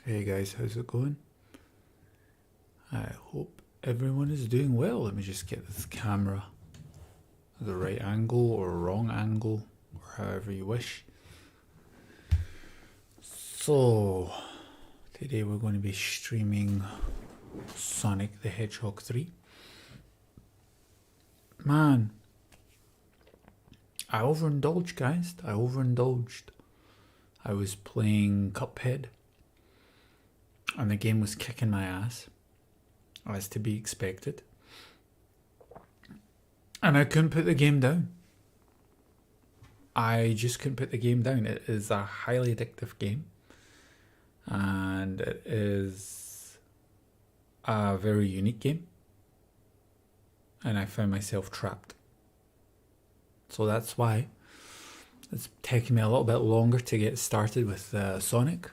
Hey guys, how's it going? I hope everyone is doing well. Let me just get this camera at the right angle or wrong angle, or however you wish. So, today we're going to be streaming Sonic the Hedgehog 3. Man, I overindulged, guys. I overindulged. I was playing Cuphead, and the game was kicking my ass, as to be expected. And I couldn't put the game down. I just couldn't put the game down. It is a highly addictive game, and it is a very unique game. And I found myself trapped. So that's why it's taking me a little bit longer to get started with Sonic.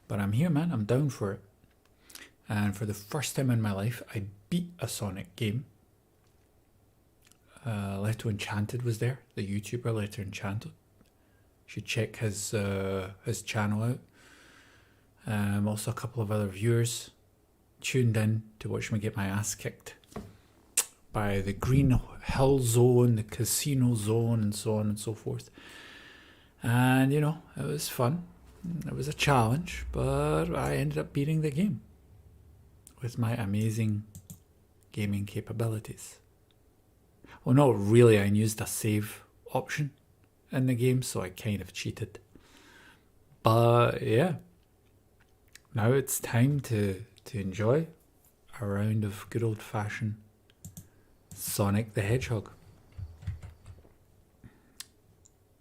But I'm here, man. I'm down for it. And for the first time in my life, I beat a Sonic game. Leto Enchanted was there, the YouTuber Leto Enchanted. You should check his channel out. Also a couple of other viewers tuned in to watch me get my ass kicked by the Green Hill Zone, the Casino Zone, and so on and so forth. And, you know, it was fun. It was a challenge, but I ended up beating the game with my amazing gaming capabilities. Well, not really. I used a save option in the game, so I kind of cheated. But yeah, now it's time to enjoy a round of good old-fashioned Sonic the Hedgehog.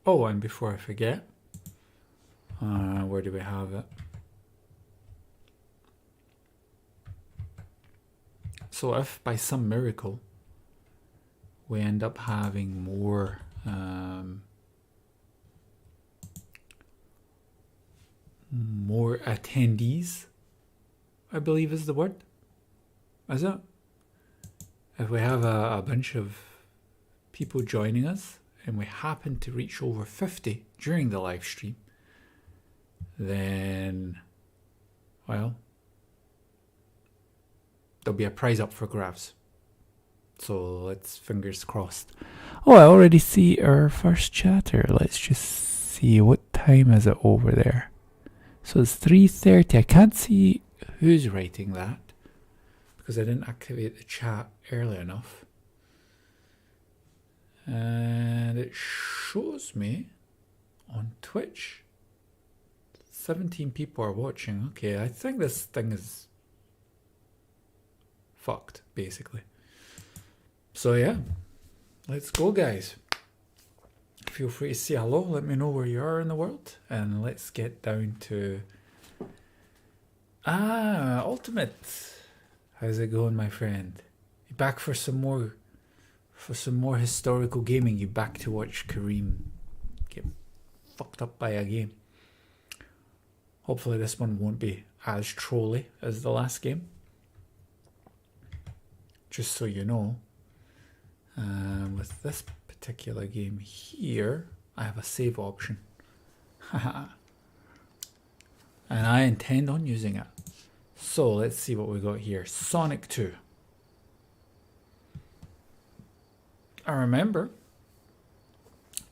Oh, and before I forget, where do we have it? So if by some miracle we end up having more attendees, I believe is the word. Is it? If we have a bunch of people joining us and we happen to reach over 50 during the live stream, then, well, there'll be a prize up for grabs. So let's fingers crossed. Oh, I already see our first chatter. Let's just see, what time is it over there? So it's 3:30. I can't see who's writing that because I didn't activate the chat early enough. And it shows me on Twitch 17 people are watching. Okay, I think this thing is fucked, basically. So yeah, let's go, guys. Feel free to say hello, let me know where you are in the world, and let's get down to Ultimate. How's it going, my friend? You back for some more historical gaming? You back to watch Karim get fucked up by a game? Hopefully this one won't be as trolly as the last game. Just so you know, with this particular game here, I have a save option. And I intend on using it. So let's see what we got here. Sonic 2. I remember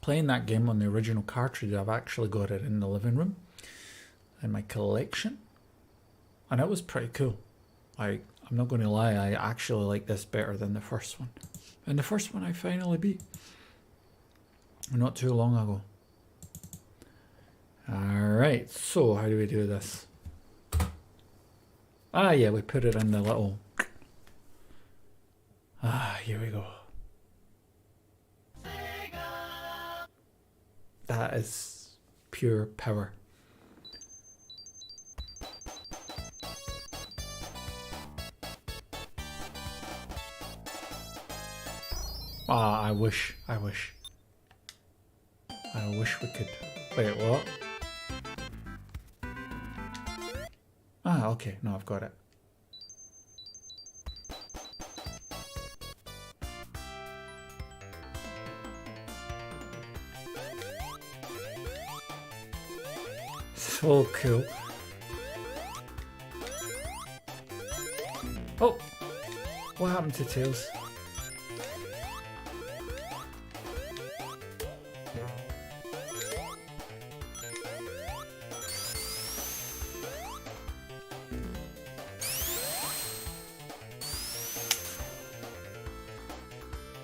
playing that game on the original cartridge. I've actually got it in the living room in my collection, and it was pretty cool. I'm not going to lie, I actually like this better than the first one. And the first one I finally beat not too long ago. Alright, so how do we do this? Ah yeah, we put it in the little... here we go. That is pure power. I wish we could. Wait, what? Okay, no, I've got it. So cool. Oh! What happened to Tails?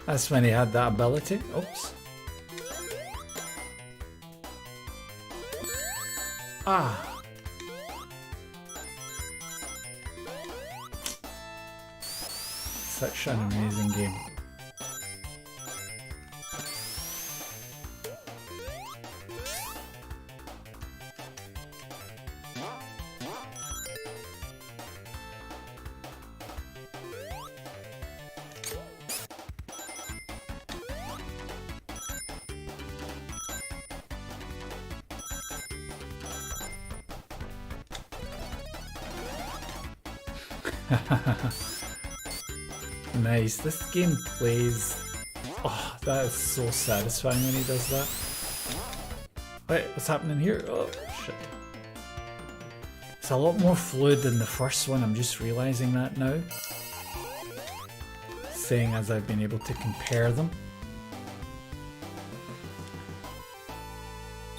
That's when he had that ability. Oops. Ah. Such an amazing game. Nice. This game plays... Oh, that is so satisfying when he does that. Wait, what's happening here? Oh, shit. It's a lot more fluid than the first one. I'm just realizing that now. Saying as I've been able to compare them.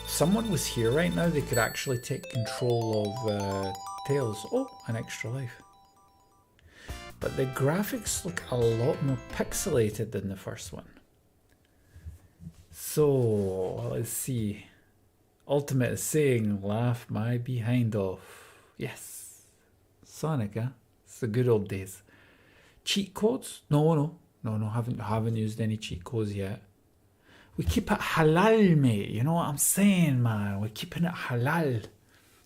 If someone was here right now, they could actually take control of Tails. Oh, an extra life. But the graphics look a lot more pixelated than the first one. So, let's see. Ultimate is saying, laugh my behind off. Yes. Sonic, huh? It's the good old days. Cheat codes? No, haven't used any cheat codes yet. We keep it halal, mate. You know what I'm saying, man? We're keeping it halal.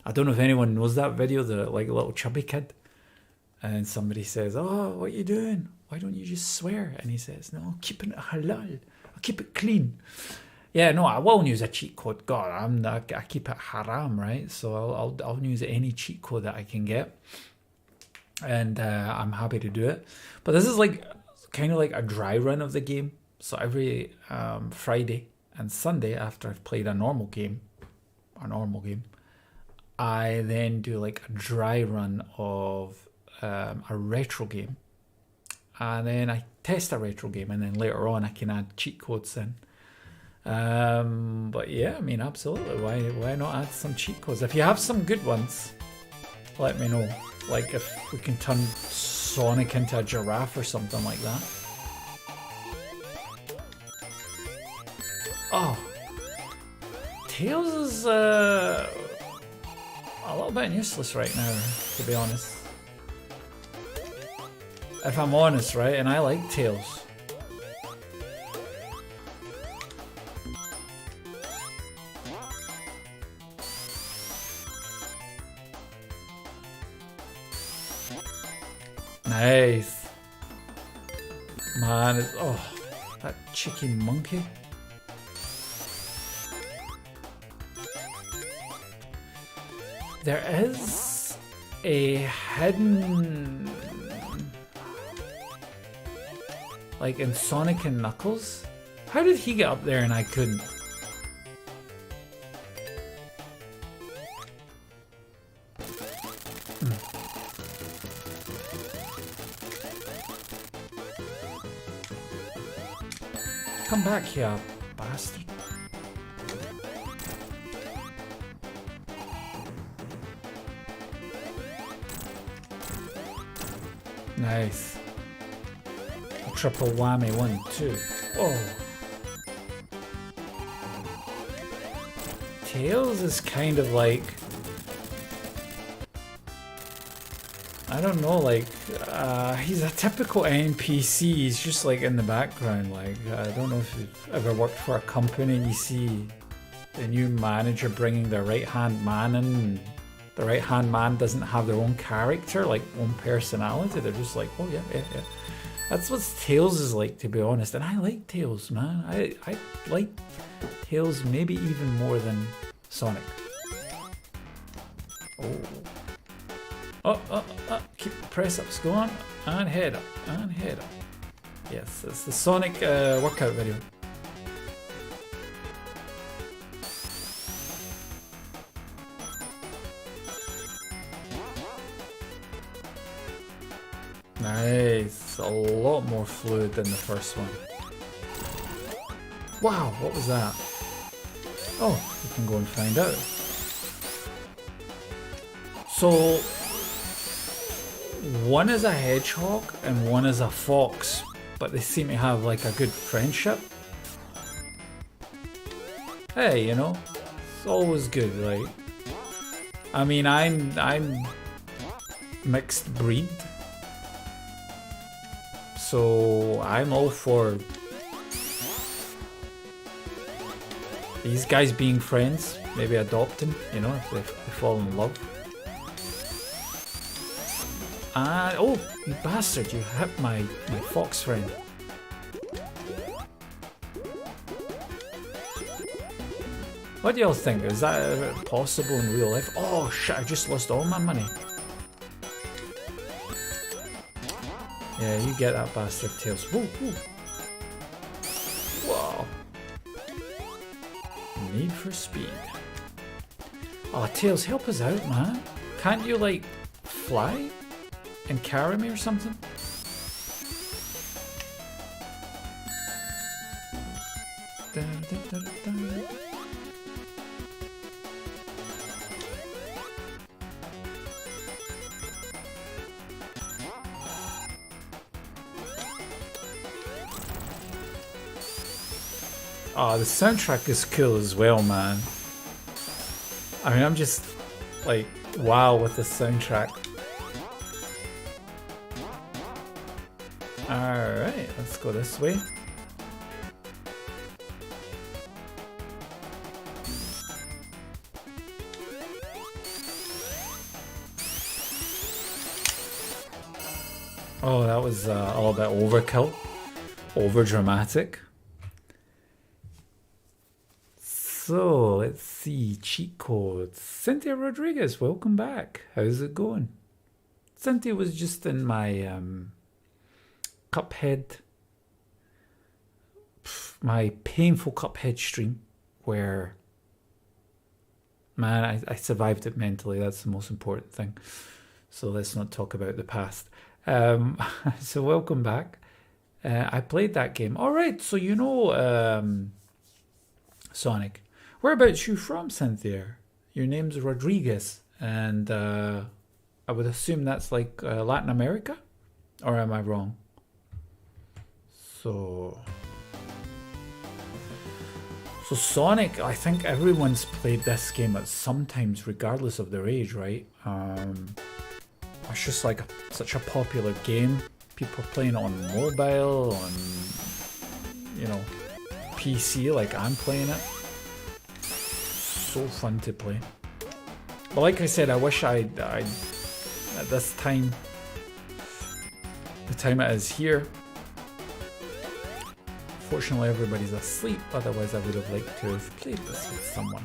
I don't know if anyone knows that video, the like little chubby kid. And somebody says, oh, what are you doing? Why don't you just swear? And he says, no, I'm keeping it halal. I'll keep it clean. Yeah, no, I won't use a cheat code. God, I keep it haram, right? So I'll use any cheat code that I can get. And I'm happy to do it. But this is like kind of like a dry run of the game. So every Friday and Sunday after I've played a normal game, I then do like a dry run of a retro game, and then I test a retro game, and then later on I can add cheat codes in. But yeah, I mean, absolutely, why not add some cheat codes? If you have some good ones, let me know. Like if we can turn Sonic into a giraffe or something like that. Oh, Tails is a little bit useless right now, to be honest. If I'm honest, right? And I like Tails. Nice. Man, oh, that chicken monkey. There is a hidden... Like in Sonic and Knuckles? How did he get up there and I couldn't? Come back here, bastard. Nice. A triple whammy, 1, 2. Oh. Tails is kind of like, I don't know, like, he's a typical NPC. He's just like in the background. Like, I don't know if you've ever worked for a company and you see the new manager bringing their right-hand man in, and the right-hand man doesn't have their own character, like own personality. They're just like, oh yeah. That's what Tails is like, to be honest. And I like Tails, man. I like Tails maybe even more than Sonic. Oh, keep the press-ups going, and head up, and head up. Yes, it's the Sonic workout video. Nice. A lot more fluid than the first one. Wow, what was that? Oh, we can go and find out. So, one is a hedgehog and one is a fox, but they seem to have like a good friendship. Hey, you know, it's always good, like. I mean, I'm mixed breed, so I'm all for these guys being friends, maybe adopting, you know, if they fall in love. And oh, you bastard, you hit my fox friend. What do y'all think? Is that possible in real life? Oh shit, I just lost all my money. Yeah, you get that bastard, Tails. Whoa, whoa. Wow. Need for speed. Oh, Tails, help us out, man. Can't you, like, fly and carry me or something? Da, da, da, da. Oh, the soundtrack is cool as well, man. I mean, I'm just like, wow with the soundtrack. Alright, let's go this way. Oh, that was a little bit overkill. Over dramatic. So, let's see, cheat codes. Cynthia Rodriguez, welcome back. How's it going? Cynthia was just in my Cuphead, my painful Cuphead stream where, man, I survived it mentally. That's the most important thing. So let's not talk about the past. So welcome back. I played that game. All right, so you know Sonic. Whereabouts you from, Cynthia? Your name's Rodriguez, and I would assume that's like Latin America? Or am I wrong? So Sonic, I think everyone's played this game at some times, regardless of their age, right? It's just like such a popular game. People playing it on mobile, on, you know, PC, like I'm playing it. So fun to play. But like I said, I wish I'd at this time, the time it is here. Fortunately, everybody's asleep. Otherwise, I would have liked to have played this with someone.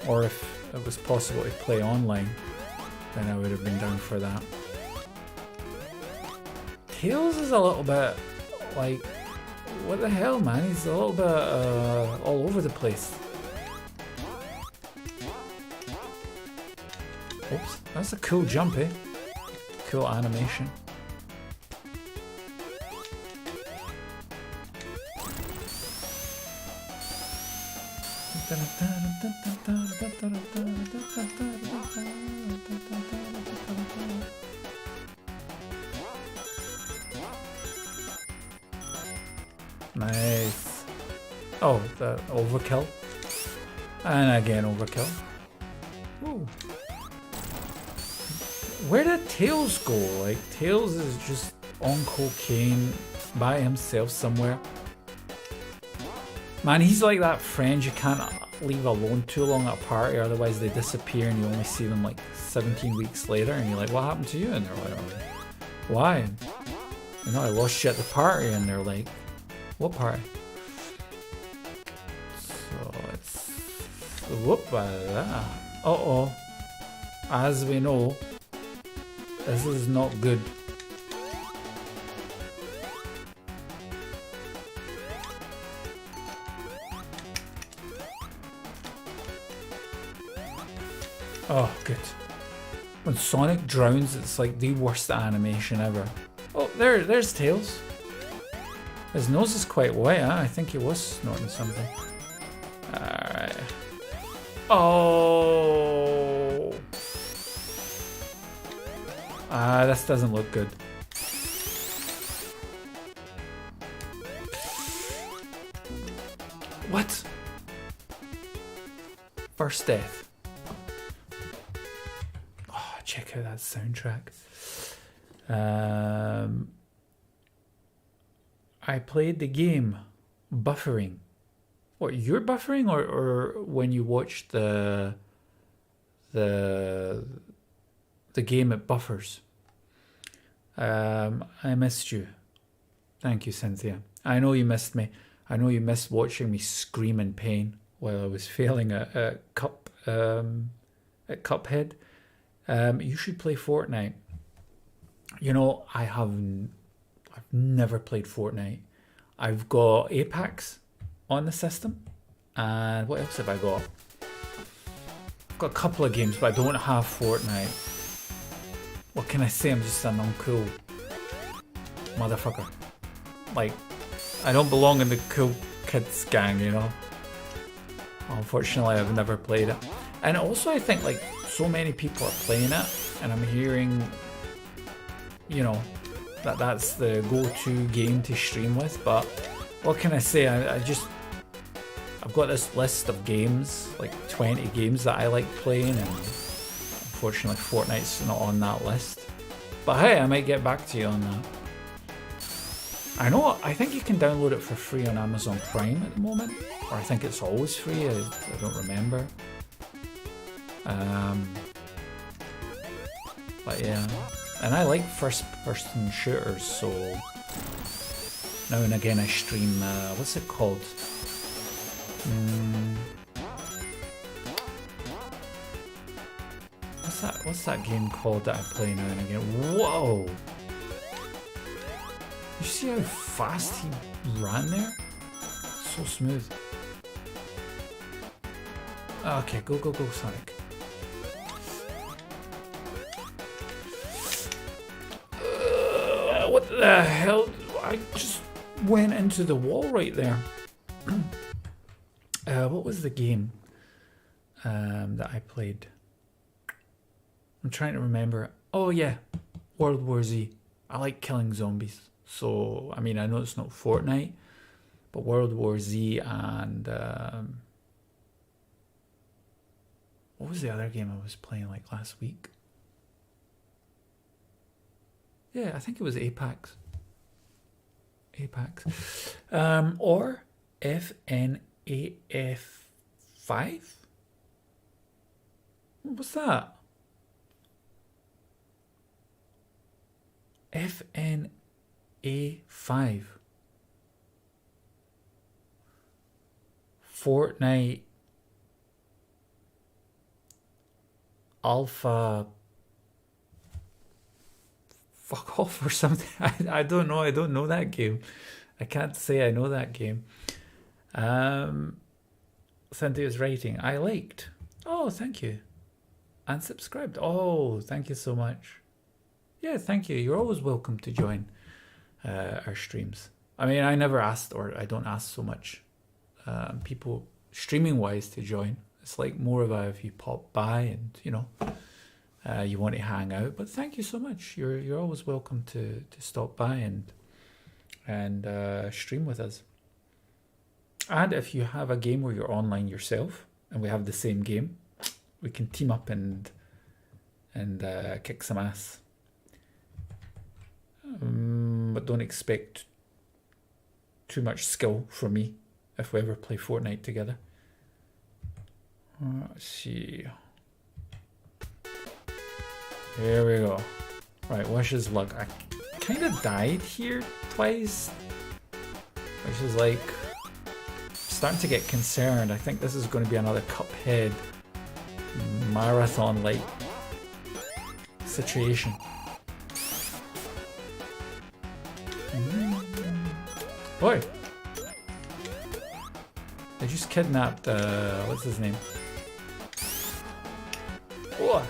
Or if it was possible to play online, then I would have been down for that. Tails is a little bit like, what the hell, man? He's a little bit all over the place. Oops, that's a cool jump, eh? Cool animation. Nice. Oh, the overkill. And again, overkill. Ooh. Where did Tails go? Like, Tails is just on cocaine by himself somewhere. Man, he's like that friend you can't leave alone too long at a party, otherwise they disappear and you only see them like 17 weeks later and you're like, what happened to you? And they're like, why? You know, I lost you at the party. And they're like, what party? So it's... whoop, uh-oh. As we know, this is not good. Oh, good. When Sonic drowns, it's like the worst animation ever. Oh, there's Tails. His nose is quite wet, huh? I think he was snorting something. Alright. Oh! This doesn't look good. What? First death. Oh, check out that soundtrack. I played the game buffering. What, you're buffering or when you watch the game it buffers? I missed you. Thank you, Cynthia. I know you missed me. I know you missed watching me scream in pain while I was failing at Cuphead. You should play Fortnite. You know, I've never played Fortnite. I've got Apex on the system. And what else have I got? I've got a couple of games, but I don't have Fortnite. What can I say? I'm just an uncool motherfucker. Like, I don't belong in the cool kids gang, you know? Unfortunately, I've never played it. And also, I think, like, so many people are playing it, and I'm hearing, you know, that's the go-to game to stream with, but what can I say? I've got this list of games, like 20 games that I like playing, and unfortunately Fortnite's not on that list. But hey, I might get back to you on that. I think you can download it for free on Amazon Prime at the moment, or I think it's always free, I don't remember. But yeah. And I like first-person shooters, so now and again I stream, what's it called? What's that game called that I play now and again? Whoa! You see how fast he ran there? So smooth. Okay, go Sonic. What the hell? I just went into the wall right there. What was the game that I played? I'm trying to remember. Oh yeah, World War Z. I like killing zombies. So, I mean, I know it's not Fortnite, but World War Z and... what was the other game I was playing like last week? Yeah, I think it was Apex. Or FNAF5? What's that? FNA5. Fortnite Alpha fuck off or something. I don't know. I don't know that game. I can't say I know that game. Cynthia's writing. I liked. Oh, thank you. And subscribed. Oh, thank you so much. Yeah, thank you. You're always welcome to join our streams. I mean, I never asked, or I don't ask so much people streaming wise to join. It's like more of a if you pop by and you know you want to hang out. But thank you so much. You're always welcome to stop by and stream with us. And if you have a game where you're online yourself and we have the same game, we can team up and kick some ass. But don't expect too much skill from me if we ever play Fortnite together. Let's see. Here we go. Right, wish is luck. I kind of died here twice, which is like starting to get concerned. I think this is going to be another Cuphead marathon-like situation. Boy, they just kidnapped, what's his name? Oh.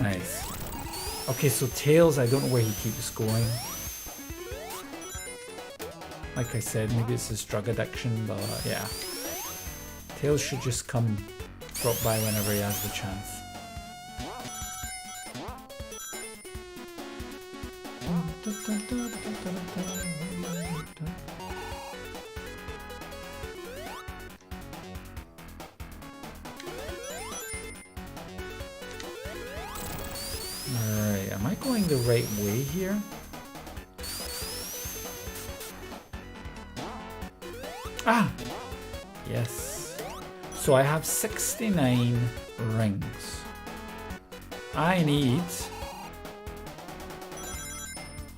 Nice. Okay, so Tails, I don't know where he keeps going. Like I said, maybe it's his drug addiction, but yeah. Tails should just come drop by whenever he has the chance. Alright, am I going the right way here? Ah! Yes. So I have 69 rings. I need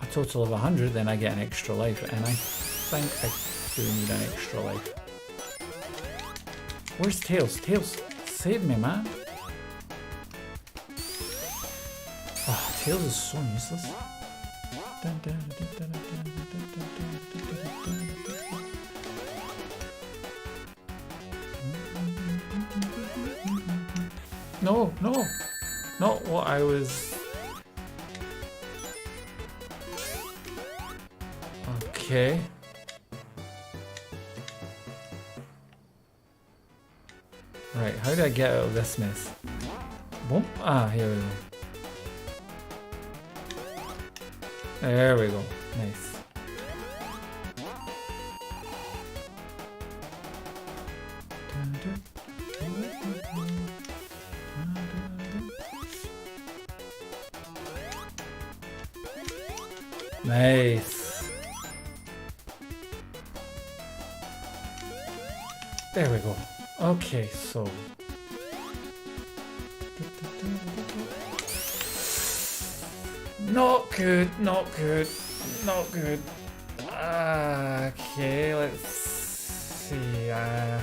a total of 100, then I get an extra life, and I think I do need an extra life. Where's Tails? Tails, save me, man. Oh, Tails is so useless. No, no, not what I was. Okay. Right, how do I get out of this mess? Boom. Ah, here we go. There we go. Nice. Nice. There we go. Okay, so not good, not good, not good. Okay, let's see how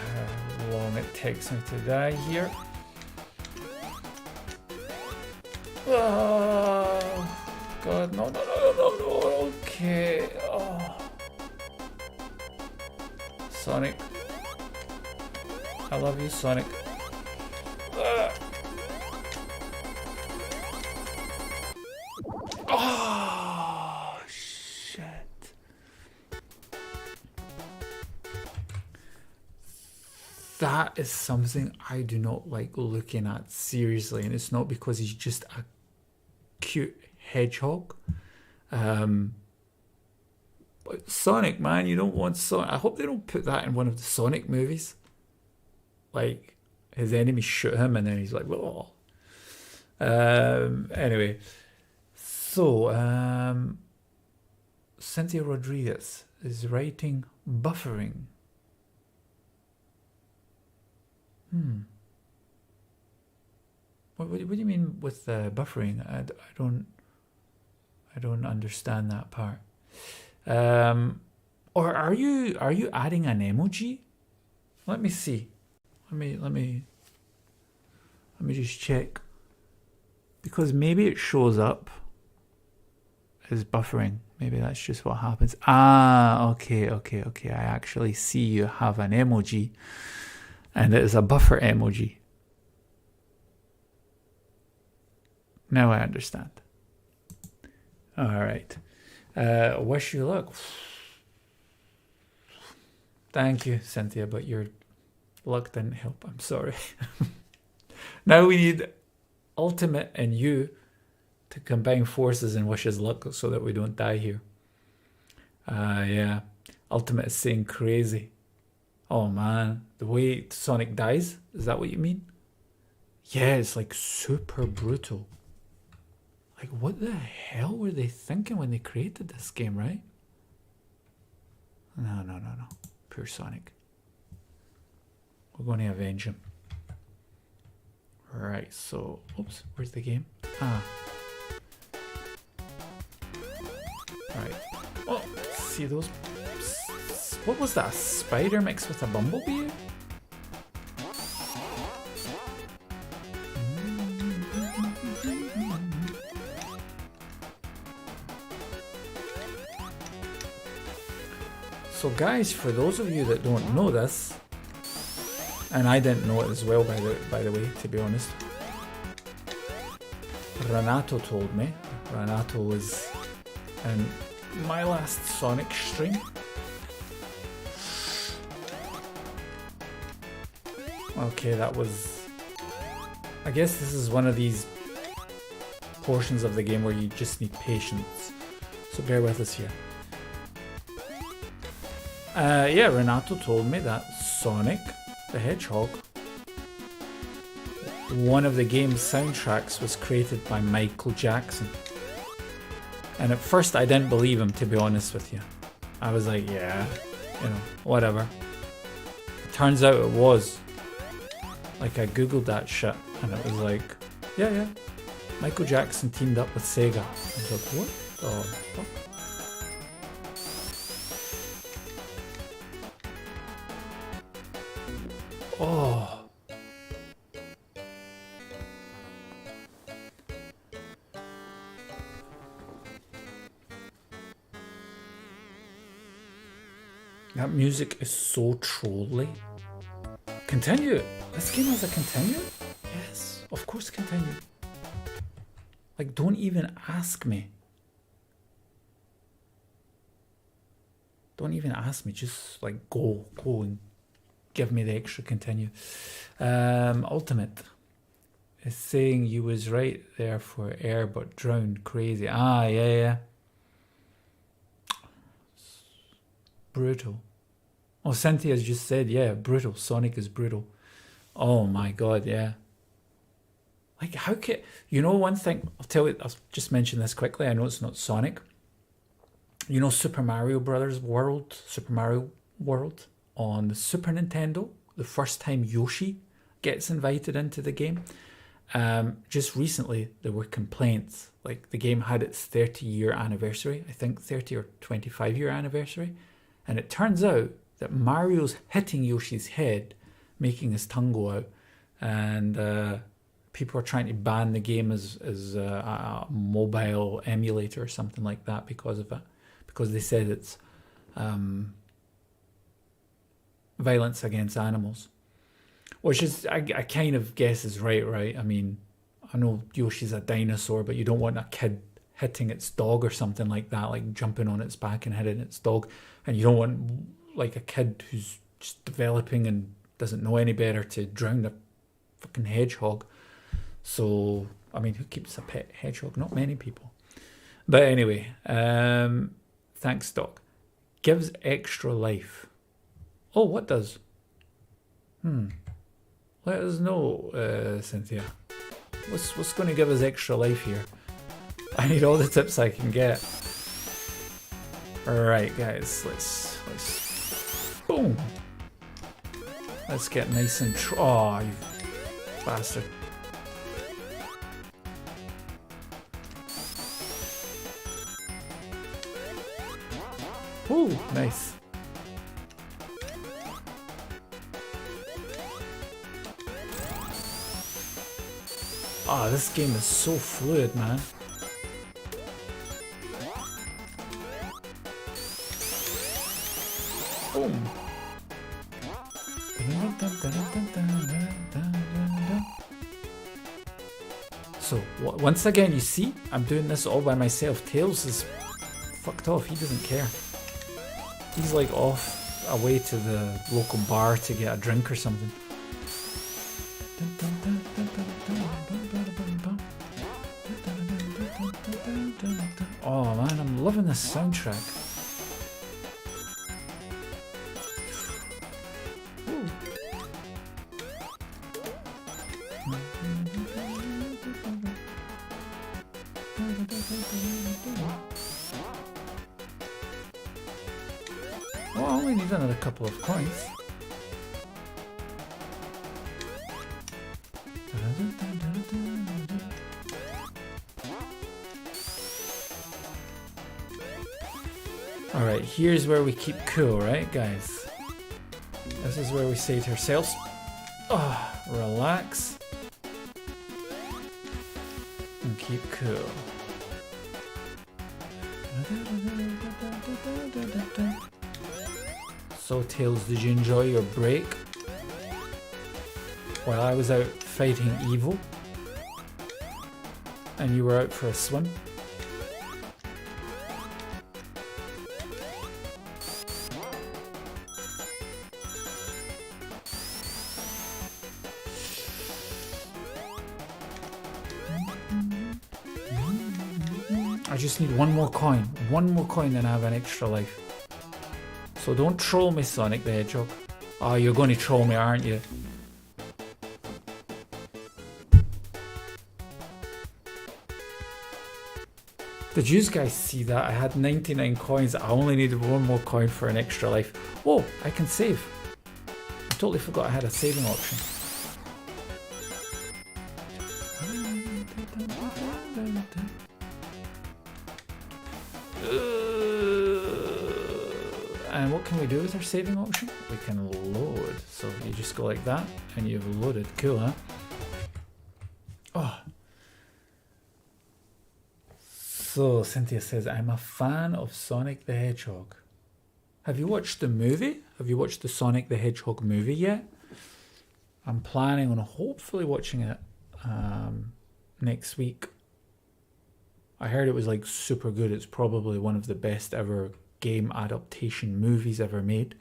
long it takes me to die here. Oh God, no, no, no, no, no, okay. Oh. Sonic. I love you, Sonic. Oh, shit. That is something I do not like looking at seriously, and it's not because he's just a cute hedgehog. But Sonic, man, you don't want Sonic. I hope they don't put that in one of the Sonic movies. Like, his enemies shoot him and then he's like, whoa. Anyway, so Cynthia Rodriguez is writing buffering. What do you mean with buffering? I don't understand that part. Or are you adding an emoji? Let me see. Let me just check, because maybe it shows up as buffering. Maybe that's just what happens. Ah, okay. I actually see you have an emoji, and it is a buffer emoji. Now I understand. All right. Wish you luck. Thank you, Cynthia, but your luck didn't help. I'm sorry. Now we need Ultimate and you to combine forces and wish us luck so that we don't die here. Yeah. Ultimate is saying crazy. Oh man, the way Sonic dies, is that what you mean? Yeah, it's like super brutal. Like, what the hell were they thinking when they created this game, right? No. Poor Sonic. We're going to avenge him. Right, so, oops, where's the game? Ah. Right. Oh, see those? What was that? A spider mixed with a bumblebee? So guys, for those of you that don't know this, and I didn't know it as well by the way, to be honest. Renato told me. Renato was in my last Sonic stream. Okay, that was... I guess this is one of these portions of the game where you just need patience. So bear with us here. Yeah, Renato told me that Sonic the Hedgehog, one of the game's soundtracks, was created by Michael Jackson. And at first I didn't believe him, to be honest with you. I was like, yeah, you know, whatever. It turns out it was. Like, I googled that shit and it was like, yeah, Michael Jackson teamed up with Sega. I was like, what the fuck? Oh. That music is so trolly. Continue. This game has a continue? Yes, of course continue. Like, don't even ask me. Don't even ask me. Just like go and give me the extra continue. Ultimate is saying you was right there for air but drowned. Crazy. Ah, yeah. Brutal. Oh, Cynthia's just said, yeah, brutal. Sonic is brutal. Oh my god, yeah. Like, how can... You know one thing, I'll just mention this quickly. I know it's not Sonic. You know Super Mario Brothers World? Super Mario World on the Super Nintendo? The first time Yoshi gets invited into the game. Just recently, there were complaints. Like, the game had its 30-year anniversary. I think 30 or 25-year anniversary. And it turns out that Mario's hitting Yoshi's head, making his tongue go out, and people are trying to ban the game as a mobile emulator or something like that because of it, because they said it's violence against animals, which is I kind of guess is right. I mean, I know Yoshi's a dinosaur, but you don't want a kid hitting its dog or something like that, like jumping on its back and hitting its dog, and you don't want like a kid who's just developing and doesn't know any better to drown a fucking hedgehog. So, I mean, who keeps a pet hedgehog? Not many people. But anyway, thanks, Doc. Gives extra life. Oh, what does? Let us know, Cynthia. What's going to give us extra life here? I need all the tips I can get. Alright, guys, let's boom. Let's get nice and oh, you bastard. Ooh, nice. Ah, this game is so fluid, man. Boom. So, once again, you see, I'm doing this all by myself. Tails is fucked off. He doesn't care. He's like off away to the local bar to get a drink or something. Oh man, I'm loving this soundtrack. Well, I only need another couple of coins. Alright, here's where we keep cool, right guys? This is where we say to ourselves, oh, relax and keep cool. So Tails, did you enjoy your break? While I was out fighting evil? and you were out for a swim. I just need one more coin, then I have an extra life. So don't troll me, Sonic the Hedgehog. Oh, you're going to troll me, aren't you? Did you guys see that? I had 99 coins. I only needed one more coin for an extra life. Oh, I can save. I totally forgot I had a saving option. And what can we do with our saving option? We can load. So you just go like that and you've loaded. Cool, huh? Oh. So Cynthia says, I'm a fan of Sonic the Hedgehog. Have you watched the movie? Have you watched the Sonic the Hedgehog movie yet? I'm planning on hopefully watching it next week. I heard it was like super good. It's probably one of the best ever game adaptation movies ever made.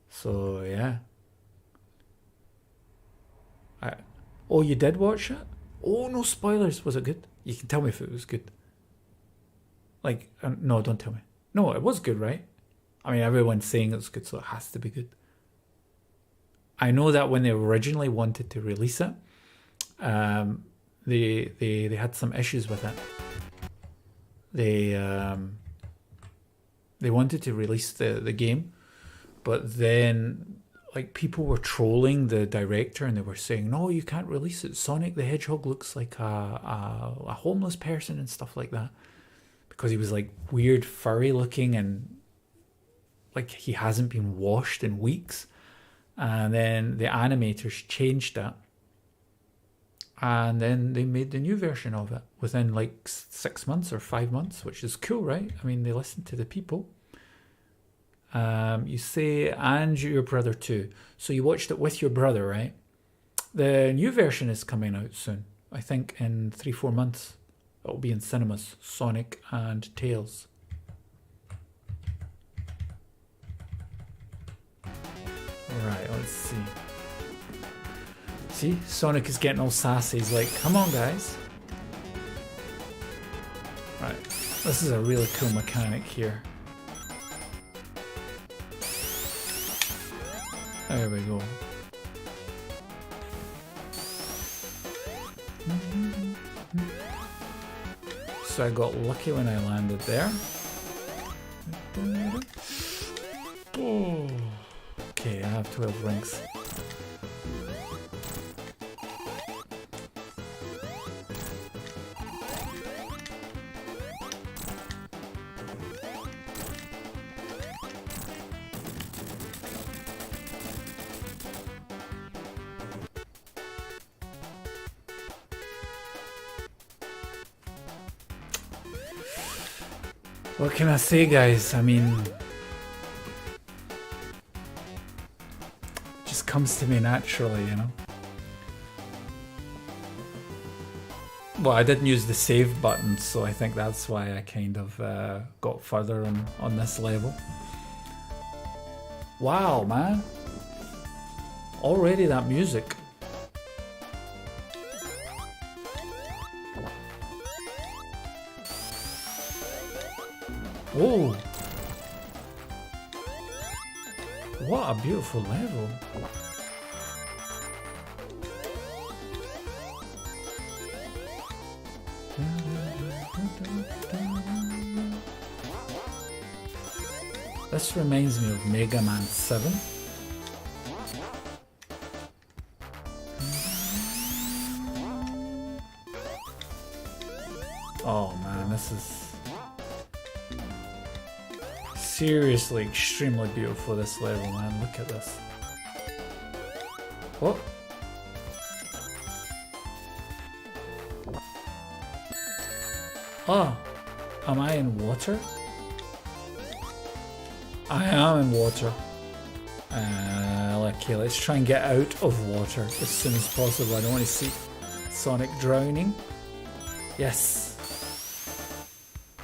So yeah. Oh, you did watch it? Oh, no spoilers. Was it good? You can tell me if it was good. Like, no, don't tell me. No, it was good, right? I mean, everyone's saying it's good, so it has to be good. I know that when they originally wanted to release it, they had some issues with it. They wanted to release the game, but then like people were trolling the director and they were saying, no, you can't release it. Sonic the Hedgehog looks like a homeless person and stuff like that. Because he was like weird furry looking and like he hasn't been washed in weeks. And then the animators changed that. And then they made the new version of it within like 6 months or 5 months, which is cool, right? I mean, they listened to the people. You say, and your brother too. So you watched it with your brother, right? The new version is coming out soon. I think in 3-4 months. It'll be in cinemas. Sonic and Tails. Alright, let's see. See? Sonic is getting all sassy. He's like, come on, guys. Right. This is a really cool mechanic here. There we go. So I got lucky when I landed there. Oh. Okay, I have 12 rings. What can I say, guys? I mean, it just comes to me naturally, you know? Well, I didn't use the save button, so I think that's why I kind of got further on this level. Wow, man. Already that music. Whoa! What a beautiful level. This reminds me of Mega Man 7. Oh man, this is seriously extremely beautiful, this level, man. Look at this. What? Oh, am I in water? I am in water. Okay, let's try and get out of water as soon as possible. I don't want to see Sonic drowning. Yes.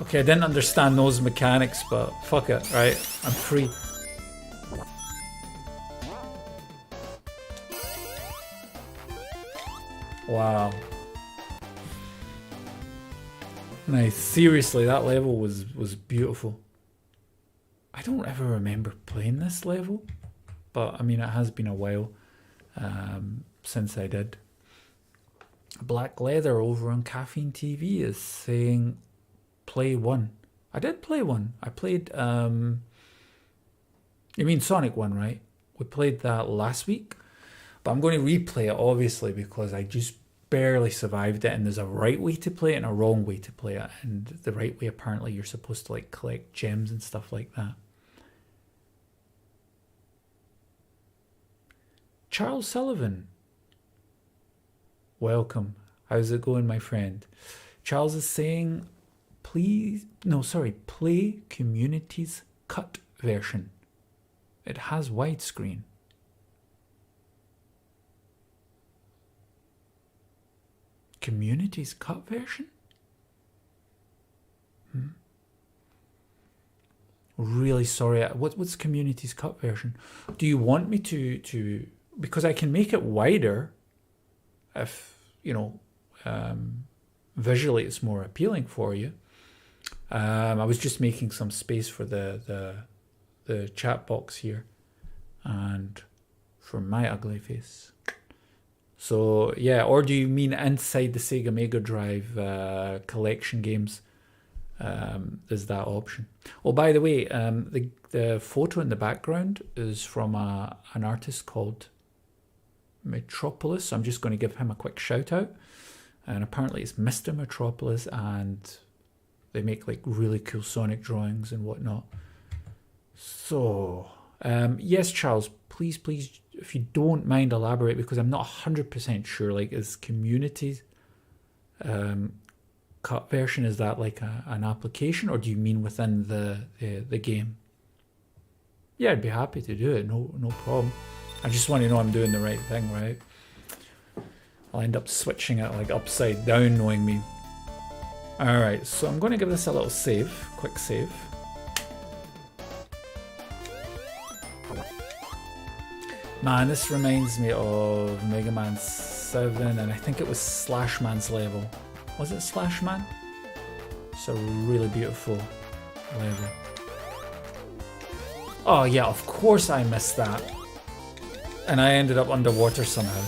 Okay, I didn't understand those mechanics, but fuck it, right? I'm free. Wow. Nice. Seriously, that level was beautiful. I don't ever remember playing this level, but I mean, it has been a while since I did. Black Leather over on Caffeine TV is saying play one. I did play one. I played you mean Sonic 1, right? We played that last week, but I'm going to replay it obviously because I just barely survived it, and there's a right way to play it and a wrong way to play it, and the right way apparently you're supposed to like collect gems and stuff like that. Charles Sullivan, welcome. How's it going, my friend? Charles is saying play Community's cut version. It has widescreen. Community's cut version? Really sorry. What's Community's cut version? Do you want me to because I can make it wider if, you know, visually it's more appealing for you. I was just making some space for the chat box here and for my ugly face. So yeah, or do you mean inside the Sega Mega Drive collection games? There's that option. Oh, by the way, the photo in the background is from an artist called Metropolis. I'm just going to give him a quick shout out. And apparently it's Mr. Metropolis, and they make like really cool Sonic drawings and whatnot. So, yes, Charles, please, if you don't mind, elaborate, because I'm not 100% sure. Like, is Community's cut version, is that like an application, or do you mean within the game? Yeah, I'd be happy to do it. No problem. I just want to know I'm doing the right thing, right? I'll end up switching it like upside down, knowing me. Alright, so I'm going to give this a little save, quick save. Man, this reminds me of Mega Man 7, and I think it was Slash Man's level. Was it Slash Man? It's a really beautiful level. Oh yeah, of course I missed that. And I ended up underwater somehow.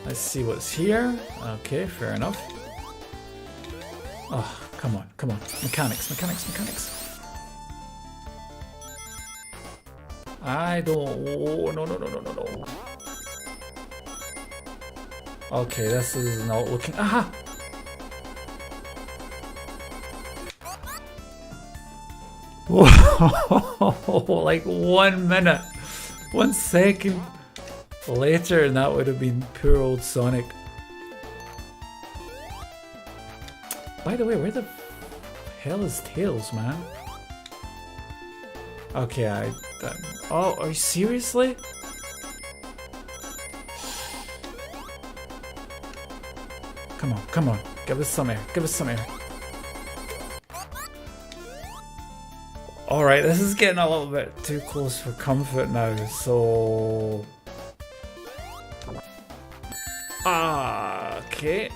Let's see what's here. Okay, fair enough. Oh, come on. Mechanics. I don't... No. Okay, this is not looking... Aha! Whoa! Like 1 minute. 1 second later, and that would have been poor old Sonic. By the way, where the hell is Tails, man? Okay, oh, are you seriously? Come on. Give us some air. Alright, this is getting a little bit too close for comfort now, so... Okay.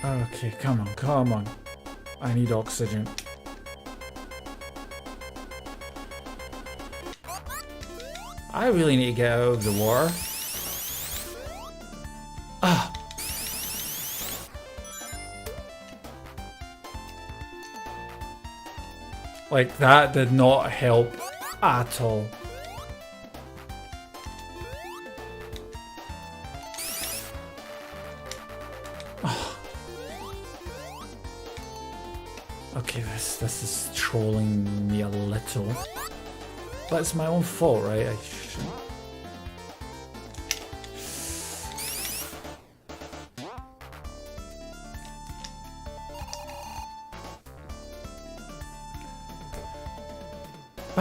Okay, come on. I need oxygen. I really need to get out of the water. Like, that did not help at all. Okay, this is trolling me a little. But it's my own fault, right? I shouldn't...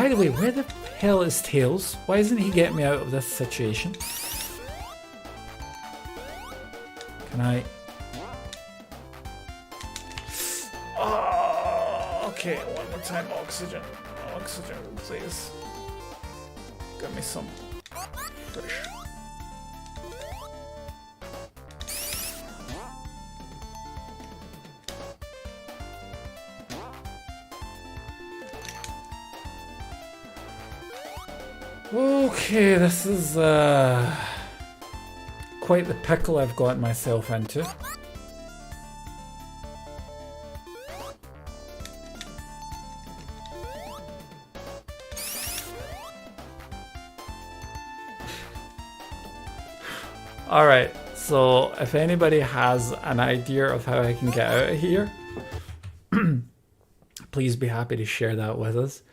By the way, where the hell is Tails? Why isn't he getting me out of this situation? Can I... Oh, okay, one more time. Oxygen. Oxygen, please. Give me some fresh. Okay, this is quite the pickle I've got myself into. Alright, so if anybody has an idea of how I can get out of here, please be happy to share that with us.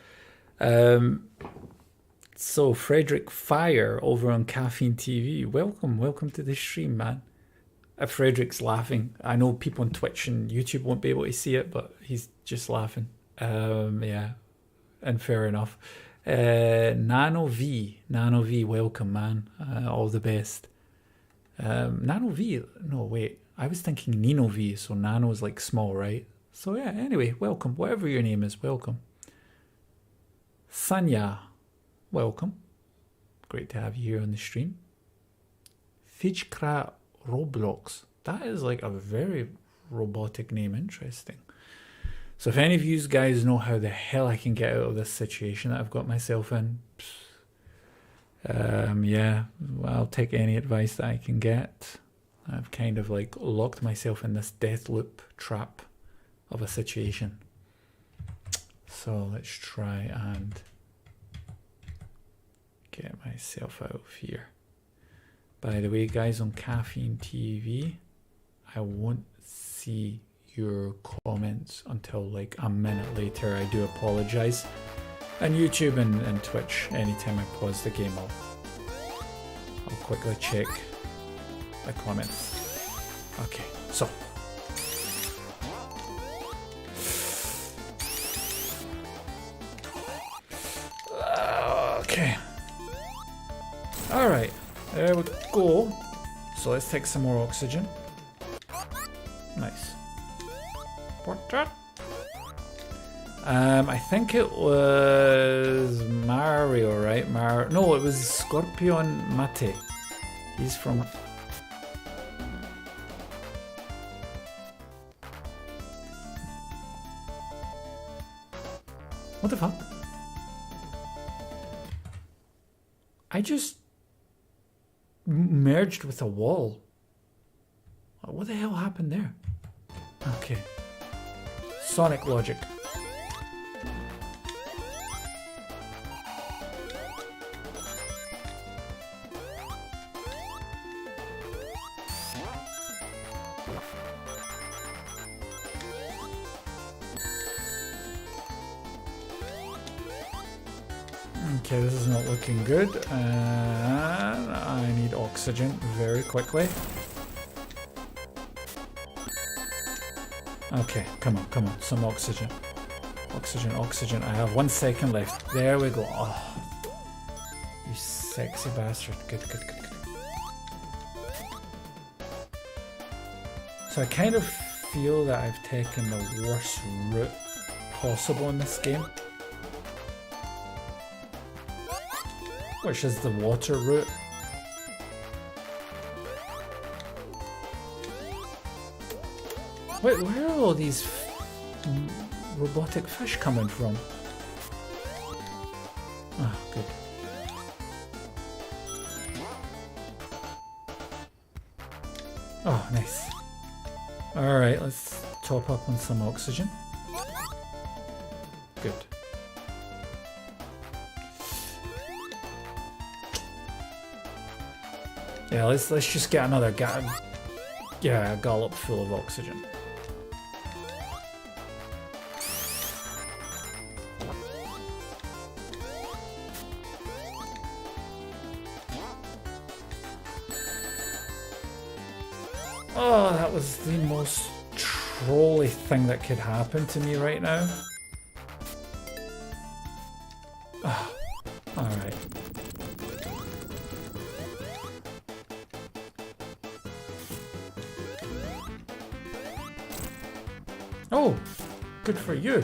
So Frederick Fire over on Caffeine TV, welcome to the stream, man. Frederick's laughing. I know people on Twitch and YouTube won't be able to see it, but he's just laughing. Yeah, and fair enough. Nano V, welcome, man. All the best. Nano V, no wait, I was thinking Nino V, so Nano is like small, right? So yeah, anyway, welcome, whatever your name is, welcome. Sanya, welcome. Great to have you here on the stream. Fijkra Roblox. That is like a very robotic name. Interesting. So if any of you guys know how the hell I can get out of this situation that I've got myself in, yeah, well, I'll take any advice that I can get. I've kind of like locked myself in this death loop trap of a situation. So let's try and get myself out of here. By the way, guys, on Caffeine TV, I won't see your comments until like a minute later. I do apologize. And YouTube and Twitch, anytime I pause the game, I'll quickly check the comments. Okay, so. Okay. Alright, there we go. So let's take some more oxygen. Nice. I think it was Mario, right? No, it was Scorpion Mate. He's from... What the fuck? I just merged with a wall. What the hell happened there? Okay. Sonic logic. Okay, this is not looking good. And I need oxygen very quickly. Okay, come on, some oxygen. Oxygen. I have 1 second left. There we go. Oh, you sexy bastard. Good. So I kind of feel that I've taken the worst route possible in this game, which is the water route. Wait, where are all these robotic fish coming from? Ah, good. Oh, nice. Alright, let's top up on some oxygen. Good. Yeah, let's just get another gallop full of oxygen. Oh, that was the most trolly thing that could happen to me right now. Oh, good for you.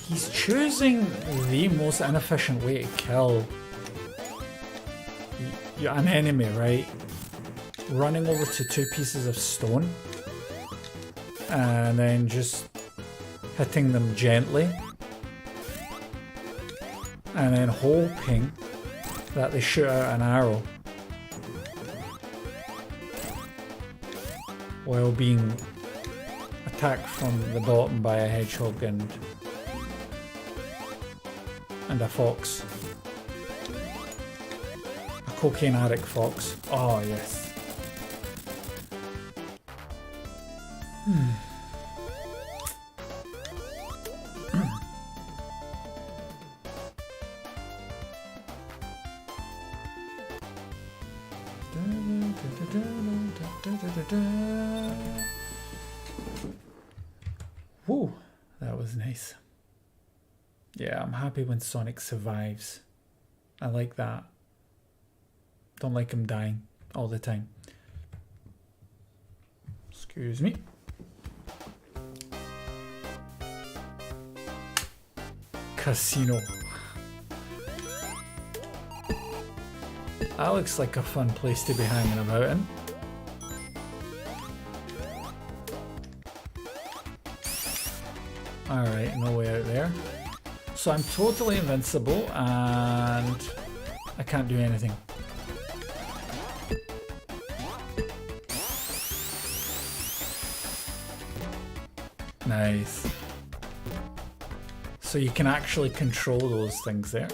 He's choosing the most inefficient way to kill an enemy, right? Running over to 2 pieces of stone and then just hitting them gently and then hoping that they shoot out an arrow while being attacked from the bottom by a hedgehog and a fox. A cocaine addict fox. Oh yes. Whoa, that was nice. Yeah, I'm happy when Sonic survives. I like that. Don't like him dying all the time. Excuse me. Casino. That looks like a fun place to be hanging about in. Alright, no way out there. So I'm totally invincible and I can't do anything. Nice. So you can actually control those things there.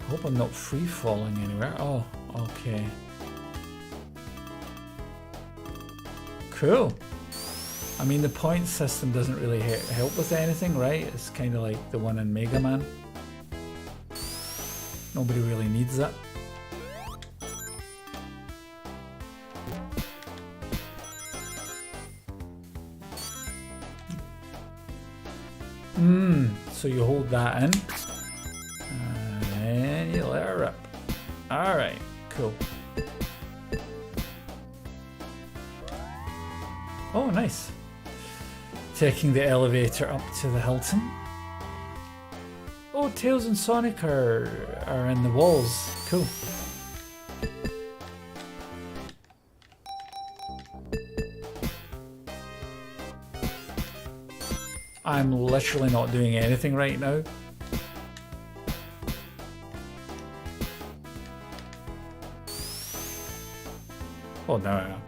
I hope I'm not free falling anywhere. Oh, okay. Cool. I mean, the point system doesn't really help with anything, right? It's kind of like the one in Mega Man. Nobody really needs that. So you hold that in, and you let her rip. Alright, cool. Oh, nice. Taking the elevator up to the Hilton. Oh, Tails and Sonic are in the walls. Cool. I'm literally not doing anything right now. Oh, no.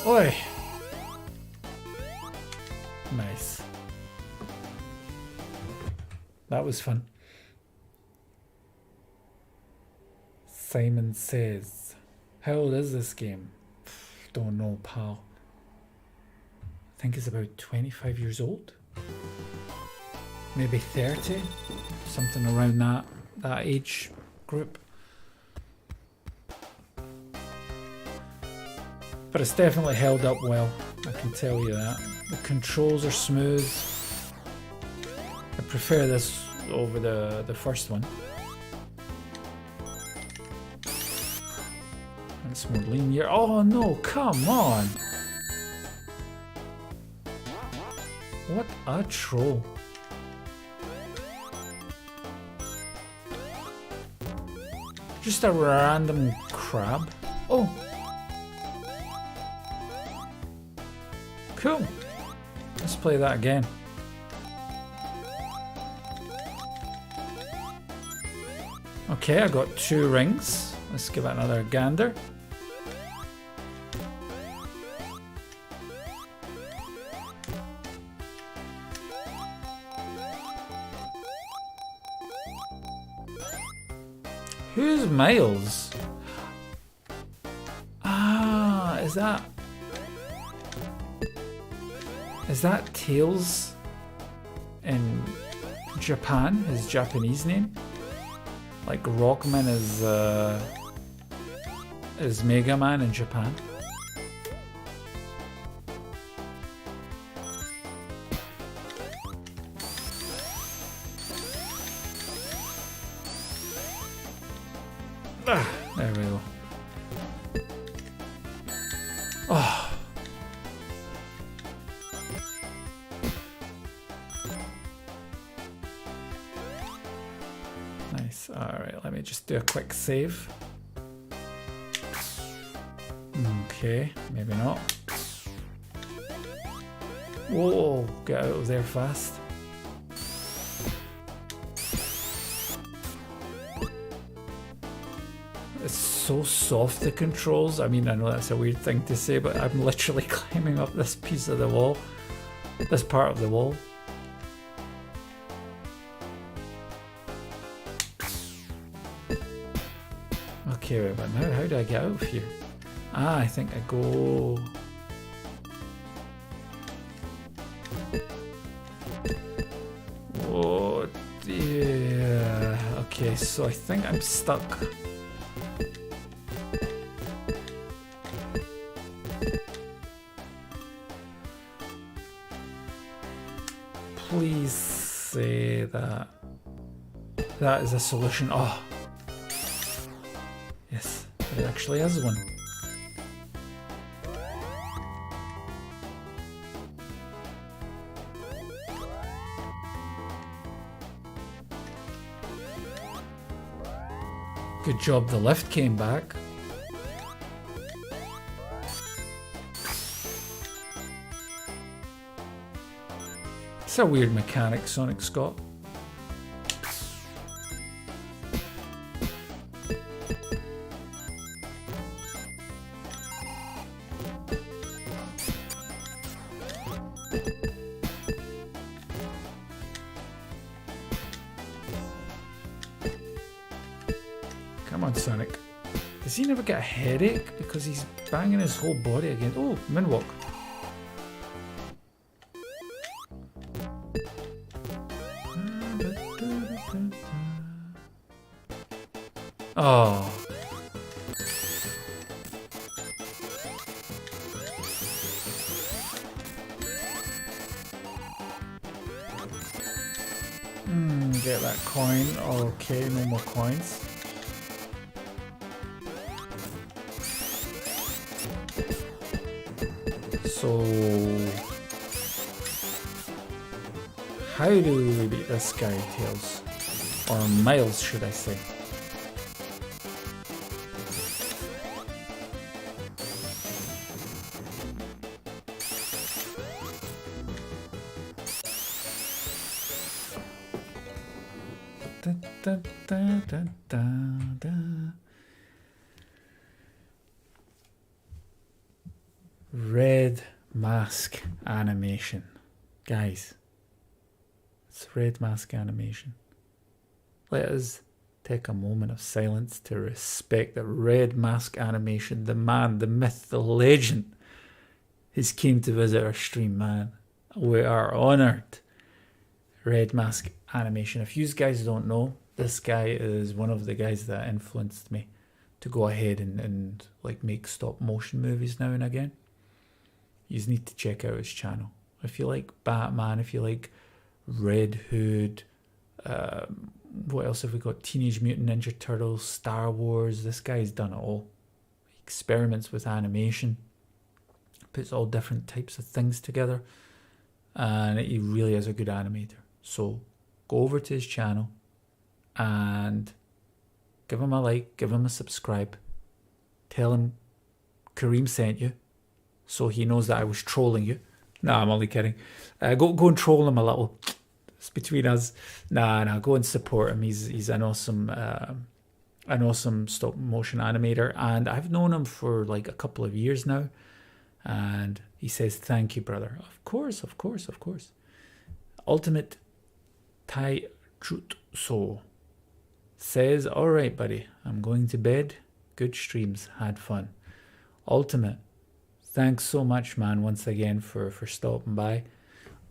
Oi! Nice. That was fun. Simon says, how old is this game? Don't know, pal. I think it's about 25 years old. Maybe 30. Something around that age group. But it's definitely held up well, I can tell you that. The controls are smooth. I prefer this over the first one. It's more linear. Oh no, come on! What a troll. Just a random crab. Oh! Cool. Let's play that again. Okay, I got 2 rings. Let's give it another gander. Who's Miles? Ah, is that Tails in Japan, his Japanese name. Like Rockman is Mega Man in Japan. Ah, there we go. Oh. Nice. Alright, let me just do a quick save. Okay, maybe not. Whoa, get out of there fast. It's so soft, the controls. I mean, I know that's a weird thing to say, but I'm literally climbing up this piece of the wall. This part of the wall. Okay, wait, but now how do I get out of here? Ah, I think I go... Oh dear. Okay, so I think I'm stuck. Please say that that is a solution. Oh, yes, it actually is one. Good job the lift came back. It's a weird mechanic Sonic's got. Come on, Sonic. Does he never get a headache because he's banging his whole body again? Oh, moonwalk. Oh. Get that coin. Okay, no more coins. So, how do we beat this guy, Tails? Or Miles, should I say? Da, da, da, da, da. Red mask animation. Guys, it's red mask animation. Let us take a moment of silence to respect the red mask animation, the man, the myth, the legend, has came to visit our stream, man. We are honoured. Red mask animation. If you guys don't know, this guy is one of the guys that influenced me to go ahead and like make stop motion movies now and again. You need to check out his channel. If you like Batman, if you like Red Hood, what else have we got? Teenage Mutant Ninja Turtles, Star Wars. This guy's done it all. He experiments with animation, puts all different types of things together, and he really is a good animator. So go over to his channel and give him a like, give him a subscribe, tell him Karim sent you, so he knows that I was trolling you. Nah, I'm only kidding. Go and troll him a little. It's between us. Nah, go and support him. He's an awesome stop motion animator, and I've known him for like a couple of years now. And he says, "Thank you, brother." Of course. Ultimate Tai Truth So says, "All right, buddy. I'm going to bed. Good streams. Had fun." Ultimate, thanks so much, man, once again for stopping by.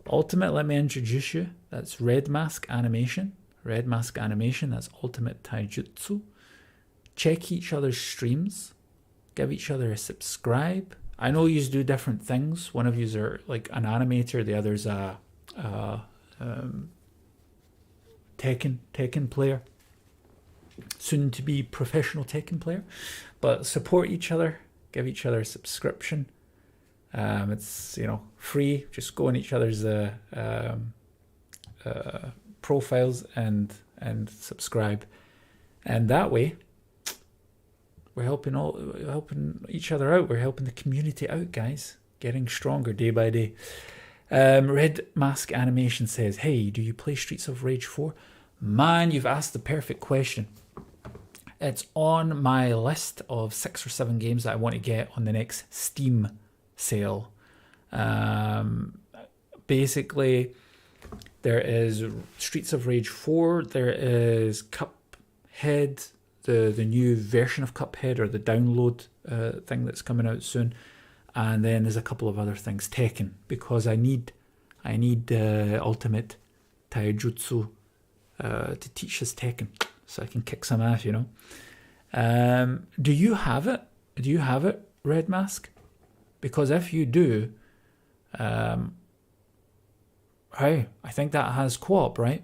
Ultimate, let me introduce you. That's Red Mask Animation. Red Mask Animation, that's Ultimate Taijutsu. Check each other's streams. Give each other a subscribe. I know you do different things. One of you are like an animator, the other's a Tekken player. Soon to be professional Tekken player. But support each other. Give each other a subscription. It's, you know, free. Just go on each other's profiles and subscribe, and that way we're helping each other out. We're helping the community out, guys. Getting stronger day by day. Red Mask Animation says, "Hey, do you play Streets of Rage 4? Man, you've asked the perfect question. It's on my list of 6 or 7 games that I want to get on the next Steam sale. Basically, there is Streets of Rage 4, there is Cuphead, the new version of Cuphead, or the download thing that's coming out soon, and then there's a couple of other things. Tekken, because I need Ultimate Taijutsu to teach us Tekken, so I can kick some ass, you know. Do you have it? Do you have it, Red Mask? Because if you do, hey, I think that has co-op, right?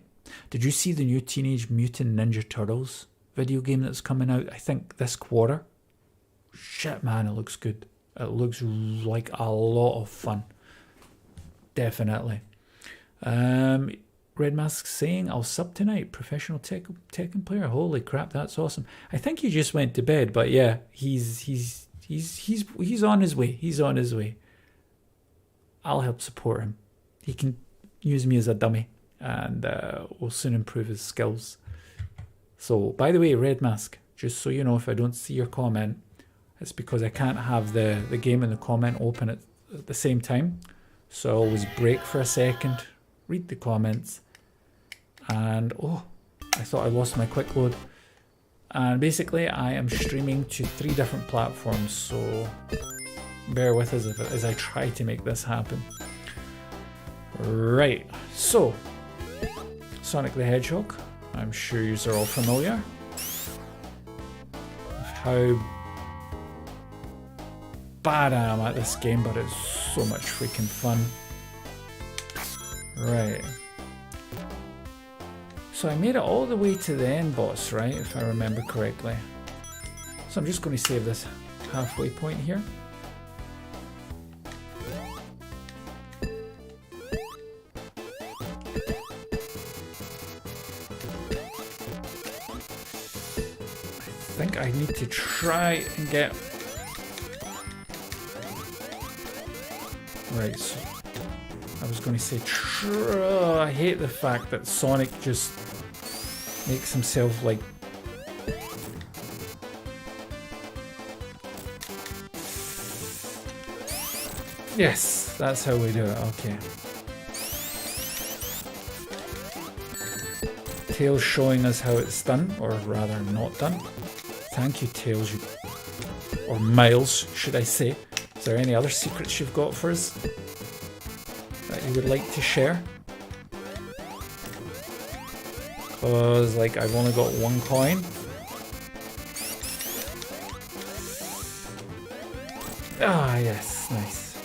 Did you see the new Teenage Mutant Ninja Turtles video game that's coming out, I think, this quarter? Shit, man, it looks good. It looks like a lot of fun. Definitely. Red Mask saying, I'll sub tonight. Professional Tekken player. Holy crap, that's awesome. I think he just went to bed, but yeah, he's on his way. He's on his way. I'll help support him. He can use me as a dummy, and we'll soon improve his skills. So, by the way, Red Mask, just so you know, if I don't see your comment, it's because I can't have the game and the comment open at the same time. So I always break for a second, read the comments, and oh, I thought I lost my quick load. And basically, I am streaming to 3 different platforms, so bear with us as I try to make this happen. Right, so Sonic the Hedgehog. I'm sure you are all familiar with how bad I am at this game, but it's so much freaking fun. Right. So I made it all the way to the end boss, right, if I remember correctly. So I'm just going to save this halfway point here. I think I need to try and get... Right, so I was going to say, I hate the fact that Sonic just makes himself like... Yes, that's how we do it, okay. Tails showing us how it's done, or rather not done. Thank you, Tails, or Miles, should I say. Is there any other secrets you've got for us that you would like to share? Because, like, I've only got 1 coin. Ah, yes, nice.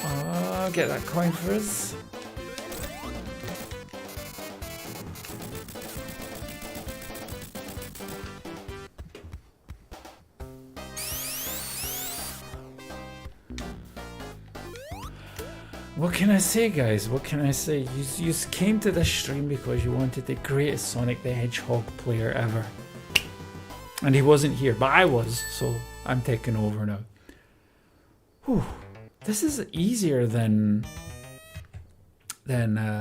I'll get that coin for us. What can I say, guys? What can I say? You came to this stream because you wanted the greatest Sonic the Hedgehog player ever. And he wasn't here, but I was, so I'm taking over now. Whew. This is easier than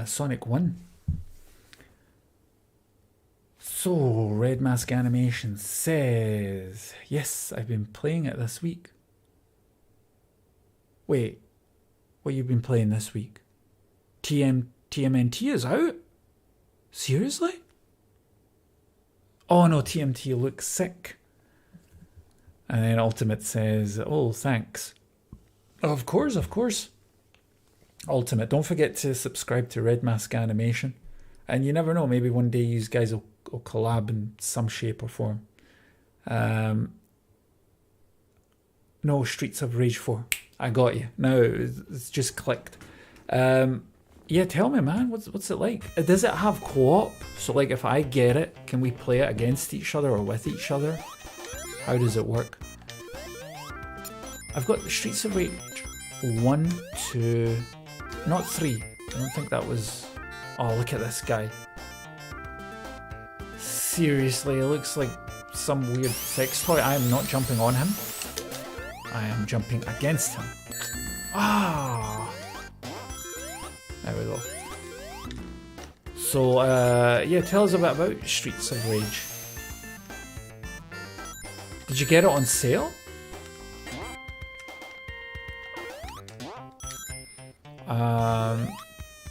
Sonic 1. So, Red Mask Animation says, yes, I've been playing it this week. Wait. What you've been playing this week? TMNT is out? Seriously? Oh no, TMT looks sick. And then Ultimate says, oh, thanks. Of course, of course. Ultimate. Don't forget to subscribe to Red Mask Animation. And you never know, maybe one day you guys will collab in some shape or form. No, Streets of Rage 4. I got you. No, it's just clicked. Yeah, tell me, man, what's it like? Does it have co-op? So, like, if I get it, can we play it against each other or with each other? How does it work? I've got Streets of Rage 1, 2, not 3. I don't think that was... Oh, look at this guy. Seriously, it looks like some weird sex toy. I am not jumping on him. I am jumping against him. Ah! There we go. So, yeah, tell us a bit about Streets of Rage. Did you get it on sale?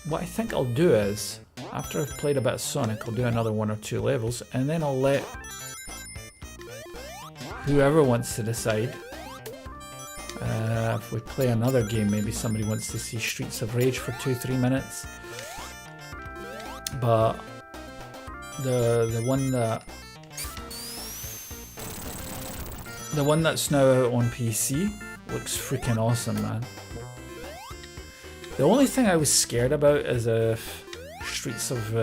What I think I'll do is, after I've played a bit of Sonic, I'll do another 1 or 2 levels, and then I'll let whoever wants to decide. If we play another game, maybe somebody wants to see Streets of Rage for 2-3 minutes. But the one that's now out on PC looks freaking awesome, man. The only thing I was scared about is if Streets of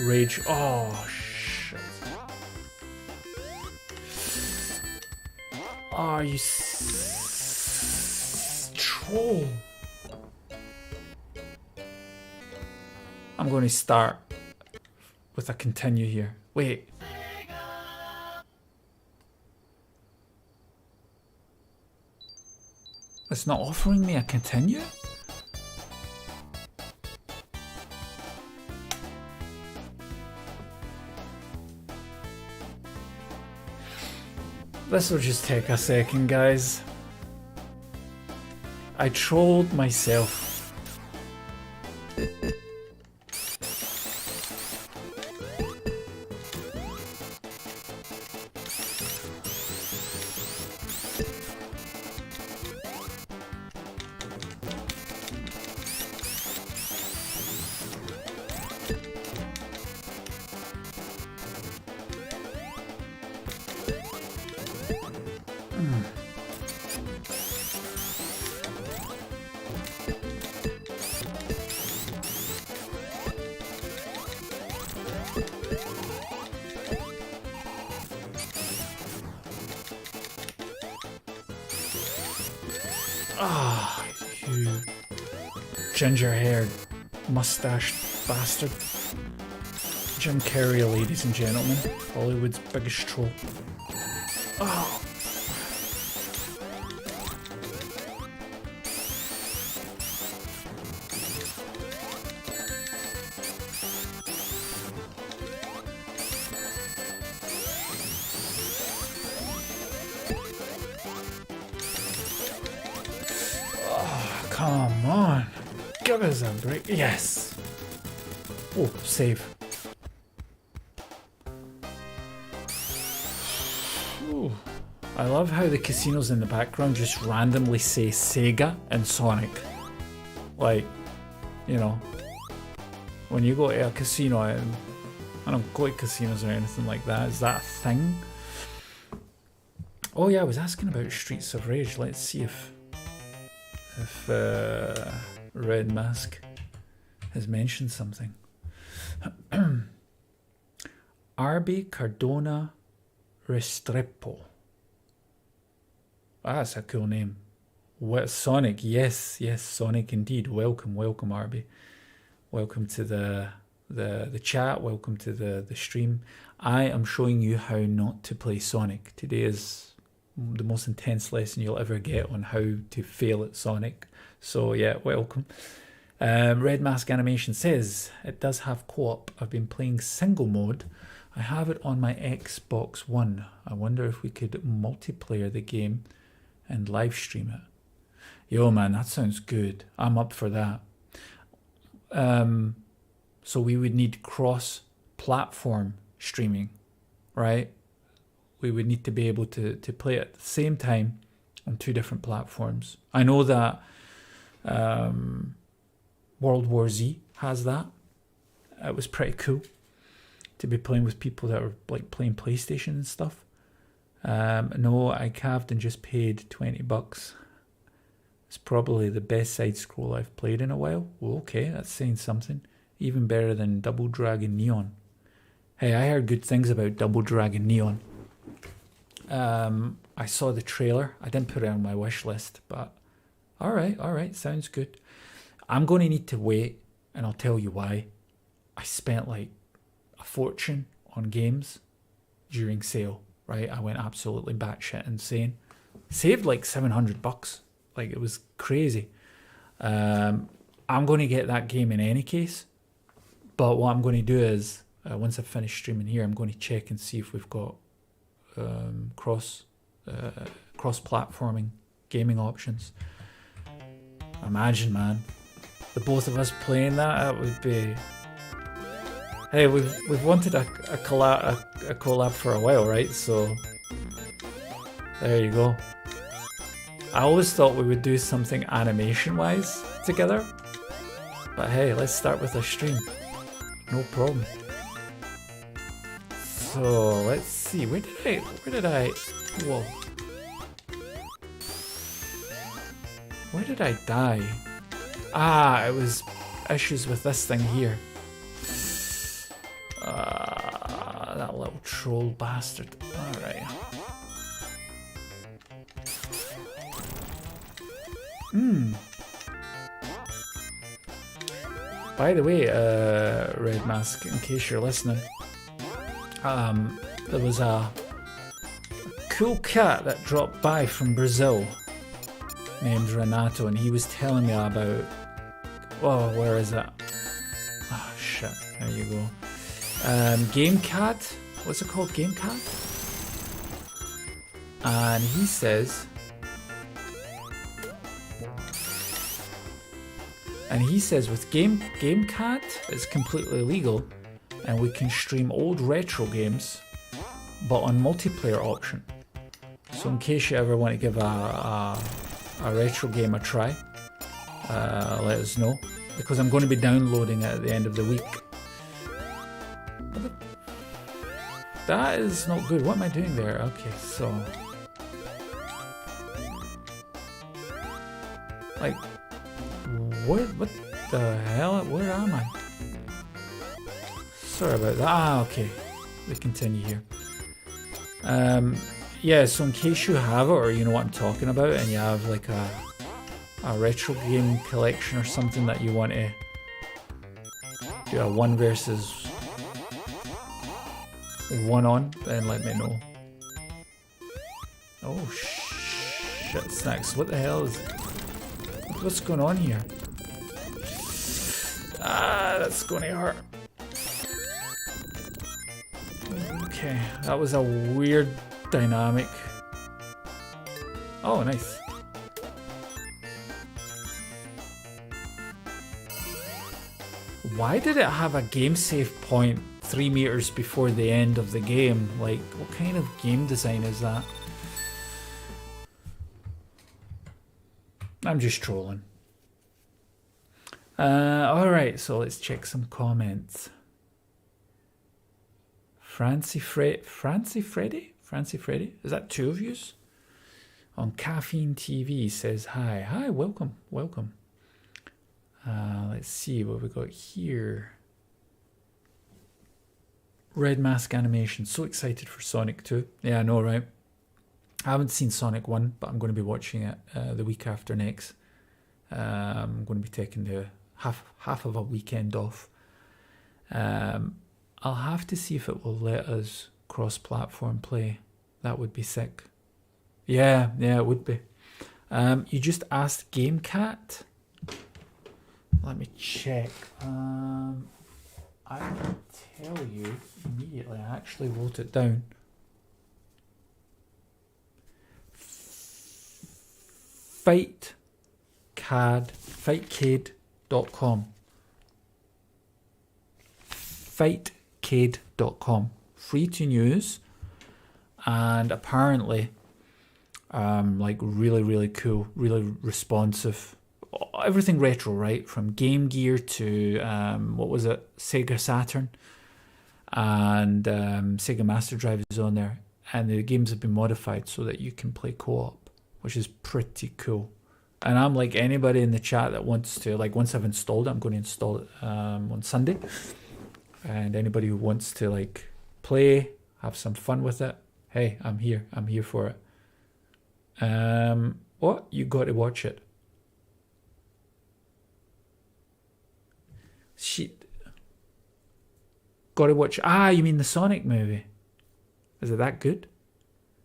Rage... Oh, shit. Oh, you troll. I'm going to start with a continue here. Wait. It's not offering me a continue? This will just take a second, guys. I trolled myself. Ah, you ginger-haired, mustached bastard. Jim Carrey, ladies and gentlemen. Hollywood's biggest troll. Oh. Come on, give us a break. Yes. Oh, save. Ooh. I love how the casinos in the background just randomly say Sega and Sonic. Like, you know, when you go to a casino, I don't go to casinos or anything like that. Is that a thing? Oh yeah, I was asking about Streets of Rage. Let's see if Red Mask has mentioned something. Arby Cardona Restrepo. Ah, that's a cool name. What, Sonic? Yes, Sonic indeed. Welcome, Arby. Welcome to the chat. Welcome to the stream. I am showing you how not to play Sonic. Today is the most intense lesson you'll ever get on how to fail at Sonic. So yeah, welcome. Red Mask Animation says it does have co-op. I've been playing single mode. I have it on my Xbox One. I wonder if we could multiplayer the game and live stream it. Yo man, that sounds good. I'm up for that. So we would need cross-platform streaming, right? We would need to be able to play at the same time on 2 different platforms. I know that World War Z has that. It was pretty cool to be playing with people that were like playing PlayStation and stuff. No, I calved and just paid $20. It's probably the best side scroll I've played in a while. Well, okay, that's saying something. Even better than Double Dragon Neon. Hey, I heard good things about Double Dragon Neon. I saw the trailer. I didn't put it on my wish list, but alright, sounds good. I'm going to need to wait, and I'll tell you why. I spent like a fortune on games during sale, right? I went absolutely batshit insane. Saved like $700. Like, it was crazy. I'm going to get that game in any case, but what I'm going to do is, once I've finished streaming here, I'm going to check and see if we've got cross-platforming gaming options. Imagine, man, the both of us playing that would be... Hey, we've wanted a collab for a while, right? So there you go. I always thought we would do something animation-wise together, but hey, let's start with a stream. No problem. So let's see. Where did I? Whoa. Where did I die? Ah, it was issues with this thing here. That little troll bastard. Alright. By the way, Red Mask, in case you're listening, there was a cool cat that dropped by from Brazil named Renato, and he was telling me about... Oh, where is it? Oh, shit. There you go. Game Cat? What's it called? Game Cat? And he says... with Game Cat, it's completely legal, and we can stream old retro games, but on multiplayer option. So in case you ever want to give a retro game a try, let us know, because I'm going to be downloading it at the end of the week. That is not good. What am I doing there? Okay, so... Like... What the hell? Where am I? Sorry about that. Ah, okay. We continue here. Yeah, so in case you have it, or you know what I'm talking about, and you have like a retro game collection or something that you want to do a 1 versus 1 on, then let me know. Oh shit, snacks. What the hell is... What's going on here? Ah, that's going to hurt. Okay, that was a weird dynamic. Oh, nice. Why did it have a game save point 3 meters before the end of the game? Like, what kind of game design is that? I'm just trolling. Alright, so let's check some comments. Francie Freddy? Is that 2 of yous? On Caffeine TV says hi. Hi, welcome. Let's see what we got here. Red Mask Animation. So excited for Sonic 2. Yeah, I know, right? I haven't seen Sonic 1, but I'm going to be watching it the week after next. I'm going to be taking the half of a weekend off. I'll have to see if it will let us cross-platform play. That would be sick. Yeah, it would be. You just asked Game Cat. Let me check. I will tell you immediately. I actually wrote it down. Fightcade.com. Fightcade.com. Free to use, and apparently like really cool, really responsive, everything retro, right? From Game Gear to, what was it? Sega Saturn. And Sega Master Drive is on there. And the games have been modified so that you can play co-op, which is pretty cool. And I'm like anybody in the chat that wants to, like, once I've installed it, I'm going to install it on Sunday. And anybody who wants to, like, play, have some fun with it, hey, I'm here. I'm here for it. What? You got to watch it. Shit. Got to watch. Ah, you mean the Sonic movie? Is it that good?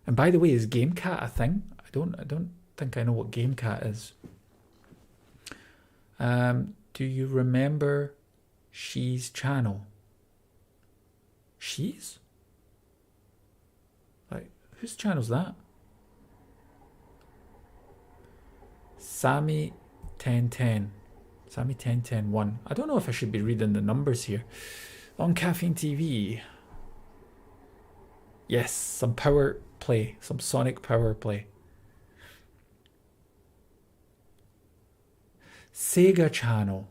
And by the way, is GameCat a thing? I don't think I know what GameCat is. Do you remember She's channel? She's? Like, whose channel's that? Sammy 1010. Sammy 1010-1. I don't know if I should be reading the numbers here. On Caffeine TV. Yes, some power play. Some Sonic power play. Sega channel.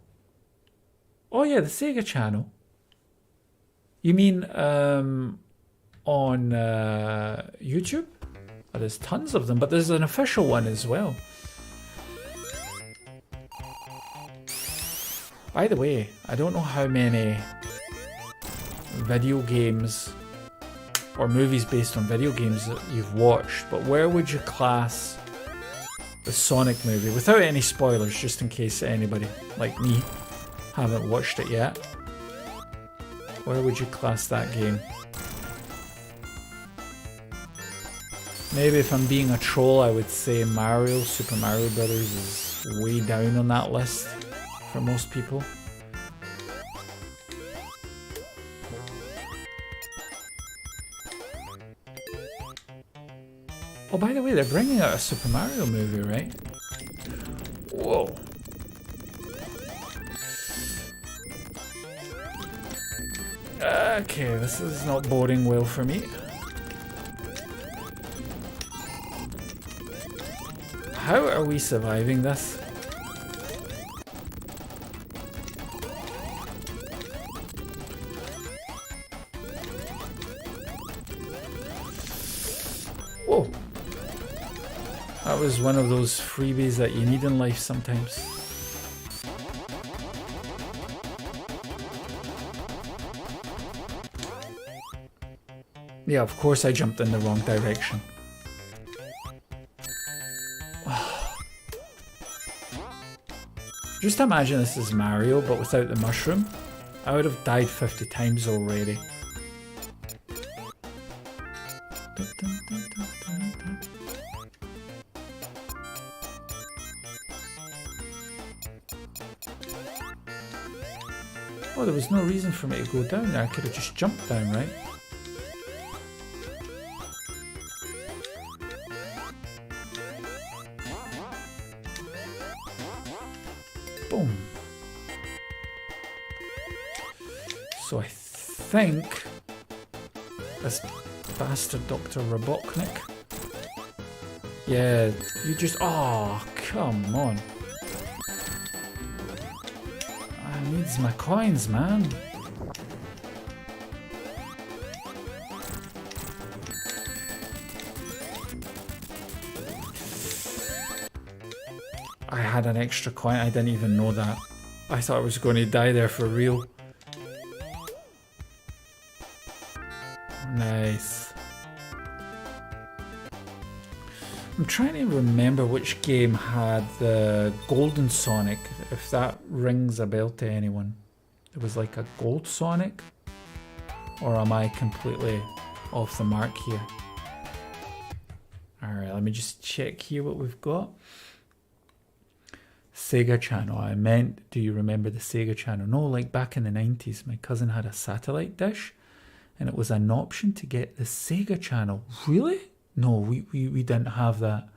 Oh yeah, the Sega channel. You mean on YouTube? Oh, there's tons of them, but there's an official one as well. By the way, I don't know how many video games or movies based on video games that you've watched, but where would you class the Sonic movie? Without any spoilers, just in case anybody like me haven't watched it yet. Where would you class that game? Maybe if I'm being a troll, I would say Mario, Super Mario Brothers is way down on that list for most people. Oh, by the way, they're bringing out a Super Mario movie, right? Whoa. Okay, this is not boding well for me. How are we surviving this? Whoa. That was one of those freebies that you need in life sometimes. Yeah, of course I jumped in the wrong direction. Just imagine this is Mario, but without the mushroom. I would have died 50 times already. Oh, there was no reason for me to go down there. I could have just jumped down, right? Boom. So I think this bastard Dr. Robotnik. Yeah, you just... Oh, come on. I needs my coins, man. I had an extra coin, I didn't even know that. I thought I was going to die there for real. Nice. I'm trying to remember which game had the Golden Sonic, if that rings a bell to anyone. It was like a Gold Sonic? Or am I completely off the mark here? Alright, let me just check here what we've got. Sega channel. I meant, do you remember the Sega channel? No, like back in the 90s, my cousin had a satellite dish and it was an option to get the Sega channel. Really? No, we didn't have that.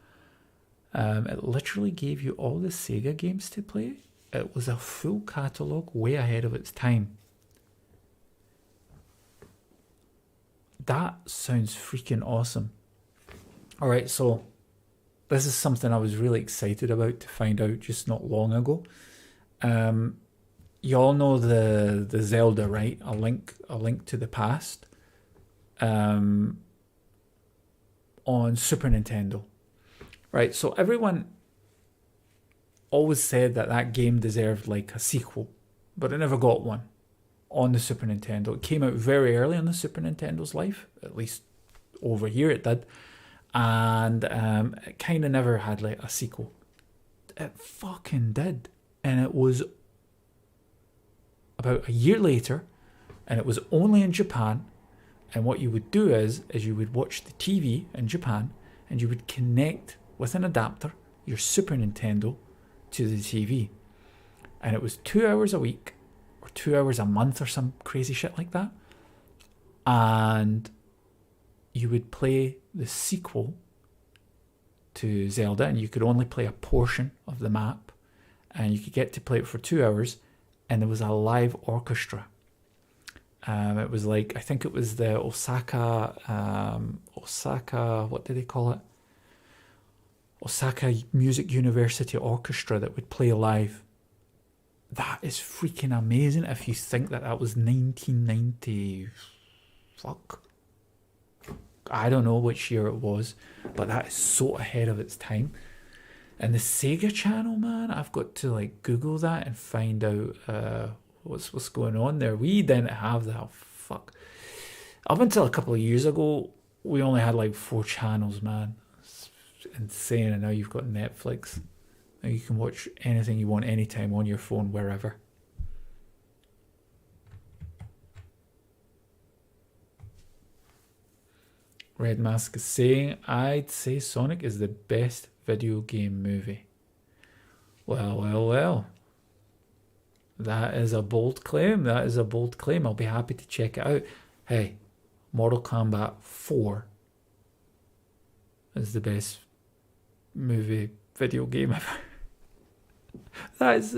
It literally gave you all the Sega games to play. It was a full catalogue, way ahead of its time. That sounds freaking awesome. Alright, so this is something I was really excited about to find out just not long ago. You all know the Zelda, right? A Link to the Past. On Super Nintendo. Right, so everyone always said that game deserved like a sequel, but it never got one on the Super Nintendo. It came out very early on the Super Nintendo's life, at least over here it did, and it kind of never had like a sequel. It fucking did, and it was about a year later, and it was only in Japan. And what you would do is you would watch the TV in Japan, and you would connect with an adapter your Super Nintendo to the TV. And it was 2 hours a week, or 2 hours a month, or some crazy shit like that. And you would play the sequel to Zelda, and you could only play a portion of the map. And you could get to play it for 2 hours, and there was a live orchestra. It was like, I think it was the Osaka, what do they call it? Osaka Music University Orchestra that would play live. That is freaking amazing if you think that was 1990, fuck. I don't know which year it was, but that is so ahead of its time. And the Sega channel, man, I've got to like Google that and find out what's going on there. We didn't have that. Fuck. Up until a couple of years ago, we only had like 4 channels, man. It's insane. And now you've got Netflix. Now you can watch anything you want anytime on your phone, wherever. Red Mask is saying, I'd say Sonic is the best video game movie. Well. That is a bold claim. I'll be happy to check it out. Hey, Mortal Kombat 4 is the best movie video game ever. Was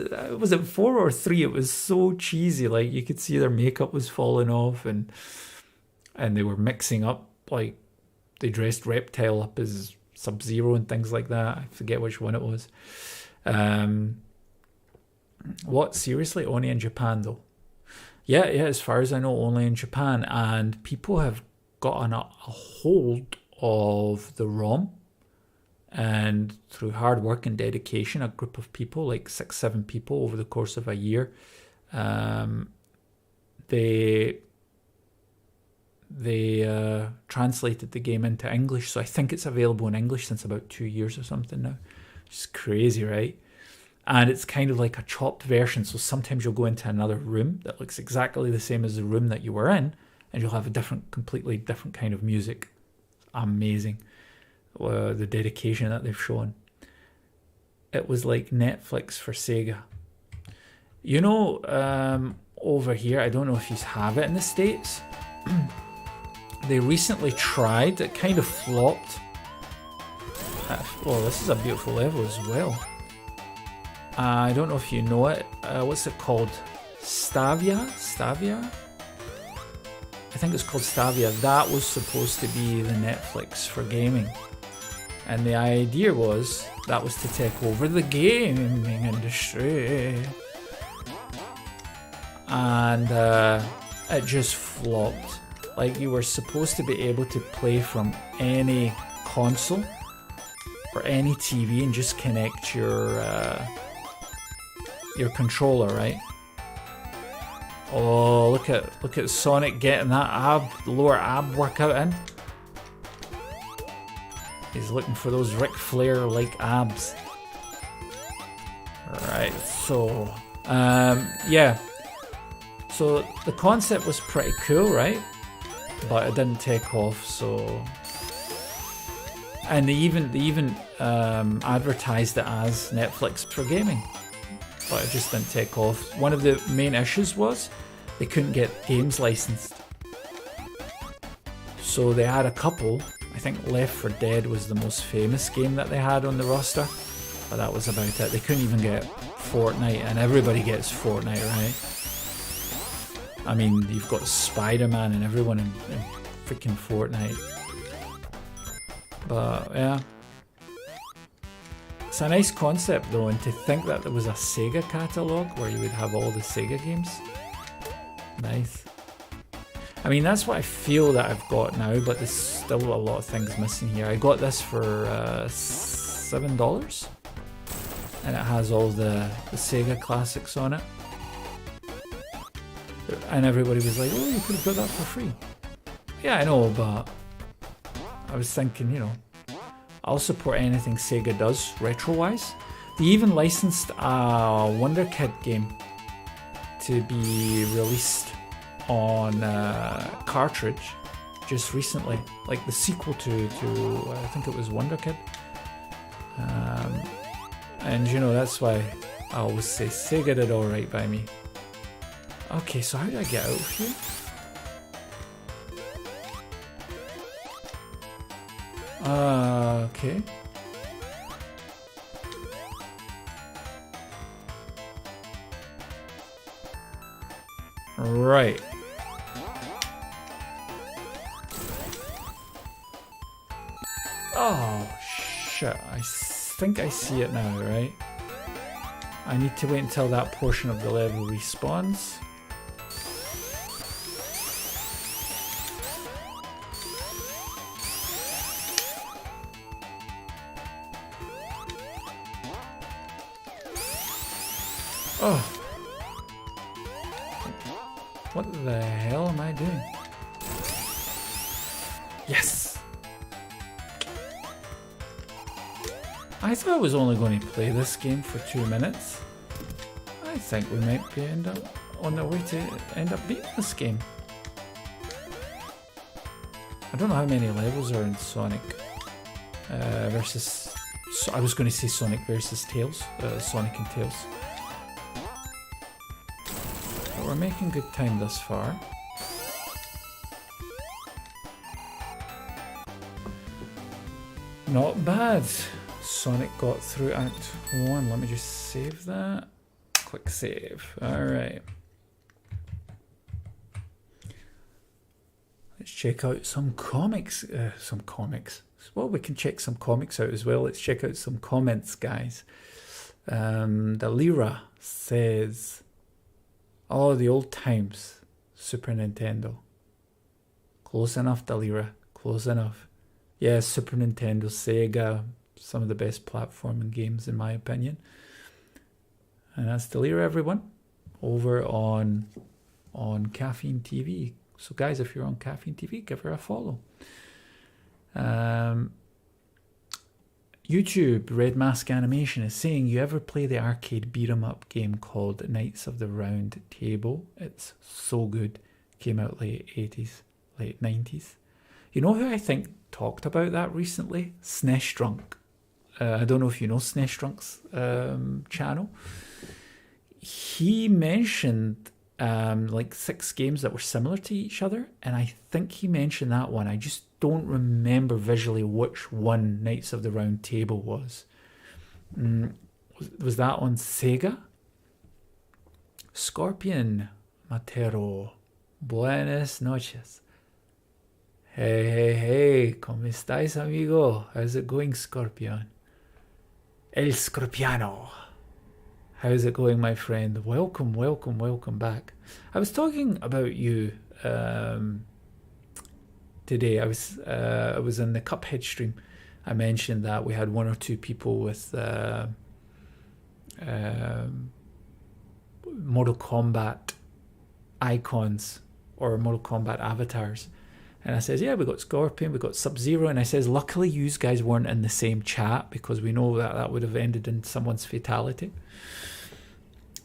it 4 or 3? It was so cheesy. Like, you could see their makeup was falling off, and they were mixing up, like, they dressed Reptile up as Sub-Zero and things like that. I forget which one it was. What? Seriously? Only in Japan, though? Yeah, as far as I know, only in Japan. And people have gotten a hold of the ROM. And through hard work and dedication, a group of people, like 6-7 people over the course of a year, they translated the game into English. So I think it's available in English since about 2 years or something now. It's crazy, right? And it's kind of like a chopped version. So sometimes you'll go into another room that looks exactly the same as the room that you were in, and you'll have a completely different kind of music. Amazing. The dedication that they've shown. It was like Netflix for Sega. You know, over here, I don't know if you have it in the States. They recently tried, it kind of flopped. Well, this is a beautiful level as well. I don't know if you know it. What's it called? Stavia? I think it's called Stavia. That was supposed to be the Netflix for gaming. And the idea was that was to take over the gaming industry. And it just flopped. Like, you were supposed to be able to play from any console or any TV and just connect your controller, right? Oh, look at Sonic getting that lower ab workout in. He's looking for those Ric Flair-like abs. Right, so yeah. So the concept was pretty cool, right? But it didn't take off. So, and they even advertised it as Netflix for gaming, but it just didn't take off. One of the main issues was they couldn't get games licensed. So they had a couple. I think Left 4 Dead was the most famous game that they had on the roster, but that was about it. They couldn't even get Fortnite, and everybody gets Fortnite, right? I mean, you've got Spider-Man and everyone in freaking Fortnite. But yeah, It's a nice concept though, and to think that there was a Sega catalogue where you would have all the Sega games. Nice. I mean, that's what I feel that I've got now, but there's still a lot of things missing here. I got this for $7, and it has all the Sega classics on it. And everybody was like, oh, you could have got that for free. Yeah, I know, but I was thinking, you know, I'll support anything Sega does, retro-wise. They even licensed a Wonder Kid game to be released on cartridge just recently, like the sequel to I think it was Wonder Kid. And you know, that's why I always say Sega did alright by me. Okay, so how do I get out of here? Okay. Right. Oh, shit. I think I see it now, right? I need to wait until that portion of the level respawns. Oh. What the hell am I doing? Yes! I thought I was only going to play this game for 2 minutes. I think we might be on the way to end up beating this game. I don't know how many levels are in Sonic versus... So I was going to say Sonic versus Tails, Sonic and Tails. But we're making good time thus far. Not bad. Sonic got through Act 1. Let me just save that. Quick save. Alright. Let's check out some comics. Well, we can check some comics out as well. Let's check out some comments, guys. The Lyra says, oh, the old times. Super Nintendo. Close enough, Delira. Close enough. Yeah, Super Nintendo, Sega, some of the best platforming games in my opinion. And that's Delira, everyone, over on Caffeine TV. So guys, if you're on Caffeine TV, give her a follow. YouTube Red Mask Animation is saying, you ever play the arcade beat 'em up game called Knights of the Round Table? It's so good. Came out late 80s, late 90s. You know who I think talked about that recently? SNES Drunk. I don't know if you know SNES Drunk's channel. He mentioned like 6 games that were similar to each other, and I think he mentioned that one. I just don't remember visually which one Knights of the Round Table was. Was that on Sega? Scorpion Matero. Buenas noches. Hey, ¿cómo estáis, amigo? How's it going, Scorpion? El Scorpiano. How's it going, my friend? Welcome back. I was talking about you today. I was in the Cuphead stream. I mentioned that we had 1 or 2 people with Mortal Kombat icons or Mortal Kombat avatars. And I says, yeah, we got Scorpion, we got Sub-Zero. And I says, luckily you guys weren't in the same chat because we know that that would have ended in someone's fatality.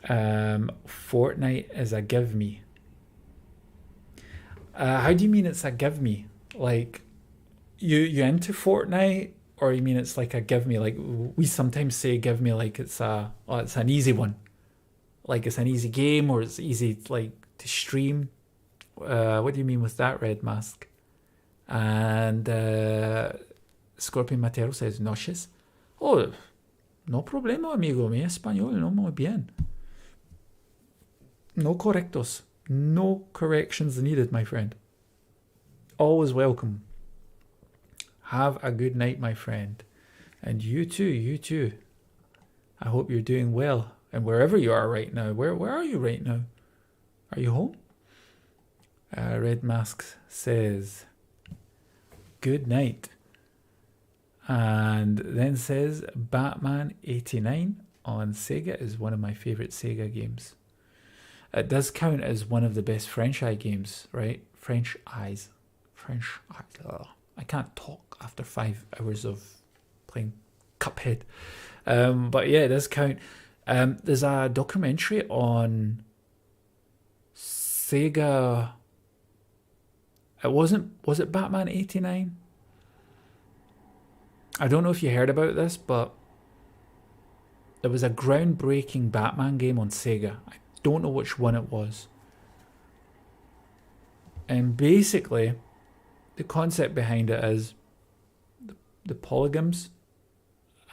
Fortnite is a give me. How do you mean it's a give me? Like, you into Fortnite, or you mean it's like a give me? Like, we sometimes say give me like it's an easy one. Like it's an easy game, or it's easy like to stream. What do you mean with that, Red Mask? And Scorpion Matero says, noches. Oh, no problema, amigo. Mi español no muy bien. No correctos. No corrections needed, my friend. Always welcome. Have a good night, my friend. And you too. I hope you're doing well. And wherever you are right now, where are you right now? Are you home? Red Mask says, good night. And then says, Batman 89 on Sega is one of my favourite Sega games. It does count as one of the best franchise games, right? French eyes. Ugh. I can't talk after 5 hours of playing Cuphead. But yeah, it does count. There's a documentary on Sega. Was it Batman 89? I don't know if you heard about this, but there was a groundbreaking Batman game on Sega. I don't know which one it was. And basically, the concept behind it is the polygons,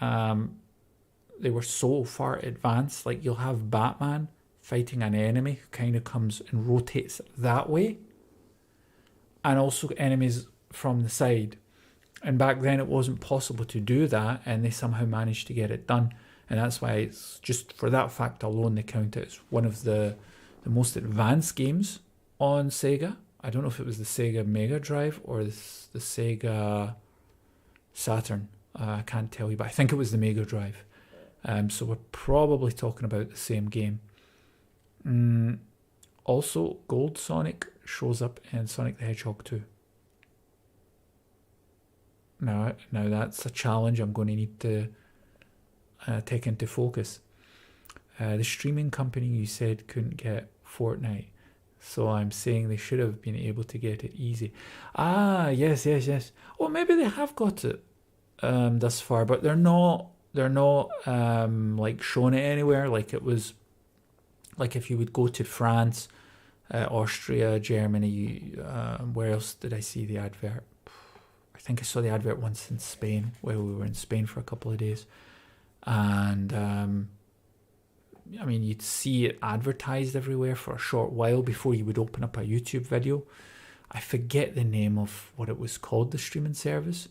they were so far advanced. Like, you'll have Batman fighting an enemy who kind of comes and rotates that way, and also enemies from the side. And back then it wasn't possible to do that, and they somehow managed to get it done. And that's why it's just for that fact alone they count it as one of the most advanced games on Sega. I don't know if it was the Sega Mega Drive or the Sega Saturn. I can't tell you, but I think it was the Mega Drive. So we're probably talking about the same game. Also, Gold Sonic shows up in Sonic the Hedgehog 2. Now that's a challenge I'm going to need to take into focus. The streaming company you said couldn't get Fortnite, so I'm saying they should have been able to get it easy. Ah, yes. Well, maybe they have got it thus far, but they're not like showing it anywhere. Like it was, like if you would go to France, Austria, Germany, where else did I see the advert? I think I saw the advert once in Spain, where we were in Spain for a couple of days. And I mean, you'd see it advertised everywhere for a short while before you would open up a YouTube video. I forget the name of what it was called, the streaming service.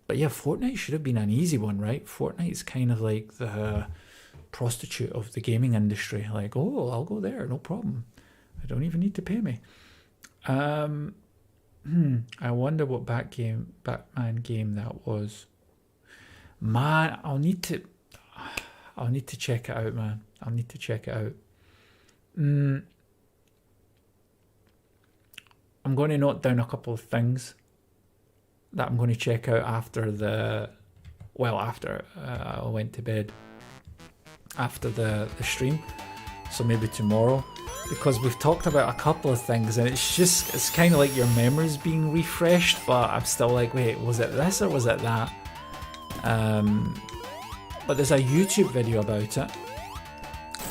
But yeah, Fortnite should have been an easy one, right? Fortnite's kind of like the prostitute of the gaming industry. Like, oh, I'll go there, no problem. I don't even need to pay me. I wonder what Batman game that was. Man, I'll need to check it out, man. I'll need to check it out. I'm going to note down a couple of things that I'm going to check out after I went to bed, after the stream. So maybe tomorrow, because we've talked about a couple of things and it's kind of like your memory's being refreshed, but I'm still like, wait, was it this or was it that? But there's a YouTube video about it,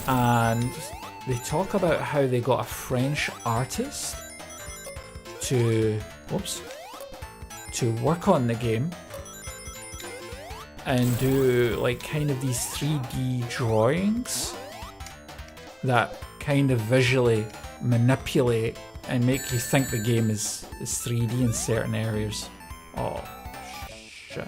and they talk about how they got a French artist to work on the game and do like kind of these 3D drawings that kind of visually manipulate and make you think the game is 3D in certain areas. Oh shit.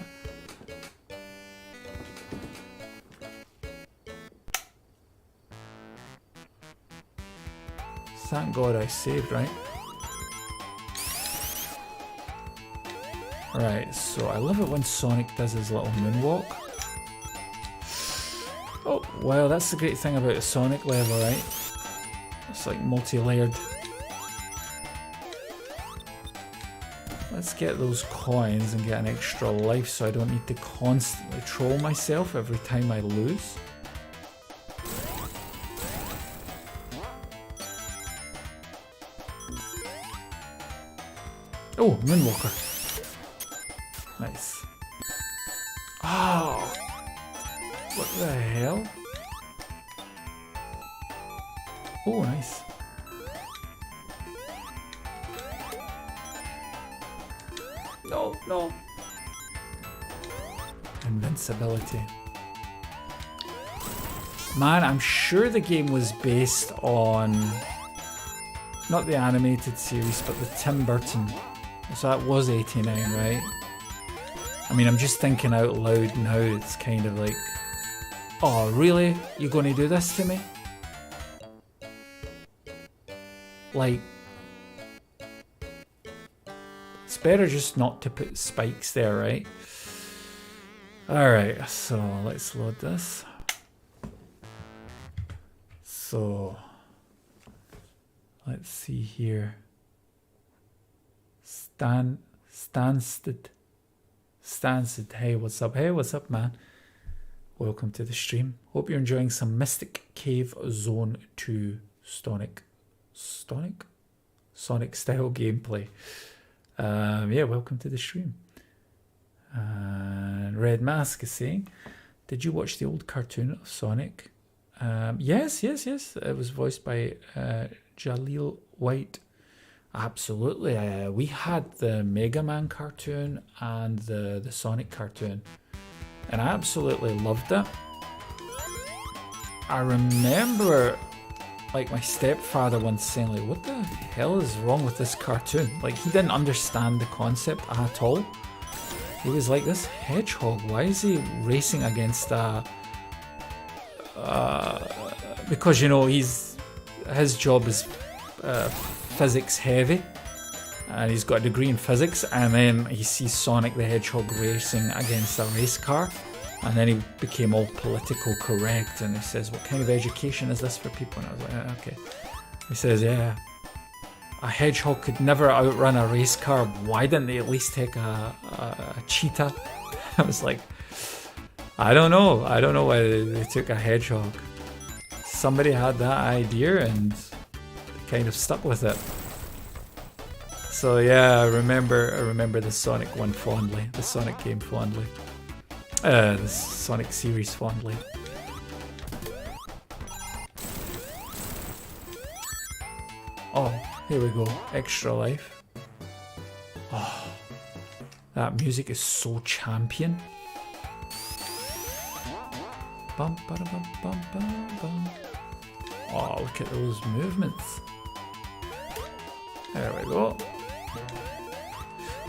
Thank God I saved, right? Right, so I love it when Sonic does his little moonwalk. Oh, well, that's the great thing about a Sonic level, right? It's like multi-layered. Let's get those coins and get an extra life so I don't need to constantly troll myself every time I lose. Oh, Moonwalker. Nice. Oh! What the hell? Oh, nice. No. Invincibility. Man, I'm sure the game was based on, not the animated series, but the Tim Burton. So that was 89, right? I mean, I'm just thinking out loud now, it's kind of like Oh, really? You gonna do this to me? Like, it's better just not to put spikes there, right? Alright, so let's load this. So, let's see here. Stansted. Hey, what's up? Hey, what's up, man? Welcome to the stream. Hope you're enjoying some Mystic Cave Zone 2 Sonic style gameplay. Yeah, welcome to the stream. And Red Mask is saying, did you watch the old cartoon of Sonic? Yes. It was voiced by Jaleel White. Absolutely. We had the Mega Man cartoon and the Sonic cartoon, and I absolutely loved it. I remember, like, my stepfather once saying, like, what the hell is wrong with this cartoon? Like, he didn't understand the concept at all. He was like, this hedgehog, why is he racing against because, you know, his job is physics heavy, and he's got a degree in physics, and then he sees Sonic the Hedgehog racing against a race car, and then he became all political correct, and he says, what kind of education is this for people? And I was like, okay. He says, yeah, a hedgehog could never outrun a race car, why didn't they at least take a cheetah? I was like, I don't know why they took a hedgehog. Somebody had that idea and kind of stuck with it. So yeah, I remember the Sonic one fondly, the Sonic game fondly, the Sonic series fondly. Oh, here we go, extra life. Oh, that music is so champion. Bum, bum, bum, bum, bum, bum. Oh, look at those movements. There we go.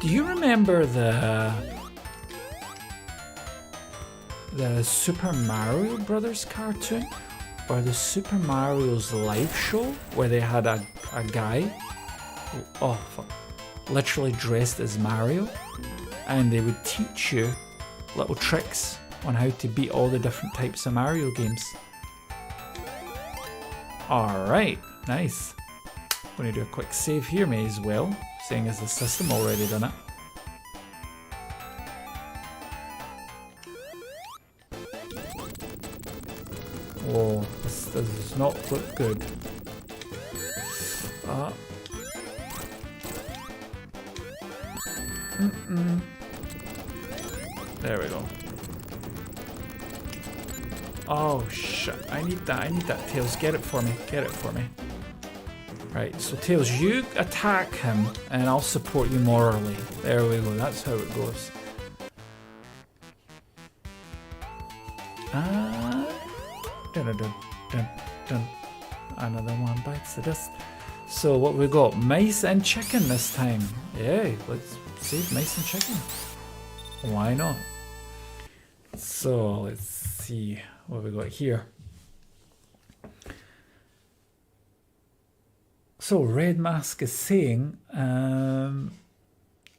Do you remember the Super Mario Brothers cartoon? Or the Super Mario's live show where they had a guy, oh fuck, literally dressed as Mario, and they would teach you little tricks on how to beat all the different types of Mario games. Alright, nice. I'm going to do a quick save here, may as well, seeing as the system already done it. Whoa, this does not look good. There we go. Oh shit, I need that, Tails, get it for me. Right, so Tails, you attack him and I'll support you morally. There we go, that's how it goes. Dun, dun, dun, dun. Another one bites the dust. So what we got? Mice and chicken this time. Yeah, let's save mice and chicken. Why not? So let's see what we got here. So Red Mask is saying, I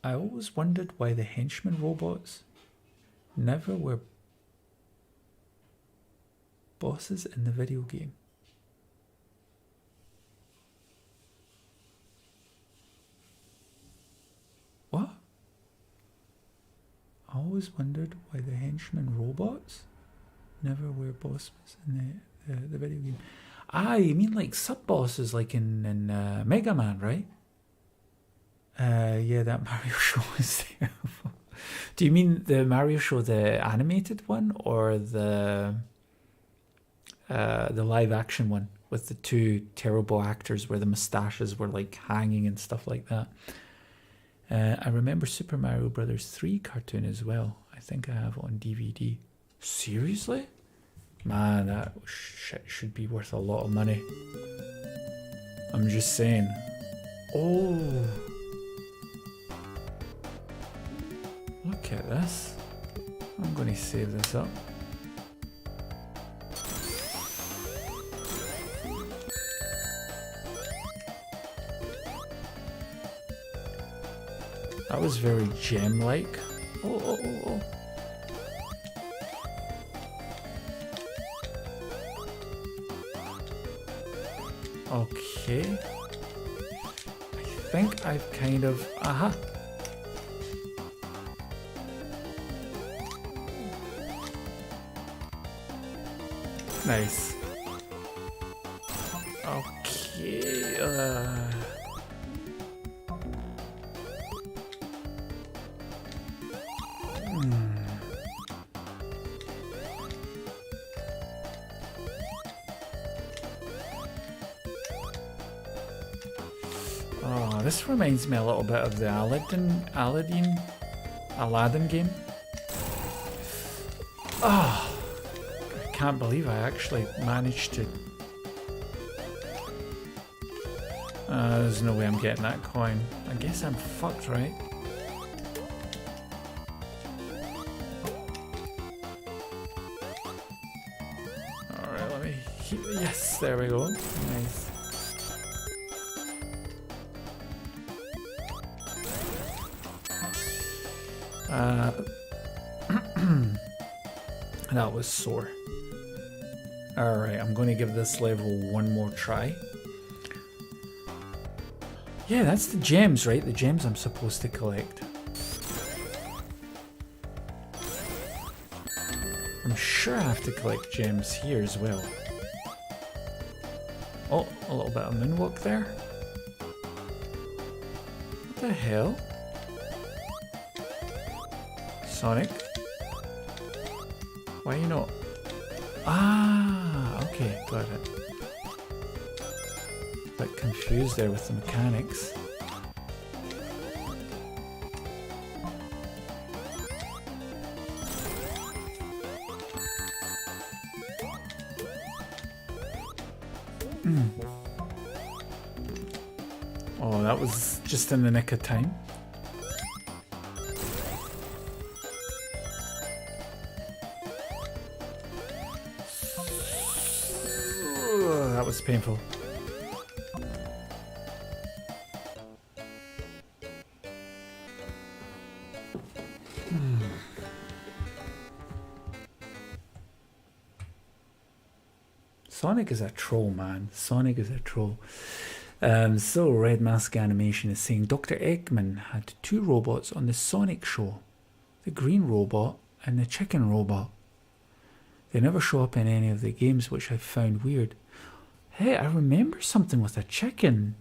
always wondered why the henchman robots never were bosses in the video game. What? I always wondered why the henchmen robots never were bosses in the video game. Ah, you mean like sub-bosses like in Mega Man, right? Yeah, that Mario show is there. Do you mean the Mario show, the animated one, or the live action one with the two terrible actors where the mustaches were like hanging and stuff like that? I remember Super Mario Brothers 3 cartoon as well. I think I have it on DVD. Seriously? Man, that shit should be worth a lot of money. I'm just saying. Oh. Look at this. I'm going to save this up. That was very gem-like. Oh, oh, oh, oh. Okay. I think I've kind of... Aha! Nice. Okay. Oh, this reminds me a little bit of the Aladdin game. Oh, I can't believe I actually managed to... there's no way I'm getting that coin. I guess I'm fucked, right? Alright, let me keep... Yes, there we go. Nice. That was sore. Alright, I'm going to give this level one more try. Yeah, that's the gems, right? The gems I'm supposed to collect. I'm sure I have to collect gems here as well. Oh, a little bit of moonwalk there. What the hell? Sonic? Why are you not? Ah, okay, got it. Bit confused there with the mechanics. Oh, that was just in the nick of time. That was painful. Sonic is a troll, man. Sonic is a troll. So Red Mask Animation is saying Dr. Eggman had two robots on the Sonic show. The green robot and the chicken robot. They never show up in any of the games, which I found weird. Hey, I remember something with a chicken.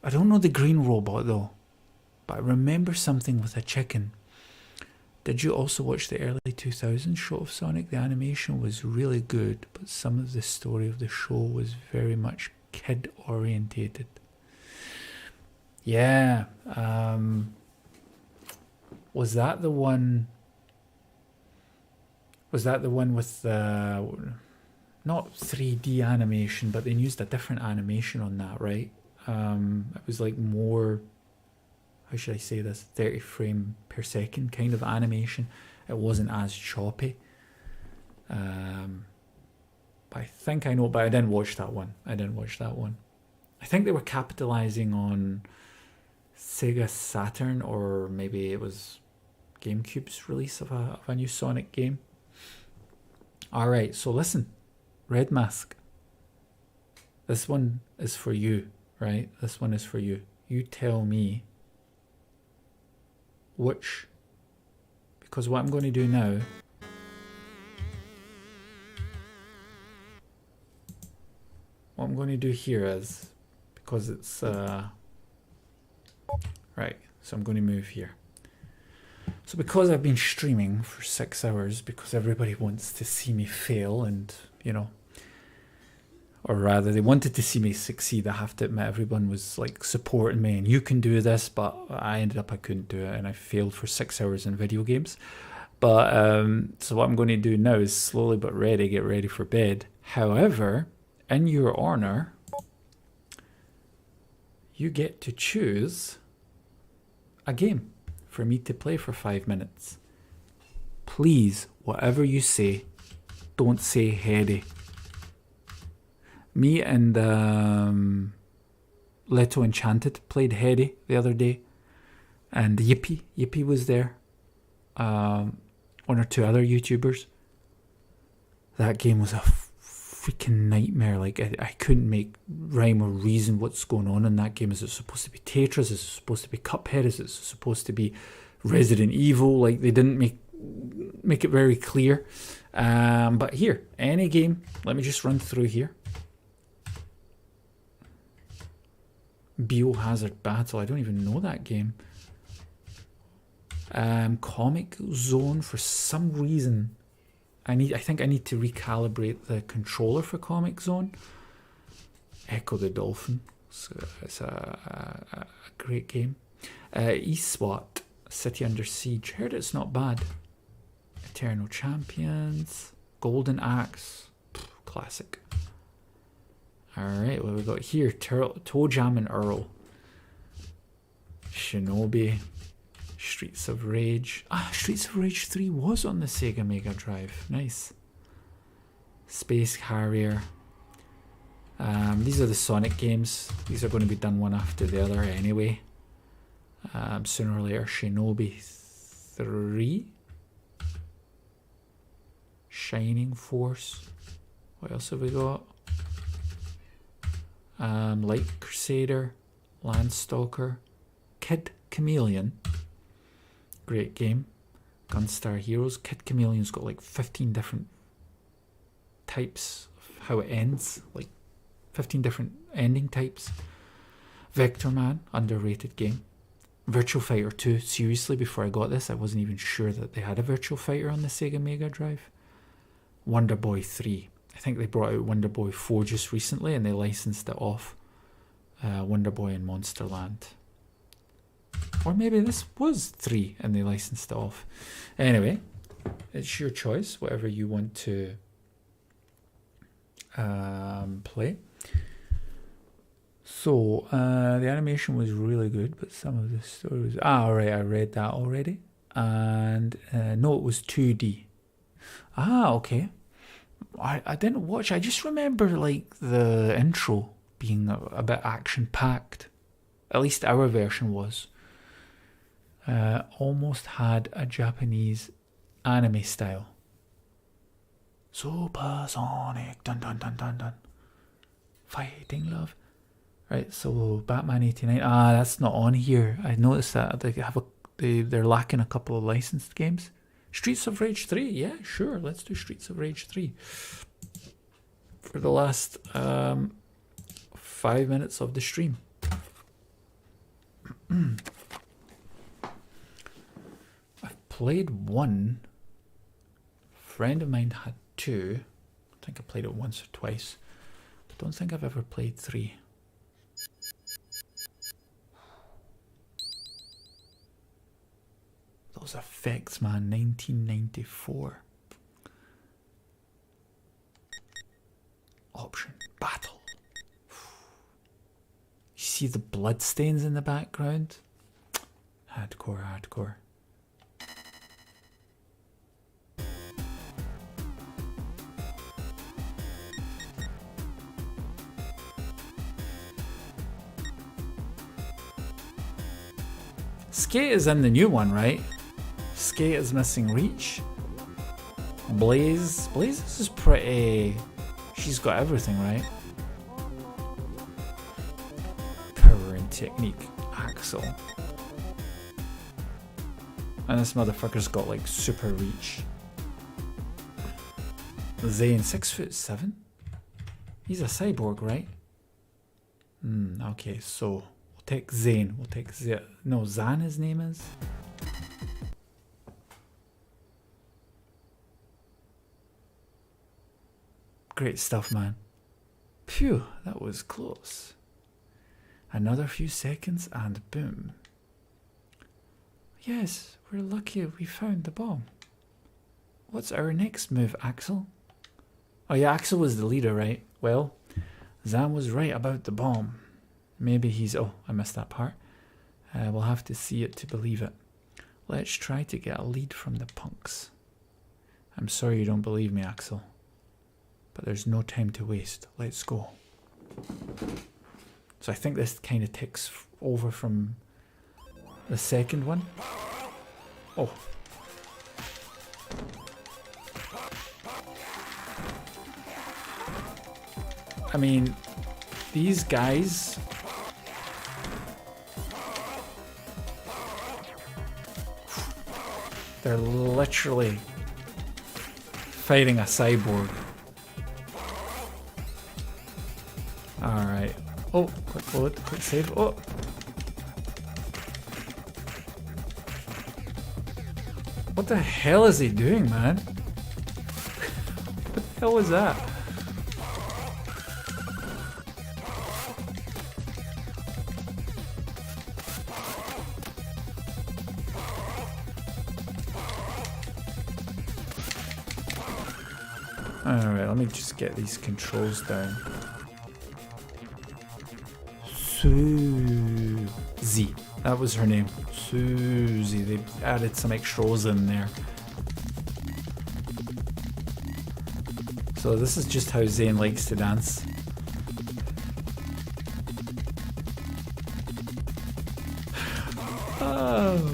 I don't know the green robot though, but I remember something with a chicken. Did you also watch the early 2000s show of Sonic? The animation was really good, but some of the story of the show was very much kid orientated. Yeah, was that the one? Was that the one with the not 3D animation, but they used a different animation on that, right? It was like more, how should I say this, 30 frame per second kind of animation. It wasn't as choppy. But I think I know, but I didn't watch that one. I think they were capitalizing on Sega Saturn, or maybe it was GameCube's release of a new Sonic game. Alright, so listen, Red Mask. This one is for you, right? This one is for you. You tell me which, because what I'm going to do now, what I'm going to do here is, because it's right, so I'm going to move here. So because I've been streaming for 6 hours, because everybody wants to see me fail, and you know, or rather they wanted to see me succeed, I have to admit everyone was like supporting me and you can do this, but I couldn't do it and I failed for 6 hours in video games. But so what I'm going to do now is slowly but ready get ready for bed. However, in your honor, you get to choose a game for me to play for 5 minutes. Please, whatever you say, don't say heady. Me and Leto Enchanted played Hedy the other day, and Yippee was there. One or two other YouTubers. That game was a freaking nightmare. Like, I couldn't make rhyme or reason what's going on in that game. Is it supposed to be Tetris? Is it supposed to be Cuphead? Is it supposed to be Resident Evil? Like, they didn't make it very clear. But here, any game, let me just run through here. Biohazard Battle, I don't even know that game. Comic Zone, for some reason I think I need to recalibrate the controller for Comic Zone. Echo the Dolphin, so it's a great game. eSWAT, City Under Siege, heard it's not bad. Eternal Champions, Golden Axe, classic. Alright, what have we got here? Toe Jam and Earl, Shinobi, Streets of Rage. Streets of Rage 3 was on the Sega Mega Drive. Nice. Space Harrier. These are the Sonic games. These are going to be done one after the other anyway. Sooner or later, Shinobi 3. Shining Force. What else have we got? Light Crusader, Landstalker, Kid Chameleon. Great game. Gunstar Heroes. Kid Chameleon's got like 15 different types of how it ends. Like 15 different ending types. Vector Man, underrated game. Virtual Fighter 2. Seriously, before I got this, I wasn't even sure that they had a Virtual Fighter on the Sega Mega Drive. Wonder Boy 3. I think they brought out Wonder Boy 4 just recently and they licensed it off. Wonder Boy and Monsterland. Or maybe this was 3 and they licensed it off. Anyway, it's your choice, whatever you want to play. So, the animation was really good, but some of the story was... alright, I read that already. And, no, it was 2D. Okay. I didn't watch. I just remember like the intro being a bit action-packed. At least our version was. Almost had a Japanese anime style. Supersonic, dun dun dun dun dun. Fighting love. Right, so Batman 89. That's not on here. I noticed that they're lacking a couple of licensed games. Streets of Rage 3, yeah, sure, let's do Streets of Rage 3. For the last 5 minutes of the stream. I've played 1. A friend of mine had 2. I think I played it once or twice. I don't think I've ever played 3. Those effects, man. 1994. Option. Battle. You see the blood stains in the background? Hardcore, hardcore. Skate is in the new one, right? Skate is missing Reach. Blaze is pretty... She's got everything, right? Power and technique. Axel. And this motherfucker's got like super reach. Zane, 6'7"? He's a cyborg, right? Okay, so we'll take Zane. We'll take no, Zan his name is. Great stuff, man. Phew, that was close. Another few seconds and boom. Yes, we're lucky we found the bomb. What's our next move, Axel? Oh yeah, Axel was the leader, right? Well, Zan was right about the bomb. Maybe he's... Oh, I missed that part. We'll have to see it to believe it. Let's try to get a lead from the punks. I'm sorry you don't believe me, Axel. But there's no time to waste. Let's go. So I think this kind of takes over from the second one. Oh. I mean, these guys... They're literally fighting a cyborg. Alright. Oh, quick load, quick save. Oh! What the hell is he doing, man? What the hell was that? Alright, let me just get these controls down. Susie. That was her name. Susie. They added some extras in there. So this is just how Zane likes to dance. Oh.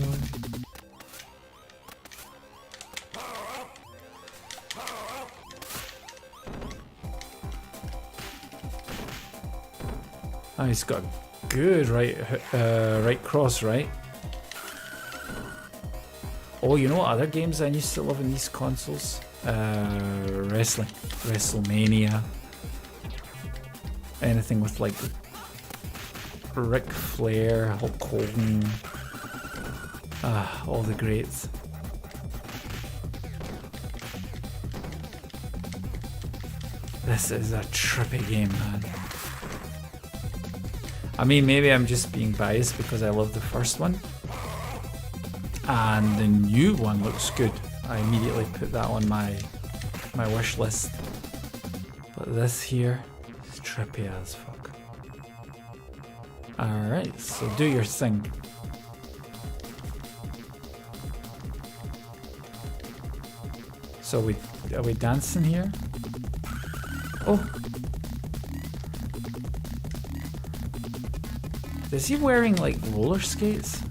Oh, he's got a good right cross, right? Oh, you know what other games I used to love in these consoles? Wrestling. WrestleMania. Anything with like Ric Flair, Hulk Hogan. All the greats. This is a trippy game, man. I mean, maybe I'm just being biased because I love the first one. And the new one looks good. I immediately put that on my wish list. But this here is trippy as fuck. Alright, so do your thing. So are we dancing here? Oh! Is he wearing like roller skates?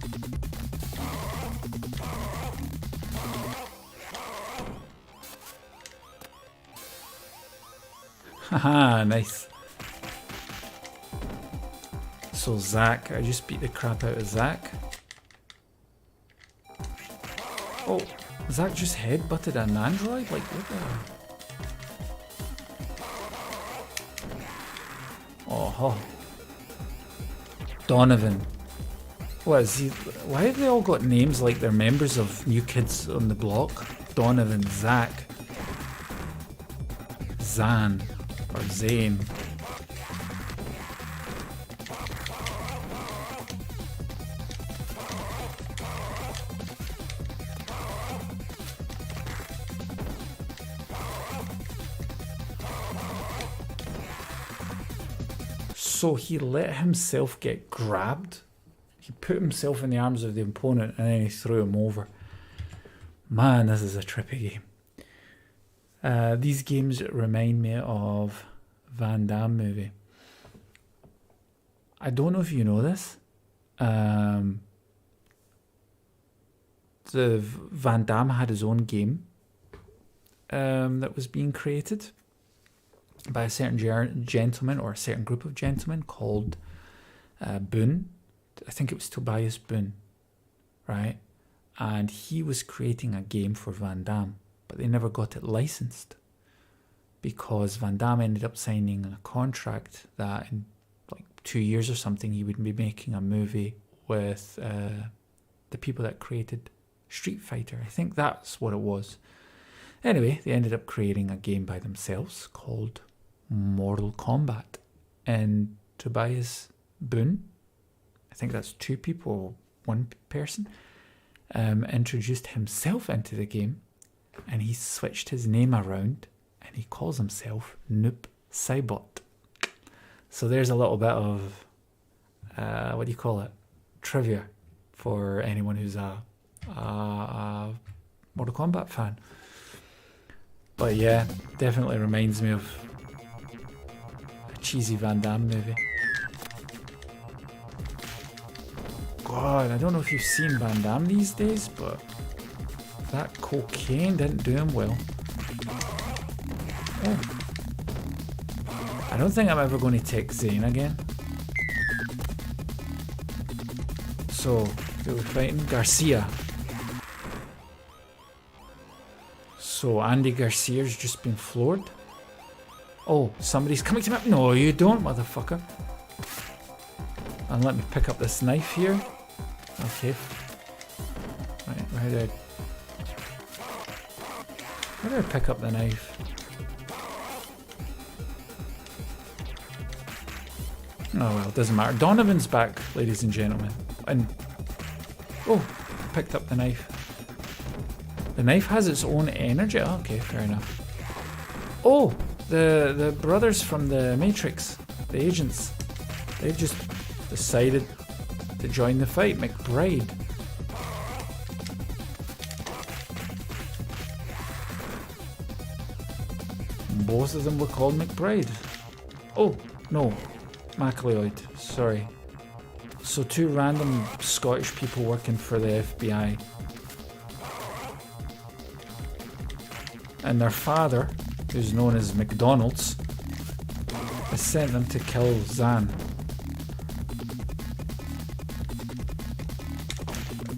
Haha, nice. So Zach, I just beat the crap out of Zach. Oh, Zach just headbutted an android? Like what the... Oh. Donovan. What is he? Why have they all got names like they're members of New Kids on the Block? Donovan, Zach, Zan, or Zane. So he let himself get grabbed. He put himself in the arms of the opponent and then he threw him over. Man, this is a trippy game. These games remind me of Van Damme movie. I don't know if you know this. The Van Damme had his own game that was being created by a certain gentleman or a certain group of gentlemen called Boone. I think it was Tobias Boone, right? And he was creating a game for Van Damme, but they never got it licensed because Van Damme ended up signing a contract that in like 2 years or something he would be making a movie with the people that created Street Fighter. I think that's what it was. Anyway, they ended up creating a game by themselves called Mortal Kombat, and Tobias Boone, I think that's two people, one person, introduced himself into the game, and he switched his name around, and he calls himself Noop Saibot. So there's a little bit of what do you call it? Trivia for anyone who's a Mortal Kombat fan. But yeah, definitely reminds me of a cheesy Van Damme movie. God, I don't know if you've seen Van Damme these days, but that cocaine didn't do him well. Oh. I don't think I'm ever going to take Zane again. So, who are we fighting? Garcia. So, Andy Garcia's just been floored. Oh, somebody's coming to me. No, you don't, motherfucker. And let me pick up this knife here. Okay. Right, how do I pick up the knife? Oh well, it doesn't matter. Donovan's back, ladies and gentlemen. And oh, picked up the knife. The knife has its own energy. Oh, okay, fair enough. Oh, the brothers from the Matrix, the agents. They've just decided to join the fight. McBride. Both of them were called McBride. Oh, no. McLeod. Sorry. So two random Scottish people working for the FBI. And their father, who's known as McDonald's, has sent them to kill Zan.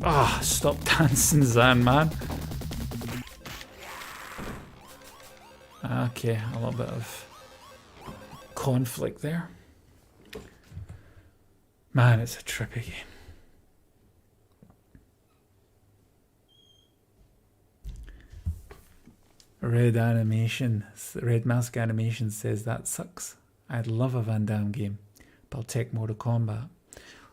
Ah, stop dancing, Zan, man. Okay, a little bit of conflict there. Man, it's a trippy game. Red Mask Animation says that sucks. I'd love a Van Damme game, but I'll take Mortal Kombat.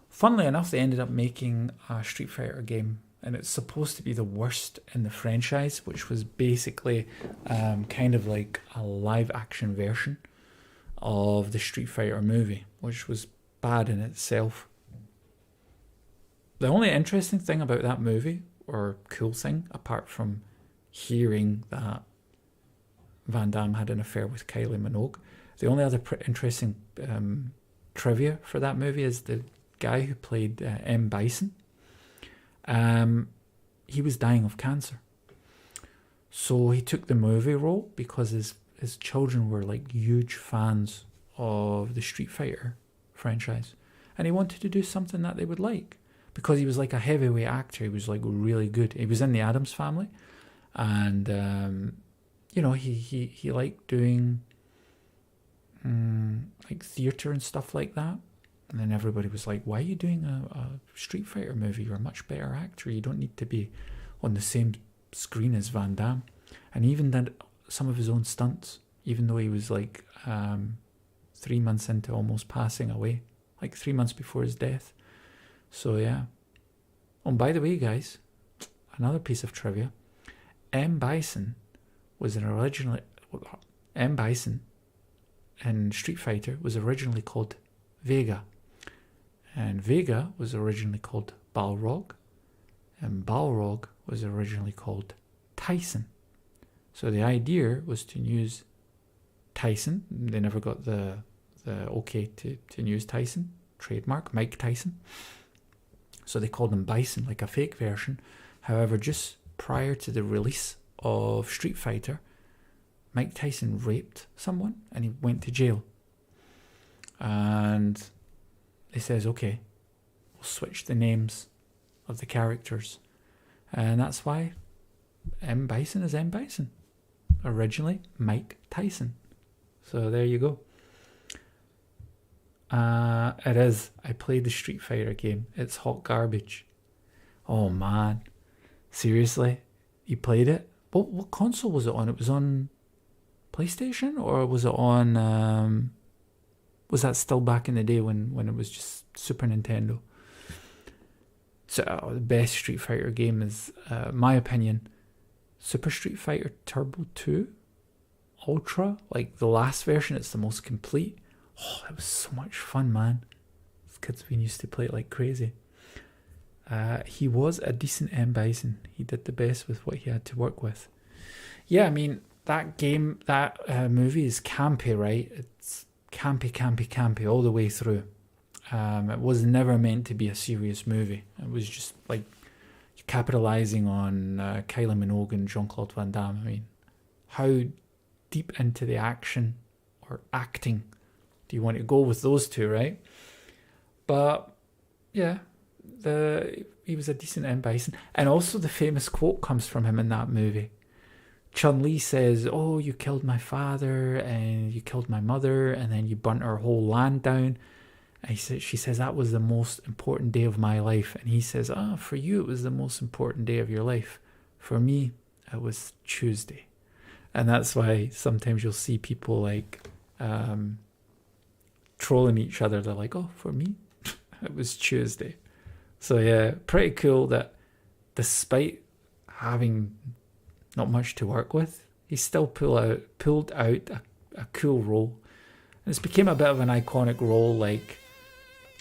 Funnily enough, they ended up making a Street Fighter game, and it's supposed to be the worst in the franchise, which was basically kind of like a live action version of the Street Fighter movie, which was bad in itself. The only interesting thing about that movie, or cool thing, apart from hearing that Van Damme had an affair with Kylie Minogue, the only other interesting trivia for that movie is the guy who played M. Bison. He was dying of cancer. So he took the movie role because his children were like huge fans of the Street Fighter franchise. And he wanted to do something that they would like. Because he was like a heavyweight actor, he was like really good. He was in the Addams Family. And, you know, he liked doing like theatre and stuff like that. And then everybody was like, why are you doing a Street Fighter movie? You're a much better actor. You don't need to be on the same screen as Van Damme. And he even did some of his own stunts, even though he was like 3 months into almost passing away, like 3 months before his death. So yeah. Oh, and by the way, guys, another piece of trivia. M. Bison in Street Fighter was originally called Vega. And Vega was originally called Balrog. And Balrog was originally called Tyson. So the idea was to use Tyson. They never got the okay to use Tyson. Trademark, Mike Tyson. So they called him Bison, like a fake version. However, just prior to the release of Street Fighter, Mike Tyson raped someone and he went to jail. And he says, okay, we'll switch the names of the characters. And that's why M. Bison is M. Bison. Originally, Mike Tyson. So there you go. It is. I played the Street Fighter game. It's hot garbage. Oh man. Seriously? You played it? What console was it on? It was on PlayStation? Or was it on... was that still back in the day when it was just Super Nintendo? So the best Street Fighter game is, my opinion, Super Street Fighter Turbo 2 Ultra. Like the last version, it's the most complete. Oh, that was so much fun, man. These kids we used to play it like crazy. He was a decent M. Bison. He did the best with what he had to work with. Yeah, I mean, that game, that movie is campy, right? It's campy all the way through. It was never meant to be a serious movie. It was just like capitalizing on Kylie Minogue and Jean-Claude Van Damme. I mean, how deep into the action or acting do you want to go with those two, right? But yeah, he was a decent M. Bison. And also the famous quote comes from him in that movie. Chun-Li says, "Oh, you killed my father and you killed my mother and then you burnt our whole land down." And she says, "That was the most important day of my life." And he says, "For you it was the most important day of your life. For me, it was Tuesday." And that's why sometimes you'll see people like trolling each other. They're like, "Oh, for me, it was Tuesday." So yeah, pretty cool that despite having not much to work with, he still pulled out a cool role. And it's became a bit of an iconic role, like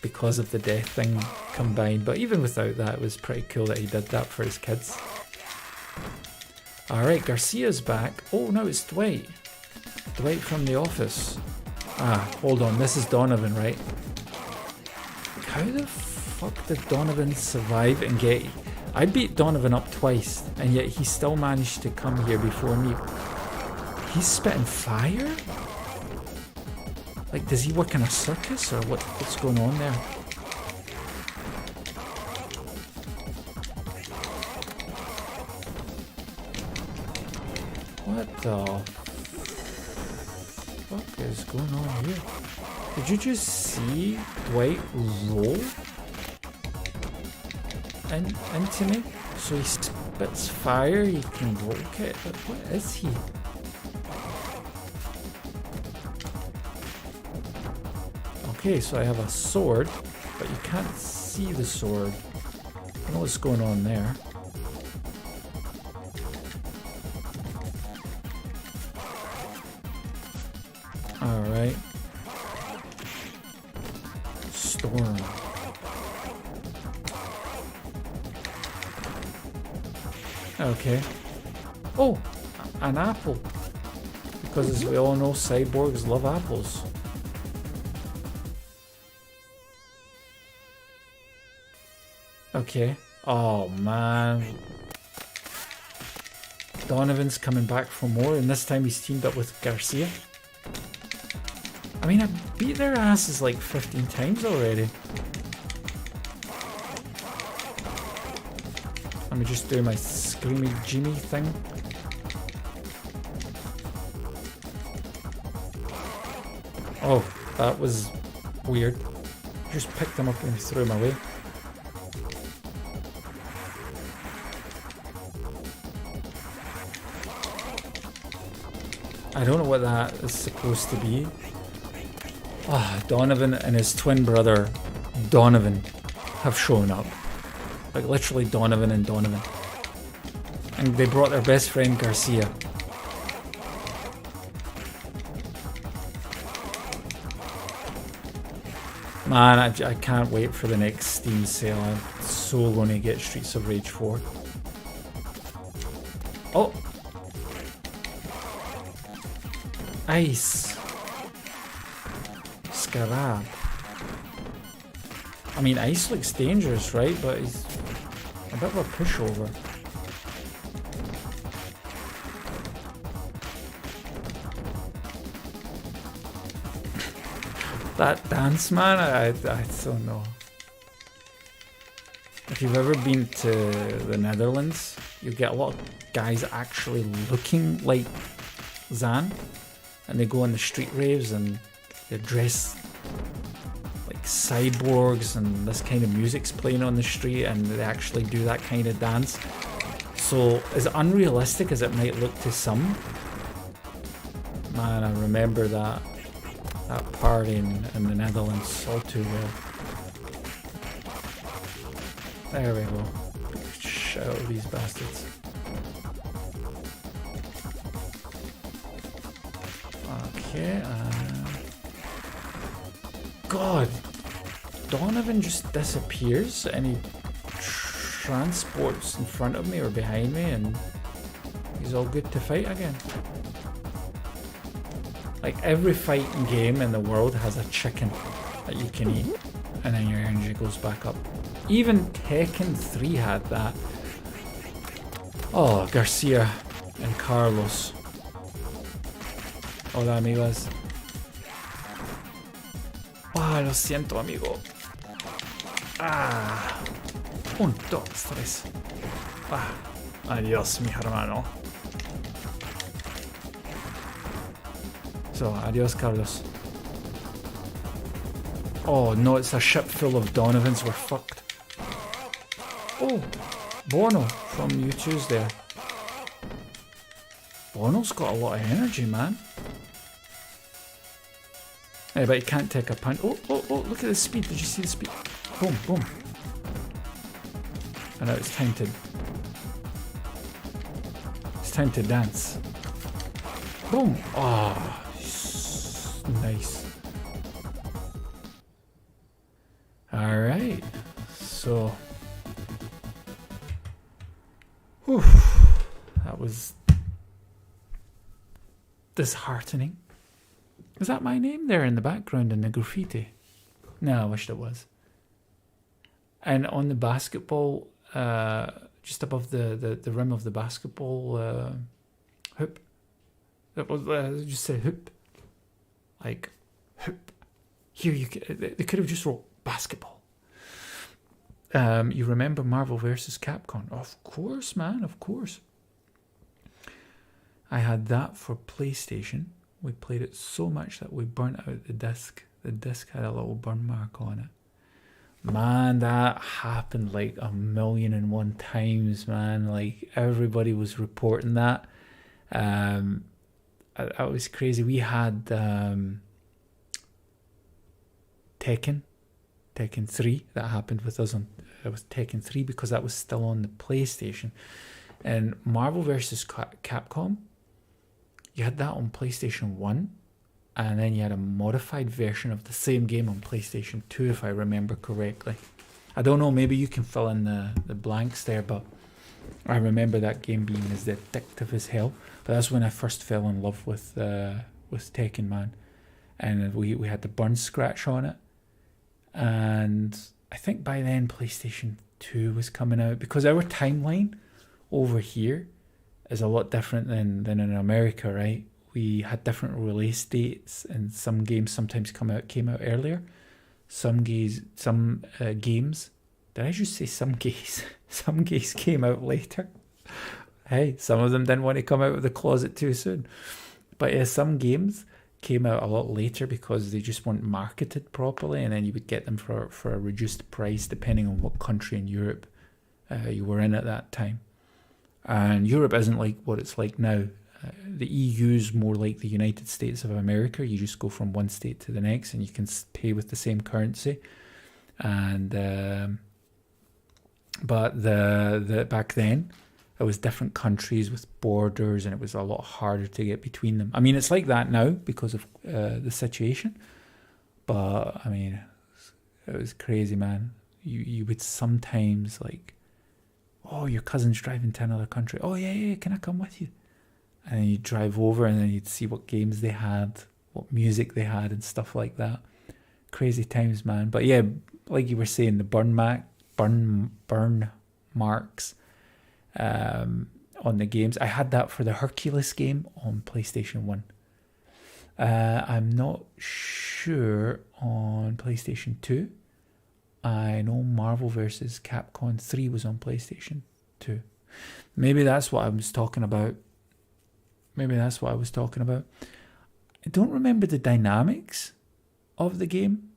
because of the death thing combined. But even without that, it was pretty cool that he did that for his kids. Alright, Garcia's back. Oh no, it's Dwight. Dwight from The Office. Hold on, this is Donovan, right? How the fuck did Donovan survive and get... I beat Donovan up twice, and yet he still managed to come here before me. He's spitting fire? Like, does he work in a circus, or what's going on there? What the fuck is going on here? Did you just see Dwight roll into me? So he spits fire, he can rock it, but what is he? Okay, so I have a sword, but you can't see the sword. I don't know what's going on there. Alright. Storm. Okay. Oh, an apple. Because as we all know, cyborgs love apples. Okay. Oh man. Donovan's coming back for more, and this time he's teamed up with Garcia. I mean, I beat their asses like 15 times already. Let me just do my screamy Jimmy thing. Oh, that was weird. Just picked him up and threw him away. I don't know what that is supposed to be. Donovan and his twin brother, Donovan, have shown up. Like literally Donovan and Donovan. And they brought their best friend Garcia. Man, I can't wait for the next Steam sale. I'm so going to get Streets of Rage 4. Oh! Ice. Scarab. I mean, ice looks dangerous, right? But he's a bit of a pushover. That dance, man, I don't know. If you've ever been to the Netherlands, you get a lot of guys actually looking like Zan. And they go on the street raves and they're dressed like cyborgs and this kind of music's playing on the street and they actually do that kind of dance. So as unrealistic as it might look to some, man, I remember that party in the Netherlands all too well. There we go. Shut out these bastards. Okay, God, Donovan just disappears and he transports in front of me or behind me and he's all good to fight again. Like every fighting game in the world has a chicken that you can eat. and then your energy goes back up. Even Tekken 3 had that. Oh, Garcia and Carlos. Hola, amigos. Ah, lo siento, amigo. Ah. 1, 2, 3. Ah. Adiós, mi hermano. So, adiós, Carlos. Oh no, it's a ship full of Donovans. We're fucked. Oh, Bono from YouTube's there. Bono's got a lot of energy, man. Yeah, but he can't take a punch. Oh, look at the speed. Did you see the speed? Boom, boom. And now it's time to dance. Boom. Oh, nice. Alright. So. Whew, that was disheartening. Is that my name there in the background in the graffiti? No, I wished it was. And on the basketball, just above the rim of the basketball hoop, it was just said hoop, like hoop. Here they could have just wrote basketball. You remember Marvel vs. Capcom? Of course, man, of course. I had that for PlayStation. We played it so much that we burnt out the disc. The disc had a little burn mark on it. Man, that happened like 1,000,001 times, man. Like, everybody was reporting that. That was crazy. We had Tekken 3. That happened with us on... It was Tekken 3 because that was still on the PlayStation. And Marvel vs. Capcom, you had that on PlayStation 1, and then you had a modified version of the same game on PlayStation 2, if I remember correctly. I don't know, maybe you can fill in the blanks there, but I remember that game being as addictive as hell. But that's when I first fell in love with Tekken, man. And we had the burn scratch on it. And I think by then PlayStation 2 was coming out, because our timeline over here is a lot different than in America, right? We had different release dates, and some games sometimes came out earlier. Some games, did I just say some gays? Some gays came out later. Hey, some of them didn't want to come out of the closet too soon. But yeah, some games came out a lot later because they just weren't marketed properly, and then you would get them for a reduced price depending on what country in Europe you were in at that time. And Europe isn't like what it's like now. The EU is more like the United States of America. You just go from one state to the next, and you can pay with the same currency. And but the back then, it was different countries with borders, and it was a lot harder to get between them. I mean, it's like that now because of the situation. But I mean, it was crazy, man. You would sometimes like, oh, your cousin's driving to another country. Oh, yeah, can I come with you? And then you'd drive over, and then you'd see what games they had, what music they had, and stuff like that. Crazy times, man. But yeah, like you were saying, the burn marks on the games. I had that for the Hercules game on PlayStation 1. I'm not sure on PlayStation 2. I know Marvel vs. Capcom 3 was on PlayStation 2. Maybe that's what I was talking about. I don't remember the dynamics of the game.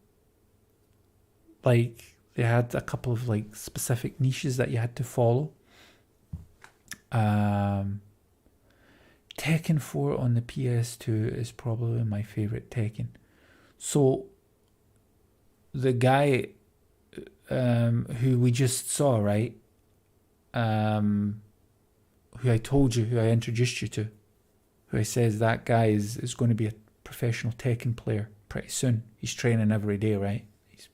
Like, they had a couple of like specific niches that you had to follow. Tekken 4 on the PS2 is probably my favorite Tekken. So the guy who we just saw, right? Who I told you, who I introduced you to, who I says that guy is going to be a professional Tekken player pretty soon. He's training every day, right? He's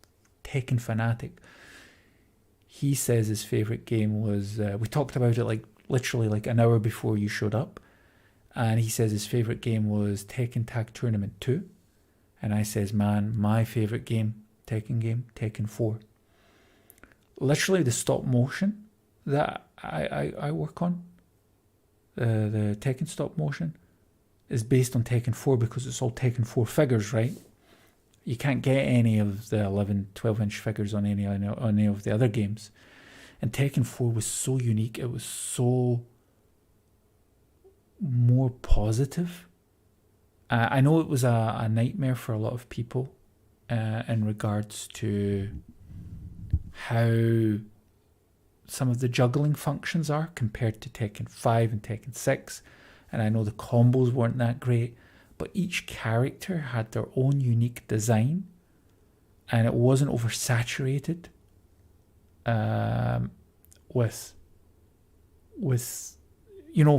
Tekken fanatic. He says his favorite game was, we talked about it like literally like an hour before you showed up, and he says his favorite game was Tekken Tag Tournament 2, and I says, man, my favorite game, Tekken game, Tekken 4. Literally the stop motion that I work on, the Tekken stop motion, is based on Tekken 4 because it's all Tekken 4 figures, right? You can't get any of the 11, 12-inch figures on any of the other games. And Tekken 4 was so unique. It was so more positive. I know it was a nightmare for a lot of people in regards to how some of the juggling functions are compared to Tekken 5 and Tekken 6. And I know the combos weren't that great, but each character had their own unique design, and it wasn't oversaturated with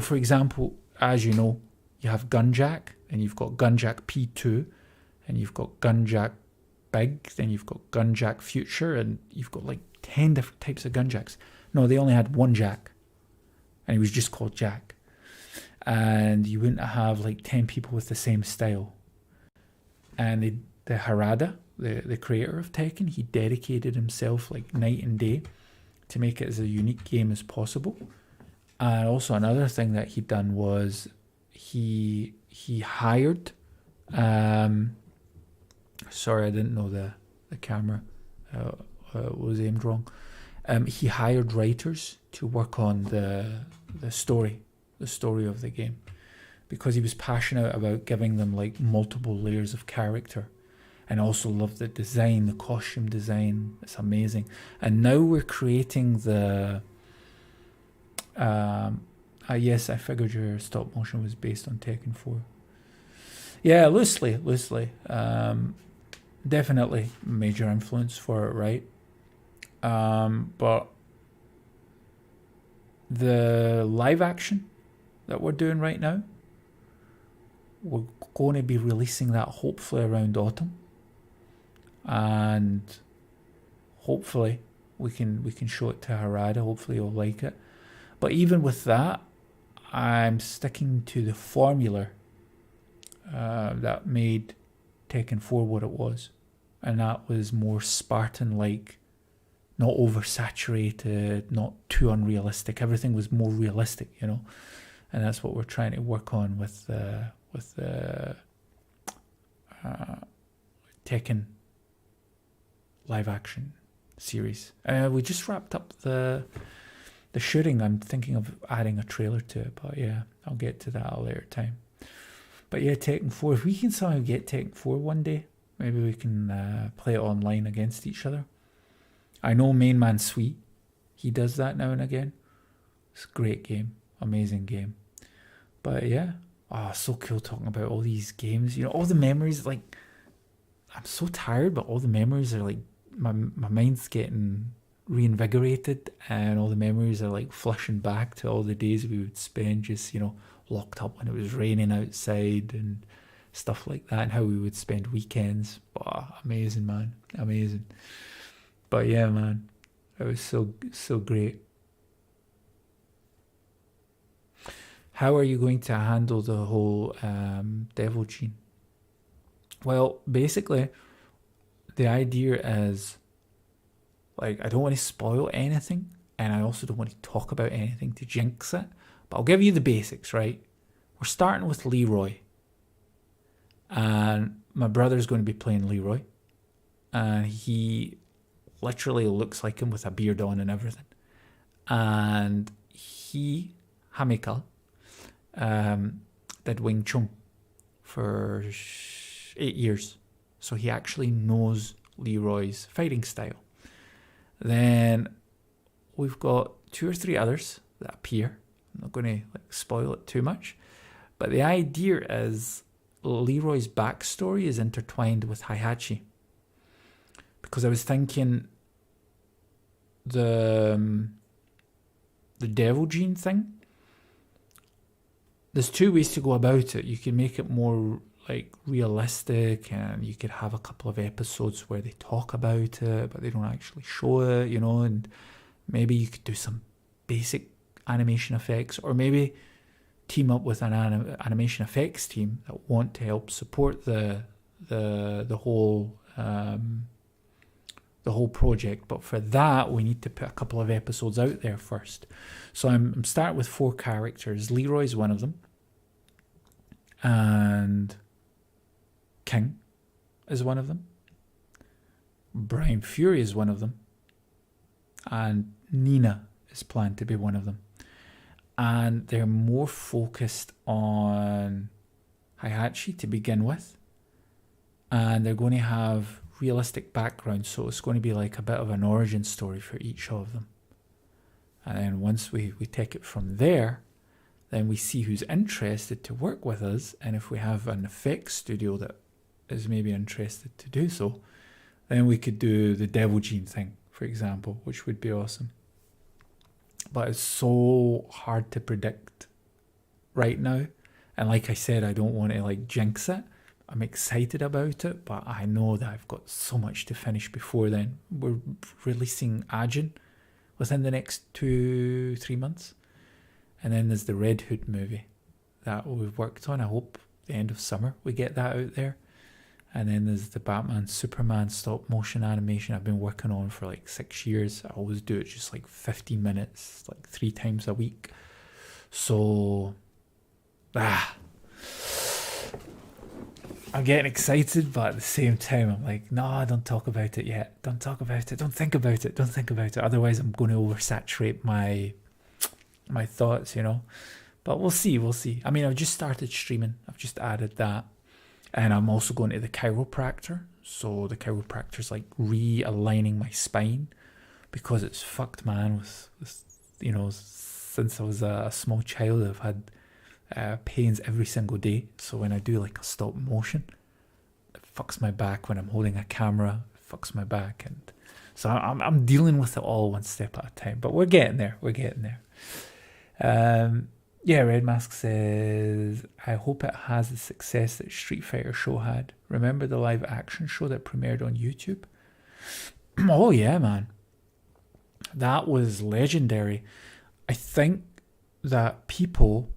for example, as you know, you have Gunjack, and you've got Gunjack P2, and you've got Gunjack Big, then you've got Gunjack Future, and you've got like 10 different types of Gunjacks. No, they only had one Jack, and he was just called Jack. And you wouldn't have like 10 people with the same style. And the Harada, the creator of Tekken, he dedicated himself like night and day to make it as a unique game as possible. And also another thing that he'd done was he hired, sorry, I didn't know the camera was aimed wrong. He hired writers to work on the story of the game, because he was passionate about giving them like multiple layers of character, and also loved the design, the costume design. It's amazing. And now we're creating the yes, I figured your stop motion was based on Tekken 4. Yeah, loosely. Definitely major influence for it, right? But the live action that we're doing right now, we're going to be releasing that hopefully around autumn, and hopefully we can show it to Harada. Hopefully he'll like it. But even with that, I'm sticking to the formula that made Tekken 4 what it was, and that was more Spartan-like, not oversaturated, not too unrealistic. Everything was more realistic, and that's what we're trying to work on with the Tekken live action series. We just wrapped up the shooting. I'm thinking of adding a trailer to it, but yeah, I'll get to that at a later time. But yeah, Tekken 4, if we can somehow get Tekken 4 one day, maybe we can play it online against each other. I know Main Man Sweet, he does that now and again. It's a great game, amazing game. But yeah, so cool talking about all these games. All the memories, like, I'm so tired, but all the memories are like, my mind's getting reinvigorated, and all the memories are like flushing back to all the days we would spend just, locked up when it was raining outside and stuff like that, and how we would spend weekends. Amazing, man, amazing. But yeah, man, it was so great. How are you going to handle the whole devil gene? Well, basically, the idea is, like, I don't want to spoil anything, and I also don't want to talk about anything to jinx it, but I'll give you the basics, right? We're starting with Leroy, and my brother's going to be playing Leroy, and he literally looks like him with a beard on and everything. And Hamikal, did Wing Chun for 8 years. So he actually knows Leroy's fighting style. Then we've got 2 or 3 others that appear. I'm not going to spoil it too much. But the idea is Leroy's backstory is intertwined with Heihachi. Because I was thinking the devil gene thing, there's 2 ways to go about it. You can make it more like realistic, and you could have a couple of episodes where they talk about it but they don't actually show it, and maybe you could do some basic animation effects, or maybe team up with an animation effects team that want to help support the whole the whole project. But for that, we need to put a couple of episodes out there first. So I'm starting with 4 characters. Leroy's one of them. And King is one of them. Brian Fury is one of them. And Nina is planned to be one of them. And they're more focused on Heihachi to begin with. And they're going to have realistic backgrounds, so it's going to be like a bit of an origin story for each of them. And then once we take it from there, then we see who's interested to work with us, and if we have an effects studio that is maybe interested to do so, then we could do the Devil Gene thing, for example, which would be awesome. But it's so hard to predict right now, and like I said, I don't want to like jinx it. I'm excited about it, but I know that I've got so much to finish before then. We're releasing Ajin within the next 2-3 months. And then there's the Red Hood movie that we've worked on. I hope the end of summer we get that out there. And then there's the Batman Superman stop motion animation I've been working on for like 6 years. I always do it just like 15 minutes, like 3 times a week. So, I'm getting excited, but at the same time, I'm like, no, don't talk about it yet. Don't talk about it. Don't think about it. Don't think about it. Otherwise, I'm going to oversaturate my thoughts, you know. But we'll see. We'll see. I mean, I've just started streaming. I've just added that. And I'm also going to the chiropractor. So the chiropractor's like realigning my spine because it's fucked, man. With you know, since I was a small child, I've had pains every single day. So when I do like a stop motion, it fucks my back. When I'm holding a camera, it fucks my back. And so I'm dealing with it all one step at a time. But we're getting there. We're getting there. Yeah, Red Mask says, I hope it has the success that Street Fighter show had. Remember the live action show that premiered on YouTube? Oh yeah, man. That was legendary. I think that people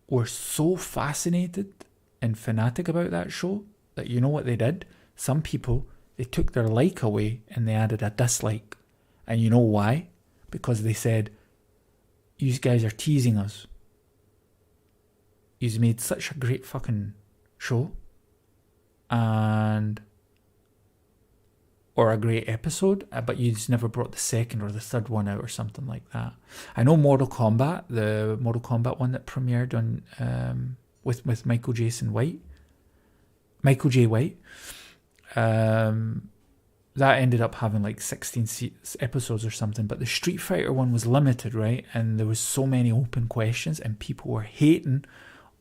were so fascinated and fanatic about that show that you know what they did? Some people, they took their like away and they added a dislike. And you know why? Because they said, you guys are teasing us. You've made such a great fucking show. Or a great episode, but you just never brought the second or the third one out or something like that. I know Mortal Kombat, the Mortal Kombat one that premiered on with Michael J. White. That ended up having like 16 episodes or something, but the Street Fighter one was limited, right? And there was so many open questions, and people were hating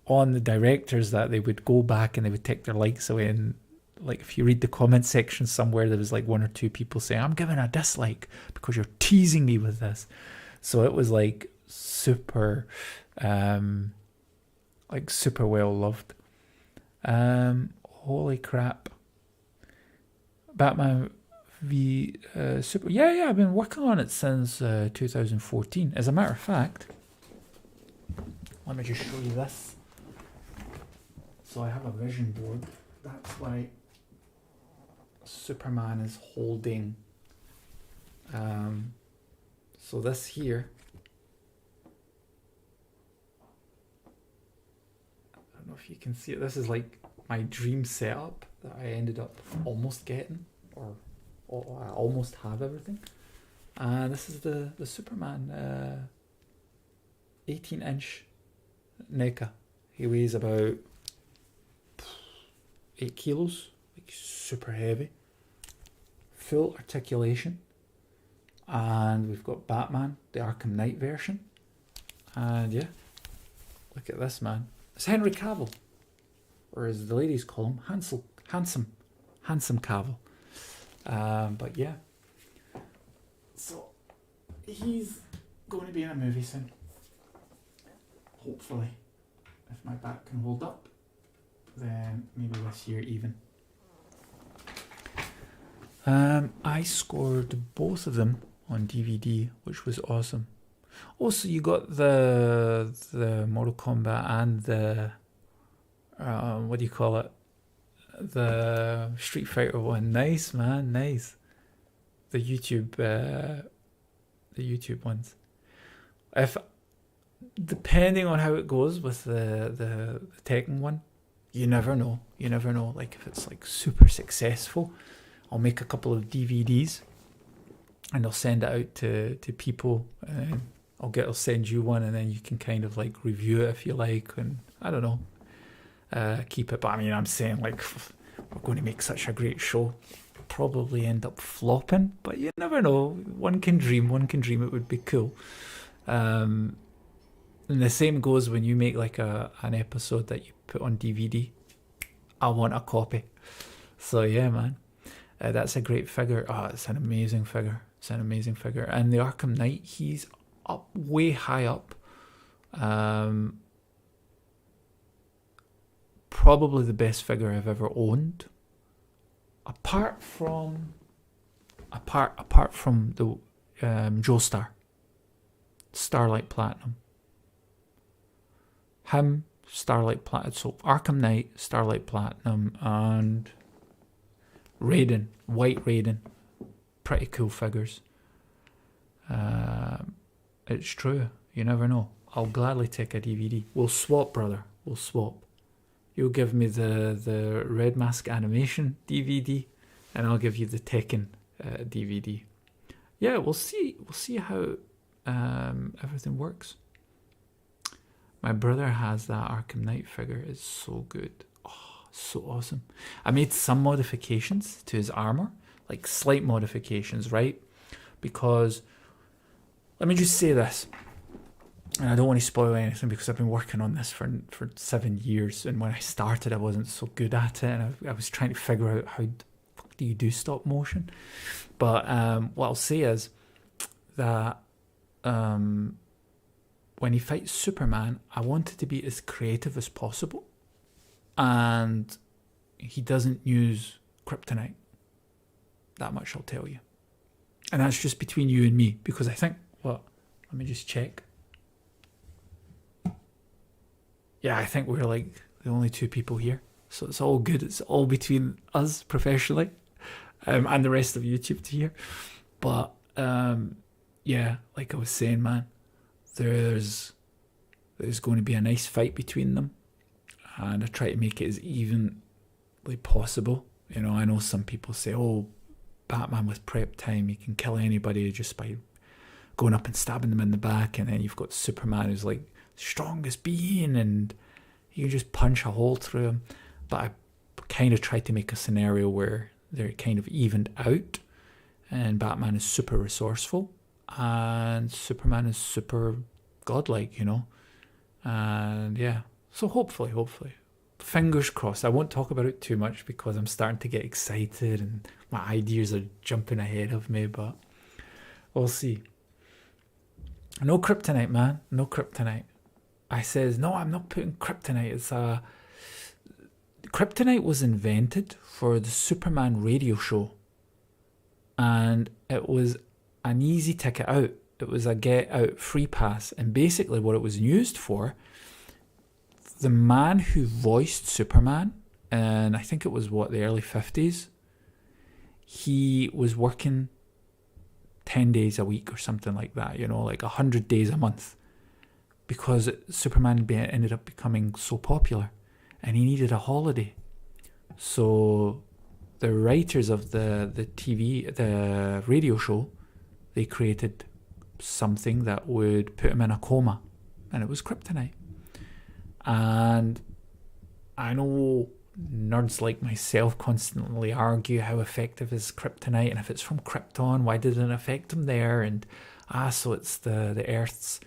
on the directors that they would go back and they would take their likes away. And like if you read the comment section somewhere, there was like 1 or 2 people saying, I'm giving a dislike because you're teasing me with this. So it was like super well loved. Holy crap. Batman v Super. Yeah, I've been working on it since 2014. As a matter of fact, let me just show you this. So I have a vision board. That's why Superman is holding. So this here. I don't know if you can see it. This is like my dream setup that I ended up almost getting, or I almost have everything. This is the Superman 18-inch NECA. He weighs about 8 kilos, like super heavy. Full articulation. And we've got Batman, the Arkham Knight version. And yeah, look at this, man. It's Henry Cavill, or as the ladies call him, handsome Cavill. But yeah, so he's going to be in a movie soon, hopefully, if my back can hold up, then maybe this year even. I scored both of them on DVD, which was awesome. Also, you got the Mortal Kombat and the what do you call it? the Street Fighter one. Nice, man, nice. The YouTube ones. If depending on how it goes with the Tekken one, you never know. You never know. Like if it's like super successful, I'll make a couple of DVDs and I'll send it out to people, and I'll send you one, and then you can kind of like review it if you like, and I don't know, keep it. But I mean, I'm saying like we're going to make such a great show, probably end up flopping, but you never know. One can dream. It would be cool. And the same goes when you make like an episode that you put on DVD. I want a copy. So yeah, man, that's a great figure. Oh, it's an amazing figure. And the Arkham Knight, he's up way high up. Probably the best figure I've ever owned. Apart from the Joestar, Starlight Platinum. Him, Starlight Platinum. So Arkham Knight, Starlight Platinum, and Raiden, White Raiden. Pretty cool figures. It's true. You never know. I'll gladly take a DVD. We'll swap, brother. We'll swap. You'll give me the Red Mask animation DVD, and I'll give you the Tekken DVD. Yeah, we'll see. We'll see how everything works. My brother has that Arkham Knight figure. It's so good. Oh, so awesome. I made some modifications to his armor, like slight modifications, right? Because, let me just say this, and I don't want to spoil anything because I've been working on this for 7 years, and when I started I wasn't so good at it, and I was trying to figure out how the fuck do you do stop motion. But what I'll say is that when he fights Superman, I wanted to be as creative as possible, and he doesn't use kryptonite. That much I'll tell you. And that's just between you and me, because I think, let me just check. Yeah, I think we're like the only two people here. So it's all good. It's all between us professionally, and the rest of YouTube to hear. But yeah, like I was saying, man, there's going to be a nice fight between them, and I try to make it as evenly possible. You know, I know some people say, oh, Batman with prep time, he can kill anybody just by going up and stabbing them in the back, and then you've got Superman who's like strongest being, and you can just punch a hole through him. But I kind of tried to make a scenario where they're kind of evened out, and Batman is super resourceful and Superman is super godlike, you know. And yeah, so hopefully fingers crossed. I won't talk about it too much because I'm starting to get excited and my ideas are jumping ahead of me, but we'll see. No kryptonite, man. No kryptonite. I says, no, I'm not putting kryptonite. Kryptonite was invented for the Superman radio show, and it was an easy ticket out. It was a get out free pass, and basically what it was used for, the man who voiced Superman, and I think it was the early 50s, he was working 10 days a week or something like that, you know, like 100 days a month, because Superman ended up becoming so popular and he needed a holiday. So the writers of the radio show, they created something that would put him in a coma, and it was kryptonite. And I know nerds like myself constantly argue how effective is kryptonite, and if it's from Krypton, why didn't it affect him there? And so it's the Earth's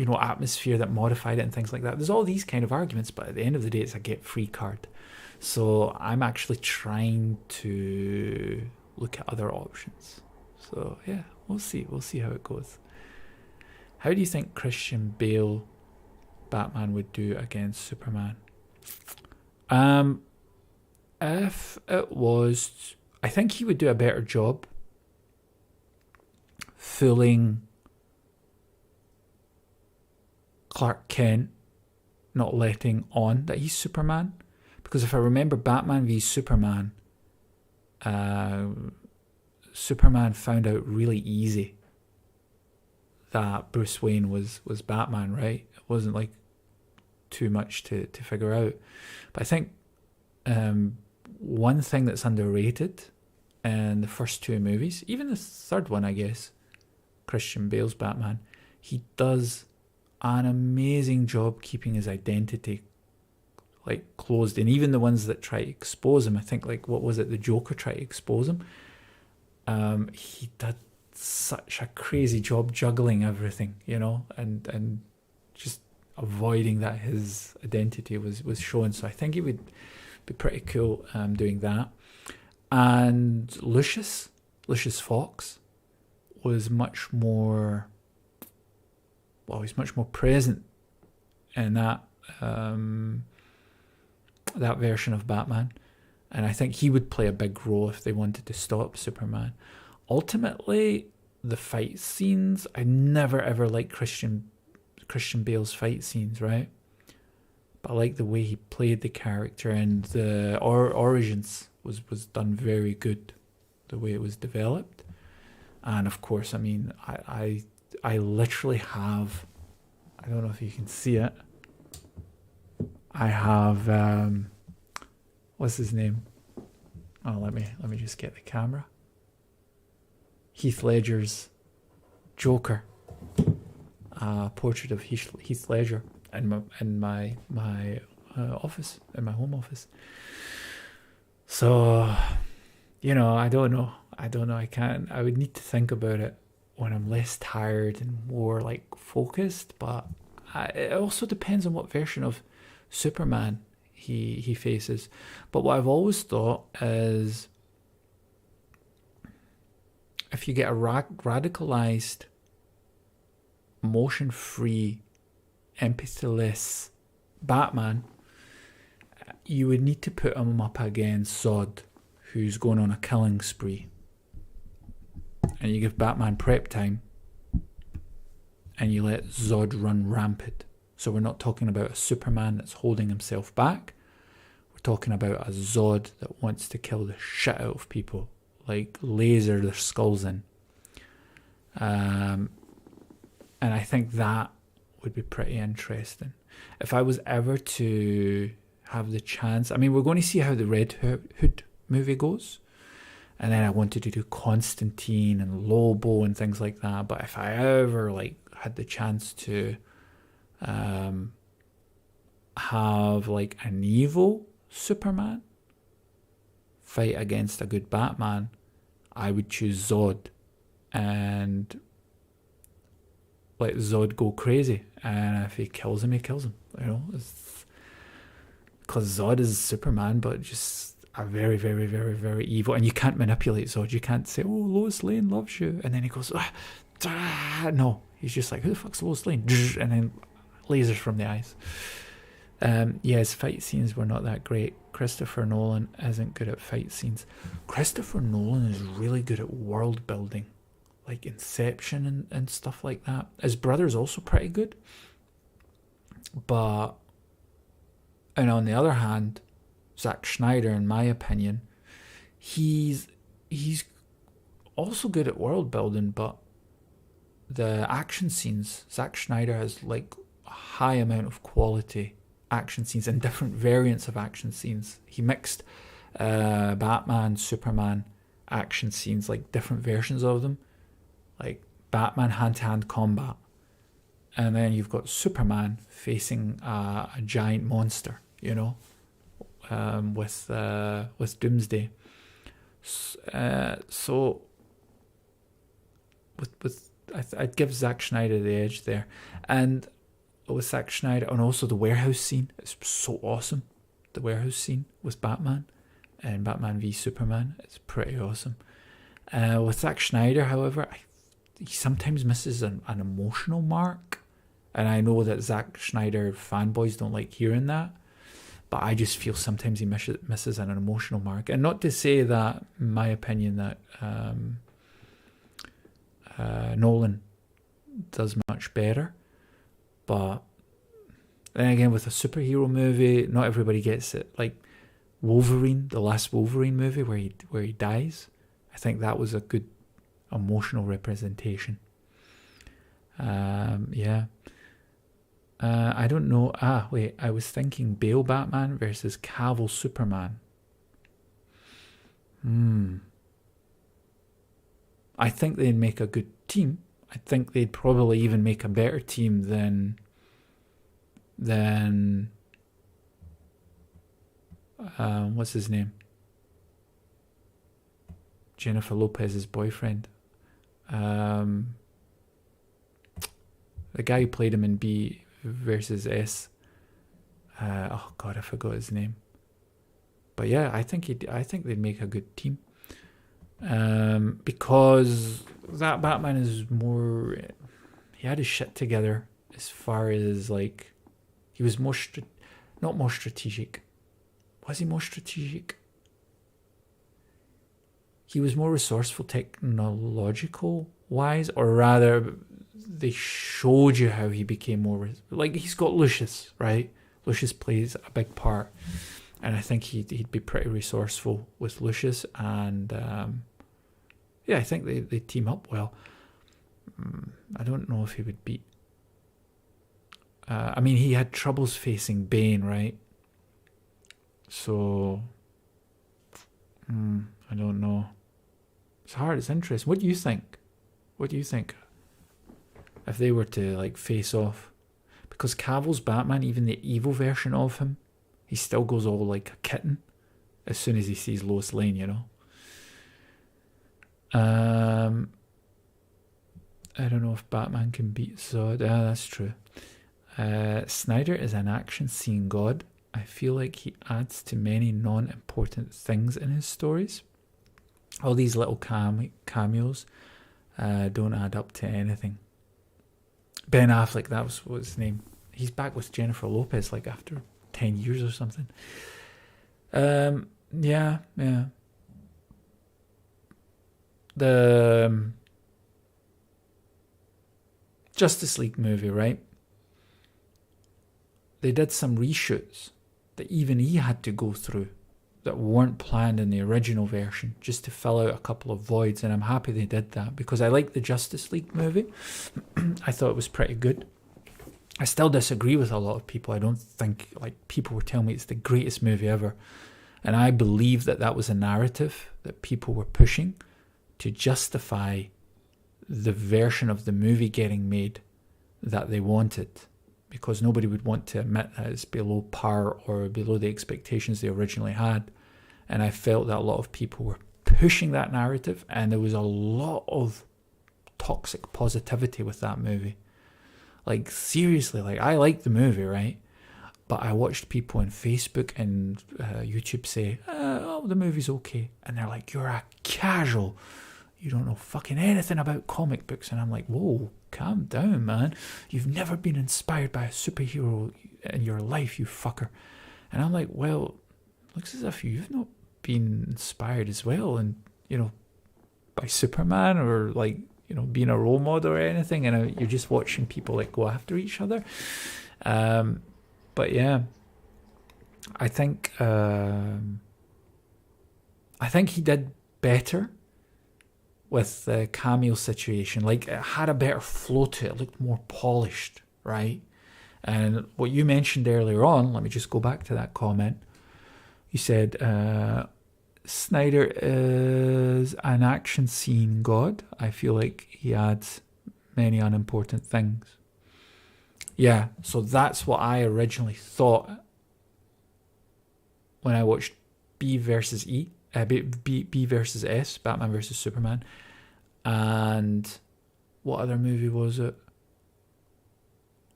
atmosphere that modified it and things like that. There's all these kind of arguments, but at the end of the day, it's a get free card. So I'm actually trying to look at other options. So yeah, we'll see how it goes. How do you think Christian Bale Batman would do against Superman? If it was, I think he would do a better job fooling Clark Kent. not letting on that he's Superman. Because if I remember Batman v Superman, Superman found out really easy that Bruce Wayne was Batman, right? It wasn't like too much to figure out. But I think one thing that's underrated in the first two movies, even the third one, I guess, Christian Bale's Batman, he does an amazing job keeping his identity like closed. And even the ones that try to expose him, I think, like, what was it, the Joker tried to expose him, he did such a crazy job juggling everything, you know, and just avoiding that his identity was shown. So I think it would be pretty cool doing that. And Lucius Fox was much more, well, he's much more present in that that version of Batman, and I think he would play a big role if they wanted to stop Superman. Ultimately, the fight scenes, I never ever liked Christian Bale's fight scenes, right? But I like the way he played the character, and the origins was done very good, the way it was developed. And of course, I mean, I literally have, I don't know if you can see it, I have what's his name? Oh, let me just get the camera. Heath Ledger's Joker, portrait of Heath Ledger in my office, in my home office. So, you know, I don't know. I would need to think about it when I'm less tired and more like focused. But it also depends on what version of Superman he faces. But what I've always thought is, if you get a radicalized, motion-free, empathy-less Batman, you would need to put him up against Zod, who's going on a killing spree. And you give Batman prep time, and you let Zod run rampant. So we're not talking about a Superman that's holding himself back. We're talking about a Zod that wants to kill the shit out of people, like laser their skulls in. And I think that would be pretty interesting. If I was ever to have the chance, I mean, we're going to see how the Red Hood movie goes. And then I wanted to do Constantine and Lobo and things like that. But if I ever like had the chance to have like an evil Superman fight against a good Batman, I would choose Zod and let Zod go crazy. And if he kills him, he kills him. You know, because Zod is Superman, but just a very, very, very, very evil. And you can't manipulate Zod. You can't say, "Oh, Lois Lane loves you," and then he goes, no. He's just like, "Who the fuck's Lois Lane?" And then lasers from the eyes. His fight scenes were not that great. Christopher Nolan isn't good at fight scenes. Christopher Nolan is really good at world building, like Inception and stuff like that. His brother's also pretty good. But, and on the other hand, Zack Snyder, in my opinion, he's also good at world building, but the action scenes, Zack Snyder has like a high amount of quality action scenes and different variants of action scenes. He mixed Batman, Superman action scenes, like different versions of them, like Batman hand-to-hand combat, and then you've got Superman facing a giant monster, you know, with Doomsday. So I'd give Zack Snyder the edge there. And with Zack Snyder, and also the warehouse scene, it's so awesome. The warehouse scene with Batman and Batman v Superman, it's pretty awesome. With Zack Snyder, however, he sometimes misses an emotional mark, and I know that Zack Snyder fanboys don't like hearing that, but I just feel sometimes he misses an emotional mark. And not to say that, in my opinion, that Nolan does much better, but Then again, with a superhero movie, not everybody gets it. Like Wolverine, the last Wolverine movie where he dies, I think that was a good emotional representation. Yeah. I don't know. Wait, I was thinking Bale Batman versus Cavill Superman. I think they'd make a good team. I think they'd probably even make a better team than what's his name? Jennifer Lopez's boyfriend. The guy who played him in B versus S. Oh God, I forgot his name. But yeah, I think they'd make a good team. Because that Batman is more. He had his shit together as far as like, he was not more strategic. Was he more strategic? He was more resourceful, technological wise, or rather, they showed you how he became more like, he's got Lucius, right? Lucius plays a big part, and I think he'd be pretty resourceful with Lucius, and yeah, I think they team up well. I don't know if he would beat. I mean, he had troubles facing Bane, right? So, I don't know. It's hard. It's interesting. What do you think? What do you think? If they were to like face off, because Cavill's Batman, even the evil version of him, he still goes all like a kitten as soon as he sees Lois Lane, you know. I don't know if Batman can beat Zod. Yeah, that's true. Snyder is an action scene god. I feel like he adds to many non-important things in his stories. All these little cameos don't add up to anything. Ben Affleck, that was what his name. He's back with Jennifer Lopez like after 10 years or something. Yeah. The Justice League movie, right? They did some reshoots that even he had to go through that weren't planned in the original version, just to fill out a couple of voids, and I'm happy they did that because I like the Justice League movie. I thought it was pretty good. I still disagree with a lot of people. I don't think, like, people were telling me it's the greatest movie ever, and I believe that was a narrative that people were pushing to justify the version of the movie getting made that they wanted, because nobody would want to admit that it's below par or below the expectations they originally had. And I felt that a lot of people were pushing that narrative, and there was a lot of toxic positivity with that movie. Like, seriously, like, I liked the movie, right? But I watched people on Facebook and YouTube say, oh, the movie's okay. And they're like, you're a casual. You don't know fucking anything about comic books. And I'm like, whoa, calm down, man. You've never been inspired by a superhero in your life, you fucker. And I'm like, well, looks as if you've not been inspired as well, and, you know, by Superman or, like, you know, being a role model or anything, and you're just watching people like go after each other. But yeah, I think he did better with the cameo situation. Like, it had a better flow to it. It looked more polished, right? And what you mentioned earlier on, let me just go back to that comment. You said Snyder is an action scene god. I feel like he adds many unimportant things. Yeah, so that's what I originally thought when I watched B versus S, Batman versus Superman. And what other movie was it?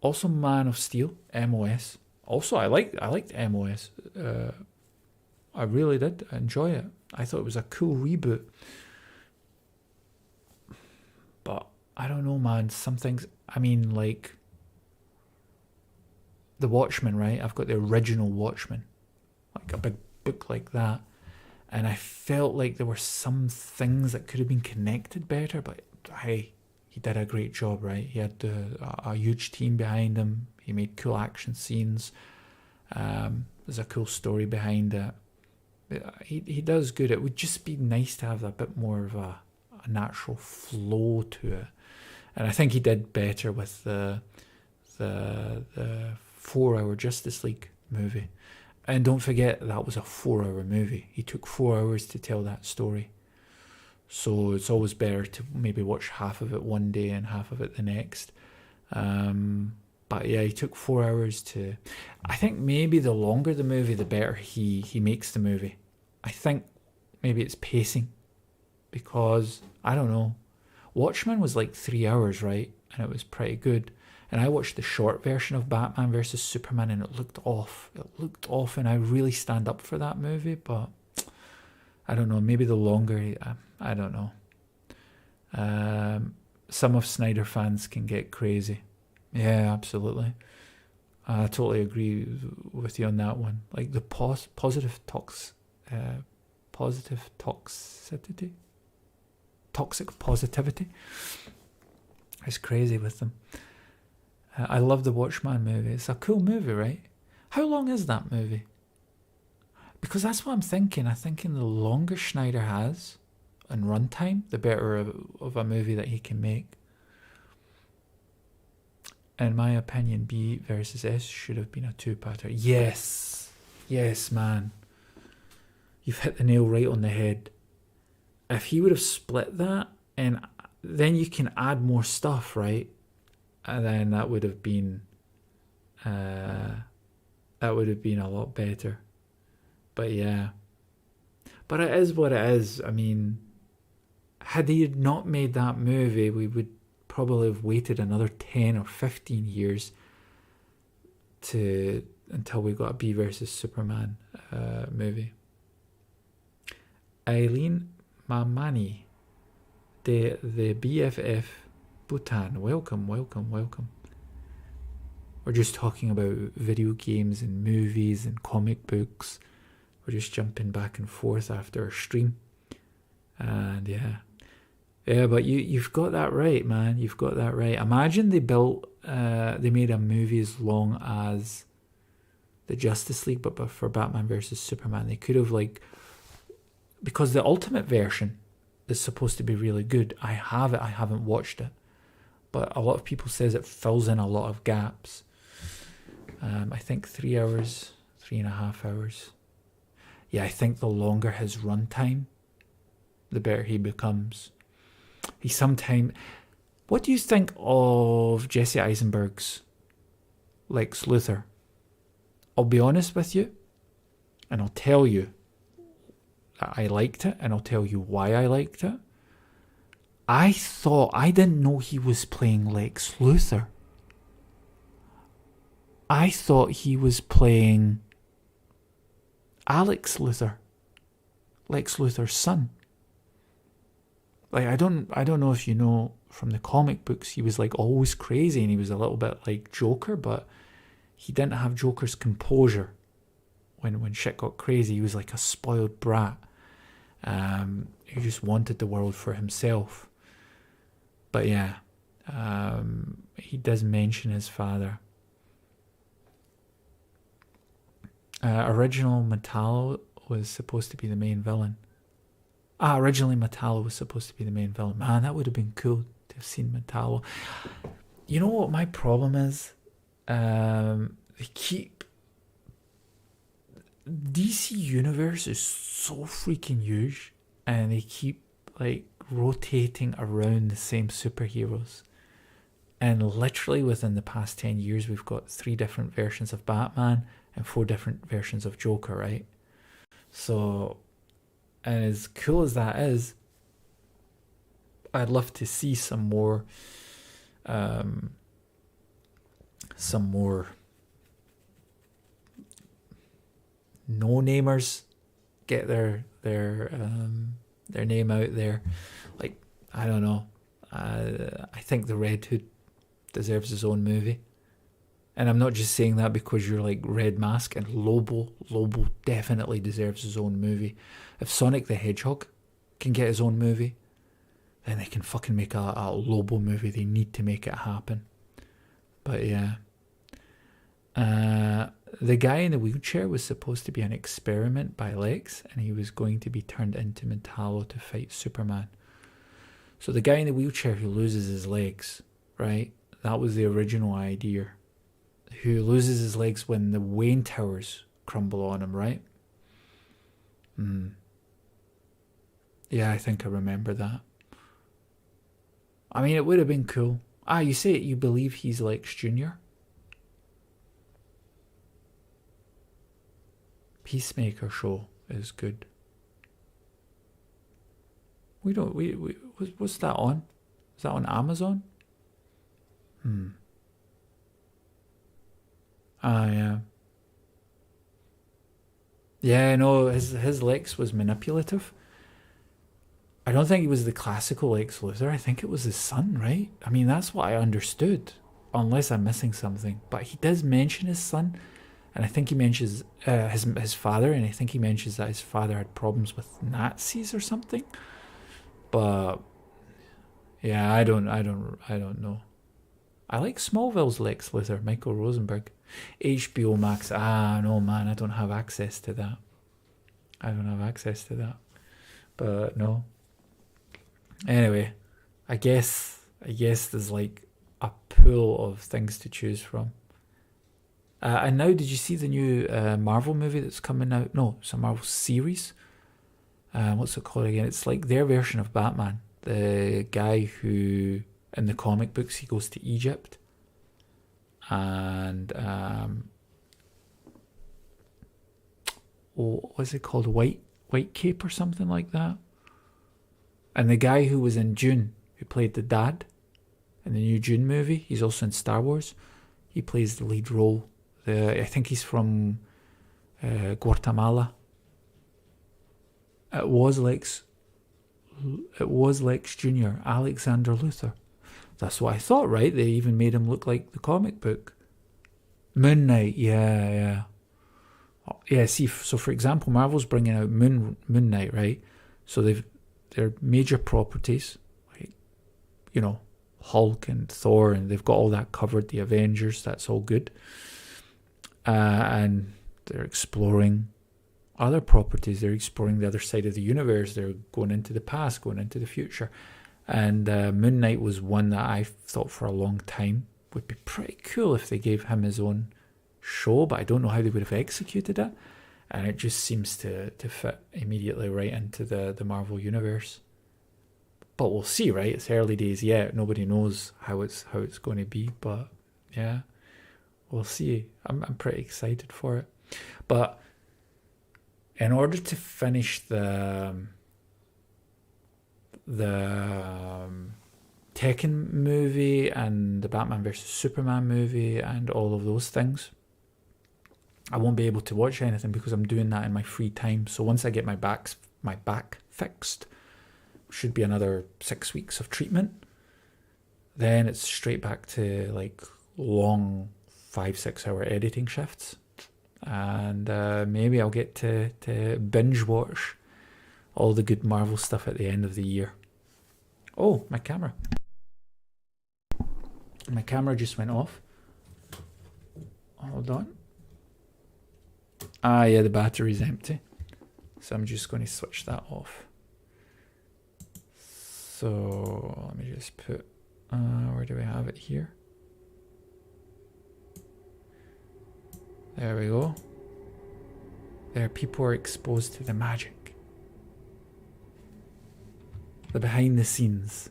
Also Man of Steel, MOS. Also, I liked MOS. I really did enjoy it. I thought it was a cool reboot. But I don't know, man. Some things, I mean, like The Watchmen, right? I've got the original Watchmen, like a big book like that. And I felt like there were some things that could have been connected better, but hey, he did a great job, right? He had a huge team behind him. He made cool action scenes. There's a cool story behind it. He does good. It would just be nice to have a bit more of a natural flow to it. And I think he did better with the 4-hour Justice League movie. And don't forget, that was a 4-hour movie. He took 4 hours to tell that story. So it's always better to maybe watch half of it one day and half of it the next. But yeah, he took 4 hours to... I think maybe the longer the movie, the better he makes the movie. I think maybe it's pacing. Because, I don't know, Watchmen was like 3 hours, right? And it was pretty good. And I watched the short version of Batman vs Superman and it looked off. It looked off, and I really stand up for that movie, but I don't know, maybe the longer, I don't know. Some of Snyder fans can get crazy. Yeah, absolutely. I totally agree with you on that one. Like the positive toxicity? Toxic positivity. It's crazy with them. I love the Watchmen movie. It's a cool movie, right? How long is that movie? Because that's what I'm thinking. I'm thinking the longer Schneider has in runtime, the better of a movie that he can make. In my opinion, B versus S should have been a two-parter. Yes. Yes, man. You've hit the nail right on the head. If he would have split that, and then you can add more stuff, right? And then that would have been a lot better. But yeah. But it is what it is. I mean, had he not made that movie, we would probably have waited another 10 or 15 years until we got a B versus Superman movie. Eileen Mamani, the BFF Bhutan. Welcome. We're just talking about video games and movies and comic books. We're just jumping back and forth after our stream. And yeah, but you've got that right, man. You've got that right. Imagine they made a movie as long as the Justice League, but for Batman versus Superman, they could have because the Ultimate version is supposed to be really good. I have it. I haven't watched it, but a lot of people says it fills in a lot of gaps. I think 3 hours, 3.5 hours. Yeah, I think the longer his runtime, the better he becomes. What do you think of Jesse Eisenberg's Lex Luthor? I'll be honest with you, and I'll tell you that I liked it, and I'll tell you why I liked it. I didn't know he was playing Lex Luthor. I thought he was playing Alex Luthor, Lex Luthor's son. I don't know if you know from the comic books, he was always crazy, and he was a little bit like Joker, but he didn't have Joker's composure when shit got crazy. He was like a spoiled brat. He just wanted the world for himself. But yeah, he does mention his father. Original Metallo was supposed to be the main villain. Originally Metallo was supposed to be the main villain. Man, that would have been cool to have seen Metallo. You know what my problem is? DC Universe is so freaking huge, and they keep rotating around the same superheroes. And literally within the past 10 years, we've got 3 different versions of Batman and 4 different versions of Joker, right? So, and as cool as that is, I'd love to see some more no-namers get their name out there. I don't know. I think the Red Hood deserves his own movie. And I'm not just saying that because you're like Red Mask, and Lobo definitely deserves his own movie. If Sonic the Hedgehog can get his own movie, then they can fucking make a Lobo movie. They need to make it happen. But yeah. The guy in the wheelchair was supposed to be an experiment by Lex, and he was going to be turned into Metallo to fight Superman. So the guy in the wheelchair who loses his legs, right? That was the original idea. Who loses his legs when the Wayne Towers crumble on him, right? Yeah, I think I remember that. I mean, it would have been cool. You say it, you believe he's Lex Jr.? Peacemaker show is good. What's that on? Is that on Amazon? Yeah. Yeah, no, his Lex was manipulative. I don't think he was the classical Lex Luthor. I think it was his son, right? I mean, that's what I understood, unless I'm missing something. But he does mention his son, and I think he mentions his father, and I think he mentions that his father had problems with Nazis or something. But yeah, I don't know. I like Smallville's Lex Luthor, Michael Rosenberg. HBO Max. No, man, I don't have access to that. But no. Anyway, I guess there's like a pool of things to choose from. And now, did you see the new Marvel movie that's coming out? No, it's a Marvel series. What's it called again? It's like their version of Batman. The guy who, in the comic books, he goes to Egypt. And, what's it called? White Cape or something like that. And the guy who was in Dune, who played the dad in the new Dune movie, he's also in Star Wars. He plays the lead role. I think he's from Guatemala. It was Lex Jr., Alexander Luthor. That's what I thought, right? They even made him look like the comic book. Moon Knight, yeah. Yeah, see, so for example, Marvel's bringing out Moon Knight, right? So their major properties, like, you know, Hulk and Thor, and they've got all that covered, the Avengers, that's all good. And they're exploring other properties. They're exploring the other side of the universe. They're going into the past, going into the future. And Moon Knight was one that I thought for a long time would be pretty cool if they gave him his own show, but I don't know how they would have executed it. And it just seems to fit immediately right into the Marvel universe. But we'll see, right? It's early days yet. Nobody knows how it's going to be, but yeah, we'll see. I'm pretty excited for it. But in order to finish the Tekken movie and the Batman vs Superman movie and all of those things, I won't be able to watch anything because I'm doing that in my free time. So once I get my back fixed, should be another 6 weeks of treatment, then it's straight back to like long 5-6 hour editing shifts, and maybe I'll get to binge watch all the good Marvel stuff at the end of the year. Oh, my camera just went off. Hold on. Yeah, the battery's empty, so I'm just going to switch that off. So let me just put, where do we have it here? There we go. There, people are exposed to the magic, the behind the scenes.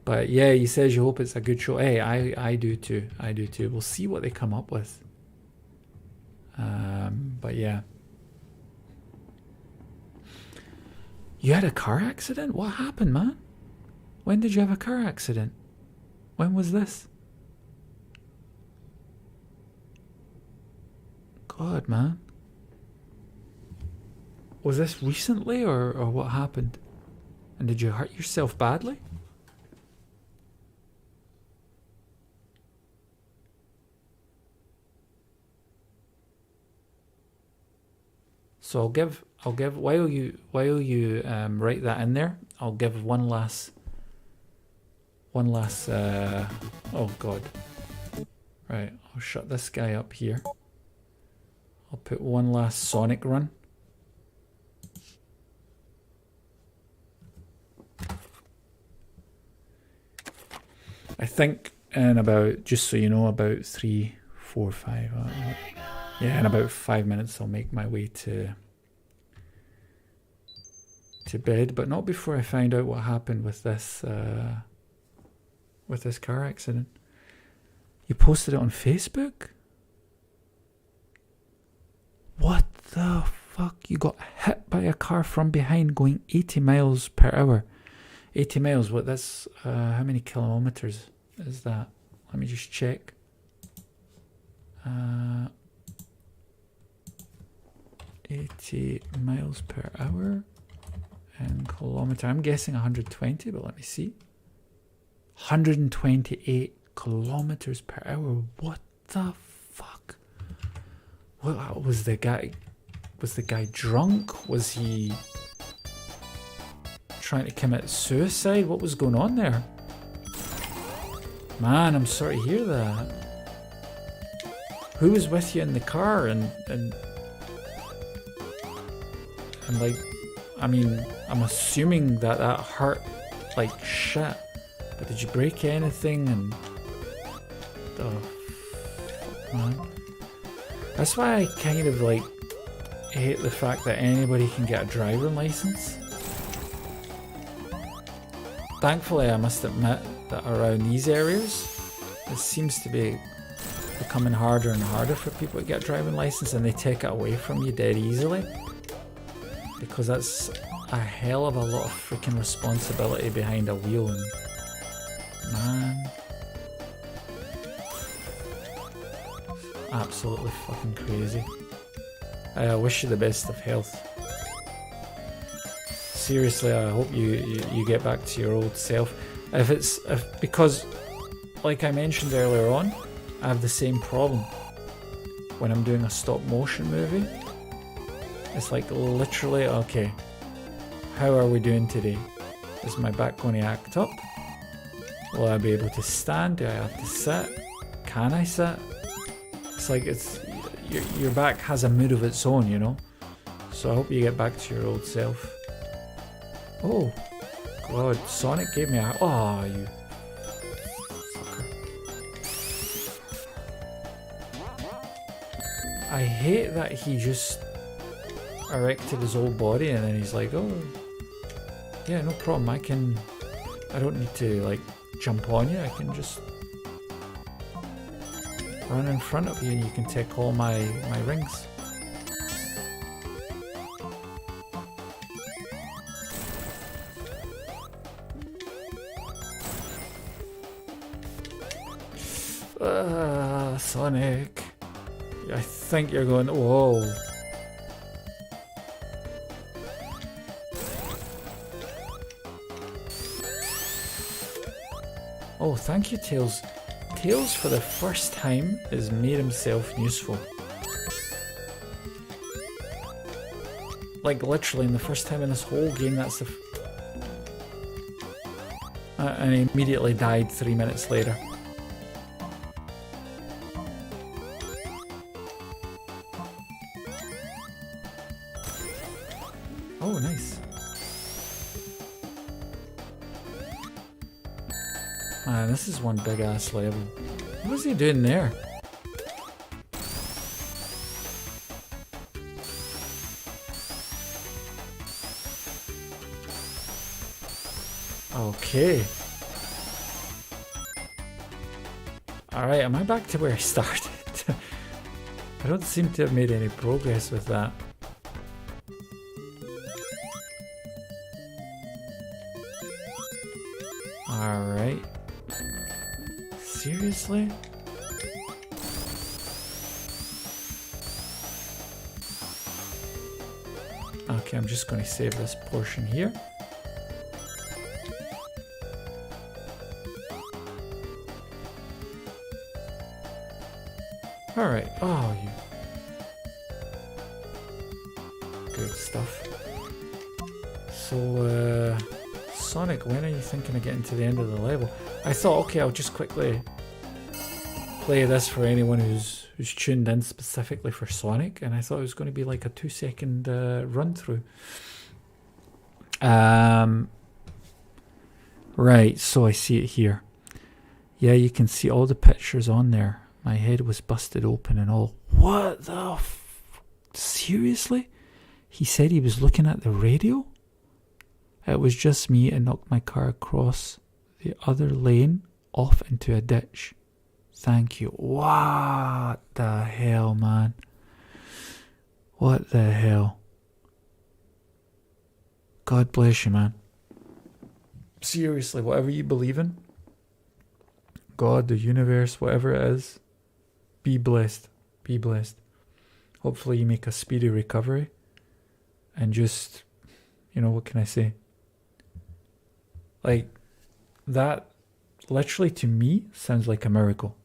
But yeah, he says you hope it's a good show. Hey, I do too. We'll see what they come up with. But yeah. You had a car accident? What happened, man? When did you have a car accident? When was this? God, man. Was this recently or what happened? And did you hurt yourself badly? So I'll give while you write that in there, I'll give one last oh god. Right, I'll shut this guy up here. I'll put one last Sonic run. I think in about, just so you know, about 3, 4, 5, yeah, in about 5 minutes I'll make my way to bed, but not before I find out what happened with this car accident. You posted it on Facebook? What the fuck? You got hit by a car from behind going 80 miles per hour. 80 miles, what, that's, how many kilometers is that? Let me just check. 80 miles per hour in kilometer. I'm guessing 120, but let me see. 128 kilometers per hour. What the fuck? What was the guy? Was the guy drunk? Was he trying to commit suicide? What was going on there? Man, I'm sorry to hear that. Who was with you in the car? And like, I mean, I'm assuming that hurt like shit. But did you break anything? And man, that's why I kind of like hate the fact that anybody can get a driving license. Thankfully, I must admit that around these areas, it seems to be becoming harder and harder for people to get a driving license, and they take it away from you dead easily. Because that's a hell of a lot of freaking responsibility behind a wheel, and man, absolutely fucking crazy. I wish you the best of health. Seriously, I hope you get back to your old self. Because, like I mentioned earlier on, I have the same problem when I'm doing a stop motion movie. It's like literally, okay, how are we doing today? Is my back going to act up? Will I be able to stand? Do I have to sit? Can I sit? It's like your back has a mood of its own, you know? So I hope you get back to your old self. Oh, God, Sonic gave me a... Oh, you fucker. I hate that he just erected his whole body and then he's like, oh, yeah, no problem, I don't need to, like, jump on you, I can just run in front of you and you can take all my rings. Sonic. I think you're going... Whoa. Oh, thank you, Tails. Tails, for the first time, has made himself useful. Like, literally, in the first time in this whole game, that's the... and he immediately died 3 minutes later. Oh, nice. Man, this is one big ass level. What is he doing there? Okay. Alright, am I back to where I started? I don't seem to have made any progress with that. Alright. Seriously? Okay, I'm just going to save this portion here. Alright, oh, you... weird stuff. So, Sonic, when are you thinking of getting to the end of the level? I thought, okay, I'll just quickly play this for anyone who's tuned in specifically for Sonic, and I thought it was going to be like a 2-second run through. Right, so I see it here. Yeah, you can see all the pictures on there. My head was busted open and all. What the seriously? He said he was looking at the radio? It was just me and knocked my car across the other lane off into a ditch. Thank you. What the hell, man? What the hell? God bless you, man. Seriously, whatever you believe in, God, the universe, whatever it is, be blessed. Be blessed. Hopefully you make a speedy recovery. And just, you know, what can I say? Like, that literally to me sounds like a miracle.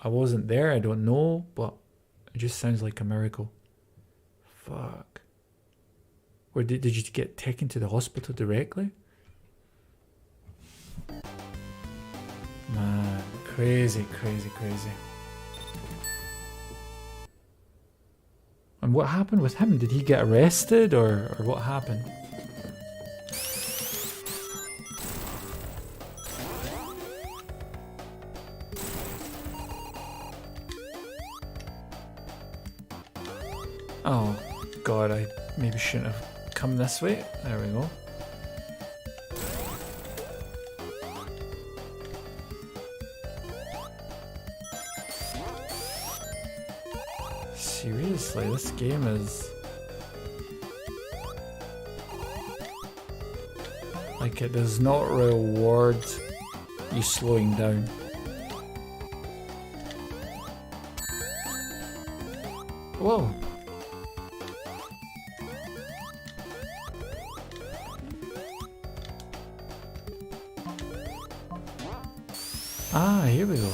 I wasn't there, I don't know, but it just sounds like a miracle. Fuck. Or did you get taken to the hospital directly? Man, crazy, crazy, crazy. And what happened with him? Did he get arrested or what happened? Oh, God, I maybe shouldn't have come this way. There we go. Seriously, this game is... like, it does not reward you slowing down. Whoa. Ah, here we go.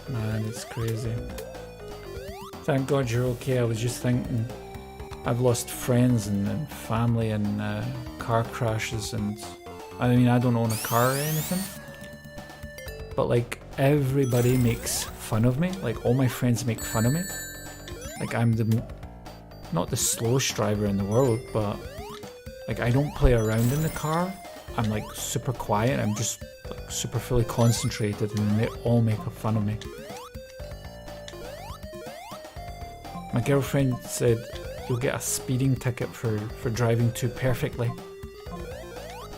Man, it's crazy. Thank God you're okay. I was just thinking, I've lost friends and family in car crashes, and I mean, I don't own a car or anything, but like everybody makes fun of me. Like all my friends make fun of me. Like I'm not the slowest driver in the world, but like I don't play around in the car. I'm like super quiet. I'm just like super fully concentrated, and they all make fun of me. My girlfriend said, you'll get a speeding ticket for driving too perfectly.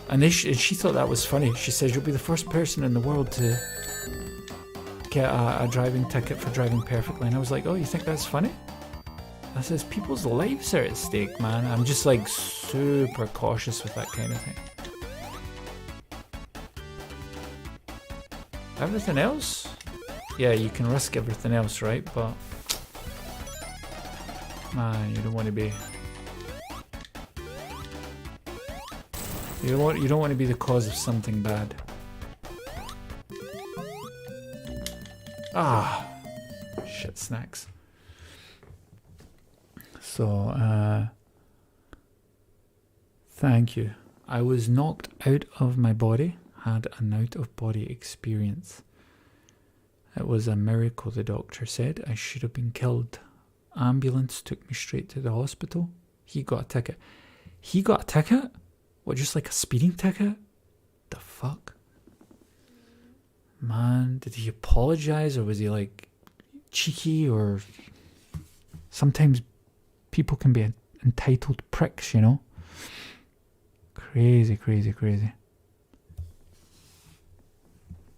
And she thought that was funny. She says, you'll be the first person in the world to get a driving ticket for driving perfectly. And I was like, oh, you think that's funny? I says, people's lives are at stake, man. I'm just like super cautious with that kind of thing. Everything else? Yeah, you can risk everything else, right? But man, you don't want to be. You don't want to be the cause of something bad. Ah, shit snacks. So, thank you. I was knocked out of my body, had an out-of-body experience. It was a miracle, the doctor said. I should have been killed. Ambulance took me straight to the hospital. He got a ticket. He got a ticket? What, just like a speeding ticket? The fuck? Man, did he apologize, or was he like cheeky? Or sometimes people can be entitled pricks, you know? Crazy, crazy, crazy.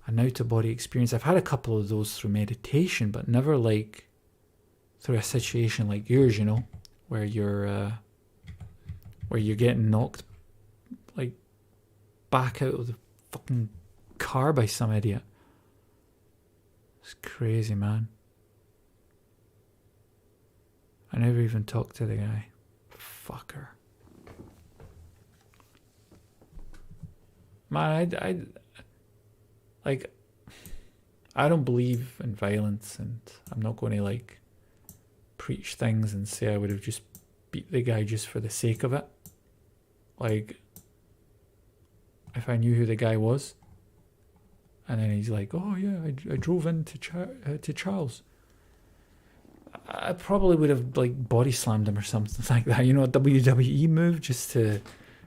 An out-of-body experience. I've had a couple of those through meditation, but never like through a situation like yours, you know, where you're getting knocked like back out of the fucking car by some idiot. It's crazy, man. I never even talked to the guy. Fucker. Man, I don't believe in violence, and I'm not going to like preach things and say I would have just beat the guy just for the sake of it. Like, if I knew who the guy was, and then he's like, "Oh yeah, I drove into to Charles," I probably would have like body slammed him or something like that. You know, a WWE move just to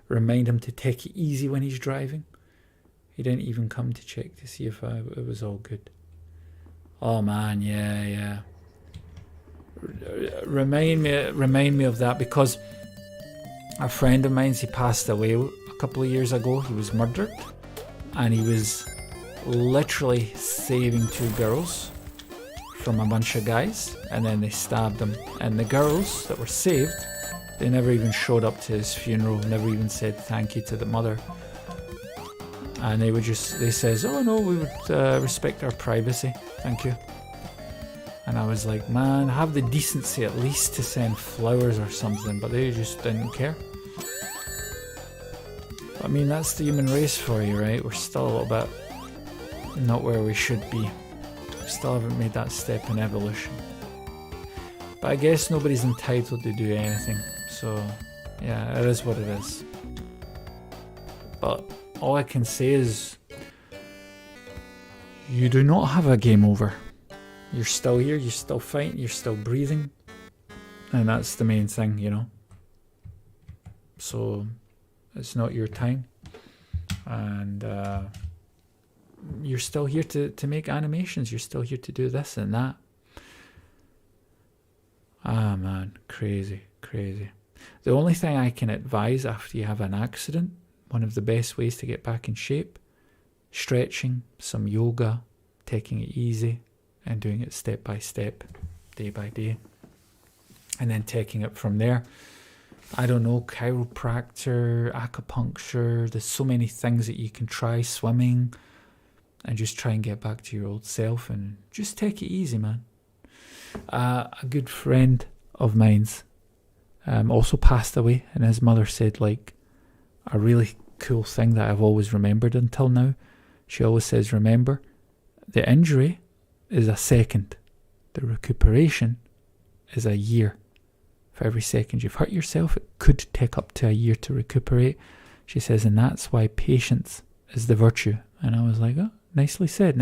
remind him to take it easy when he's driving. He didn't even come to check to see if it was all good. Oh man, yeah. Remind me of that, because a friend of mine, he passed away a couple of years ago. He was murdered, and he was literally saving 2 girls from a bunch of guys, and then they stabbed him. And the girls that were saved, they never even showed up to his funeral, never even said thank you to the mother. And they says, "Oh no, we would respect our privacy, thank you." And I was like, man, have the decency at least to send flowers or something, but they just didn't care. I mean, that's the human race for you, right? We're still a little bit not where we should be. We still haven't made that step in evolution. But I guess nobody's entitled to do anything, so yeah, it is what it is. But all I can say is, you do not have a game over. You're still here, you're still fighting, you're still breathing. And that's the main thing, you know. So, it's not your time. And you're still here to make animations. You're still here to do this and that. Ah, man. Crazy. The only thing I can advise after you have an accident, one of the best ways to get back in shape, stretching, some yoga, taking it easy, and doing it step by step, day by day, and then taking it from there. I don't know, chiropractor, acupuncture, there's so many things that you can try, swimming, and just try and get back to your old self and just take it easy, man. A good friend of mine's also passed away, and his mother said, like, a really cool thing that I've always remembered until now. She always says, remember, the injury is a second. The recuperation is a year. For every second you've hurt yourself, it could take up to a year to recuperate. She says, and that's why patience is the virtue. And I was like, oh, nicely said.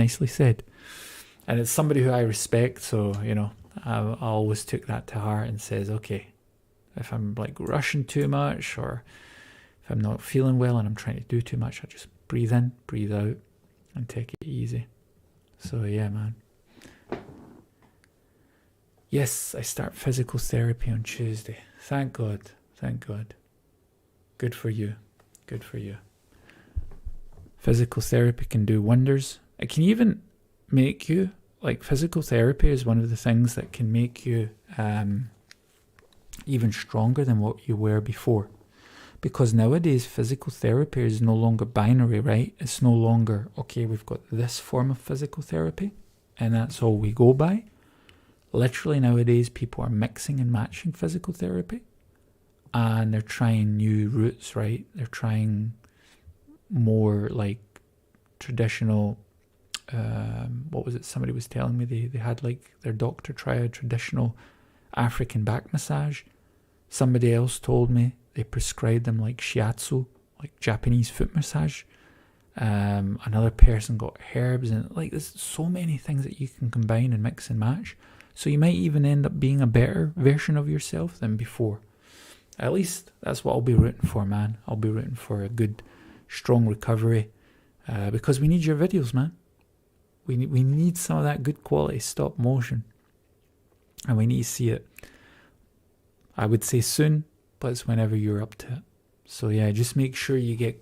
And it's somebody who I respect, so, you know, I always took that to heart and says, okay, if I'm like rushing too much, or if I'm not feeling well and I'm trying to do too much, I just breathe in, breathe out, and take it easy. So yeah, man. Yes, I start physical therapy on Tuesday. Thank God. Good for you. Physical therapy can do wonders. It can even make you, like, physical therapy is one of the things that can make you even stronger than what you were before. Because nowadays physical therapy is no longer binary, right? It's no longer, okay, we've got this form of physical therapy and that's all we go by. Literally nowadays people are mixing and matching physical therapy, and they're trying new routes, right? They're trying more like traditional, what was it somebody was telling me, they had like their doctor try a traditional African back massage. Somebody else told me they prescribed them like shiatsu, like Japanese foot massage. Another person got herbs, and like there's so many things that you can combine and mix and match. So you might even end up being a better version of yourself than before. At least that's what I'll be rooting for, man. I'll be rooting for a good, strong recovery, because we need your videos, man. We need some of that good quality stop motion, and we need to see it. I would say soon, but it's whenever you're up to it. So yeah, just make sure you get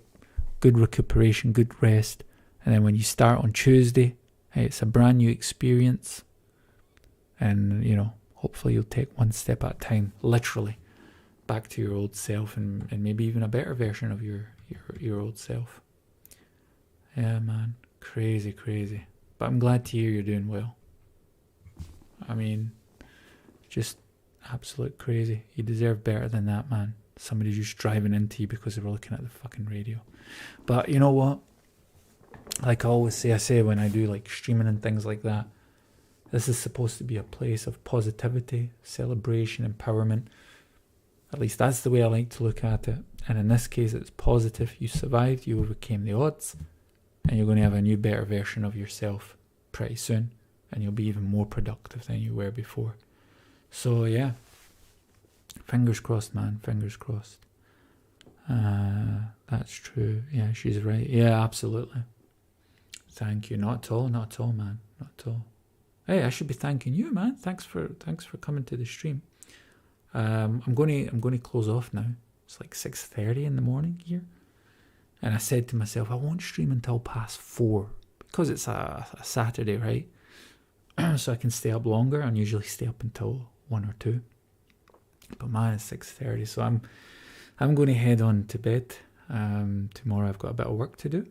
good recuperation, good rest, and then when you start on Tuesday, hey, it's a brand new experience. And, you know, hopefully you'll take one step at a time, literally, back to your old self, and maybe even a better version of your old self. Yeah, man. Crazy. But I'm glad to hear you're doing well. I mean, just absolute crazy. You deserve better than that, man. Somebody just driving into you because they were looking at the fucking radio. But you know what? Like I always say, when I do like streaming and things like that, this is supposed to be a place of positivity, celebration, empowerment. At least that's the way I like to look at it. And in this case, it's positive. You survived, you overcame the odds, and you're going to have a new, better version of yourself pretty soon. And you'll be even more productive than you were before. So yeah, fingers crossed, man, fingers crossed. That's true. Yeah, she's right. Yeah, absolutely. Thank you. Not at all, man. Not at all. Hey, I should be thanking you, man. Thanks for coming to the stream. I'm going to close off now. It's like 6:30 in the morning here, and I said to myself, I won't stream until past 4 because it's a Saturday, right? So I can stay up longer, and usually stay up until 1 or 2. But man, it's 6:30, so I'm going to head on to bed. Tomorrow I've got a bit of work to do.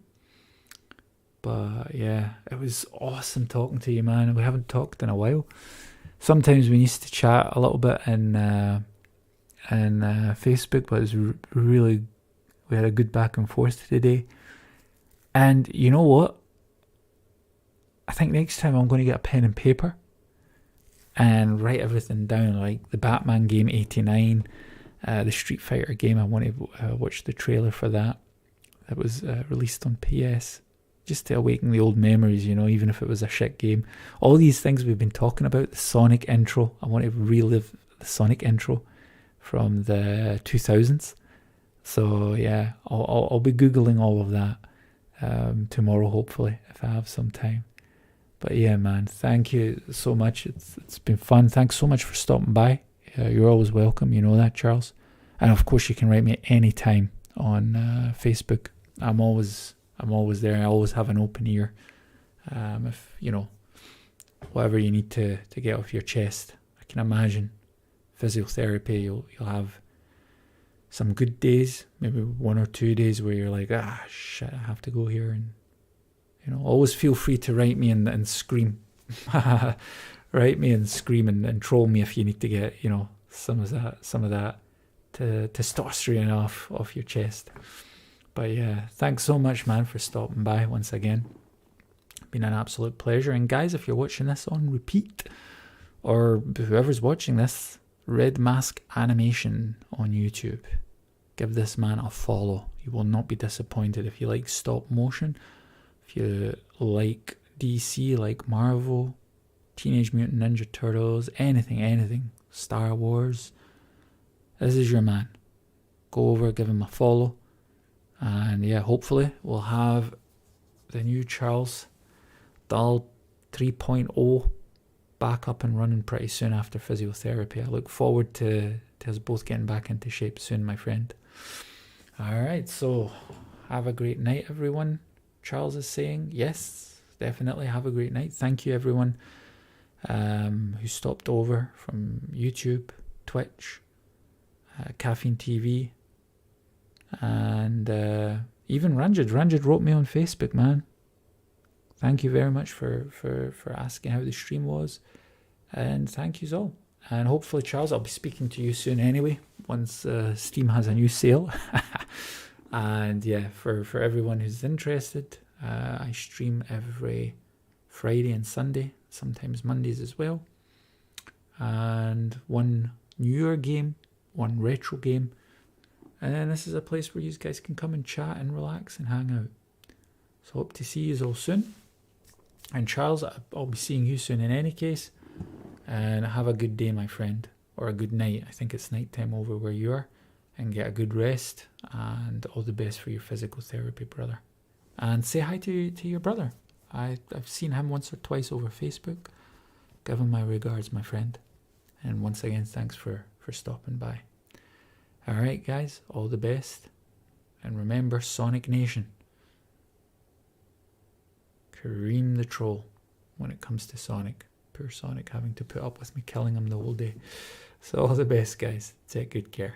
But yeah, it was awesome talking to you, man. We haven't talked in a while. Sometimes we used to chat a little bit in Facebook, but it was really, we had a good back and forth today. And you know what? I think next time I'm going to get a pen and paper and write everything down, like the Batman game 89, the Street Fighter game. I want to watch the trailer for that. That was released on PS. Just to awaken the old memories, you know, even if it was a shit game. All these things we've been talking about, the Sonic intro. I want to relive the Sonic intro from the 2000s. So yeah, I'll be Googling all of that tomorrow, hopefully, if I have some time. But yeah, man, thank you so much. It's been fun. Thanks so much for stopping by. You're always welcome. You know that, Charles. And of course, you can write me anytime on Facebook. I'm always there. I always have an open ear. If, you know, whatever you need to get off your chest. I can imagine physiotherapy, you'll have some good days, maybe 1 or 2 days where you're like, shit, I have to go here. And, you know, always feel free to write me and scream. Write me and scream and troll me if you need to get, you know, some of that testosterone off your chest. But yeah, thanks so much, man, for stopping by once again. Been an absolute pleasure. And guys, if you're watching this on repeat, or whoever's watching this, Red Mask Animation on YouTube, give this man a follow. You will not be disappointed. If you like stop motion, if you like DC, like Marvel, Teenage Mutant Ninja Turtles, anything, Star Wars, this is your man. Go over, give him a follow. And yeah, hopefully we'll have the new Charles Dahl 3.0 back up and running pretty soon after physiotherapy. I look forward to us both getting back into shape soon, my friend. Alright, so have a great night, everyone. Charles is saying, yes, definitely have a great night. Thank you, everyone who stopped over from YouTube, Twitch, Caffeine TV, and even Ranjit. Ranjit wrote me on Facebook, man. Thank you very much for asking how the stream was, and thank you all. And hopefully, Charles, I'll be speaking to you soon anyway, once Steam has a new sale. And yeah, for everyone who's interested, I stream every Friday and Sunday, sometimes Mondays as well. And one newer game, one retro game. And then this is a place where you guys can come and chat and relax and hang out. So hope to see you all soon. And Charles, I'll be seeing you soon in any case. And have a good day, my friend. Or a good night. I think it's night time over where you are. And get a good rest. And all the best for your physical therapy, brother. And say hi to your brother. I've seen him once or twice over Facebook. Give him my regards, my friend. And once again, thanks for stopping by. Alright, guys. All the best. And remember, Sonic Nation. Karim the troll when it comes to Sonic. Poor Sonic having to put up with me killing him the whole day. So all the best, guys. Take good care.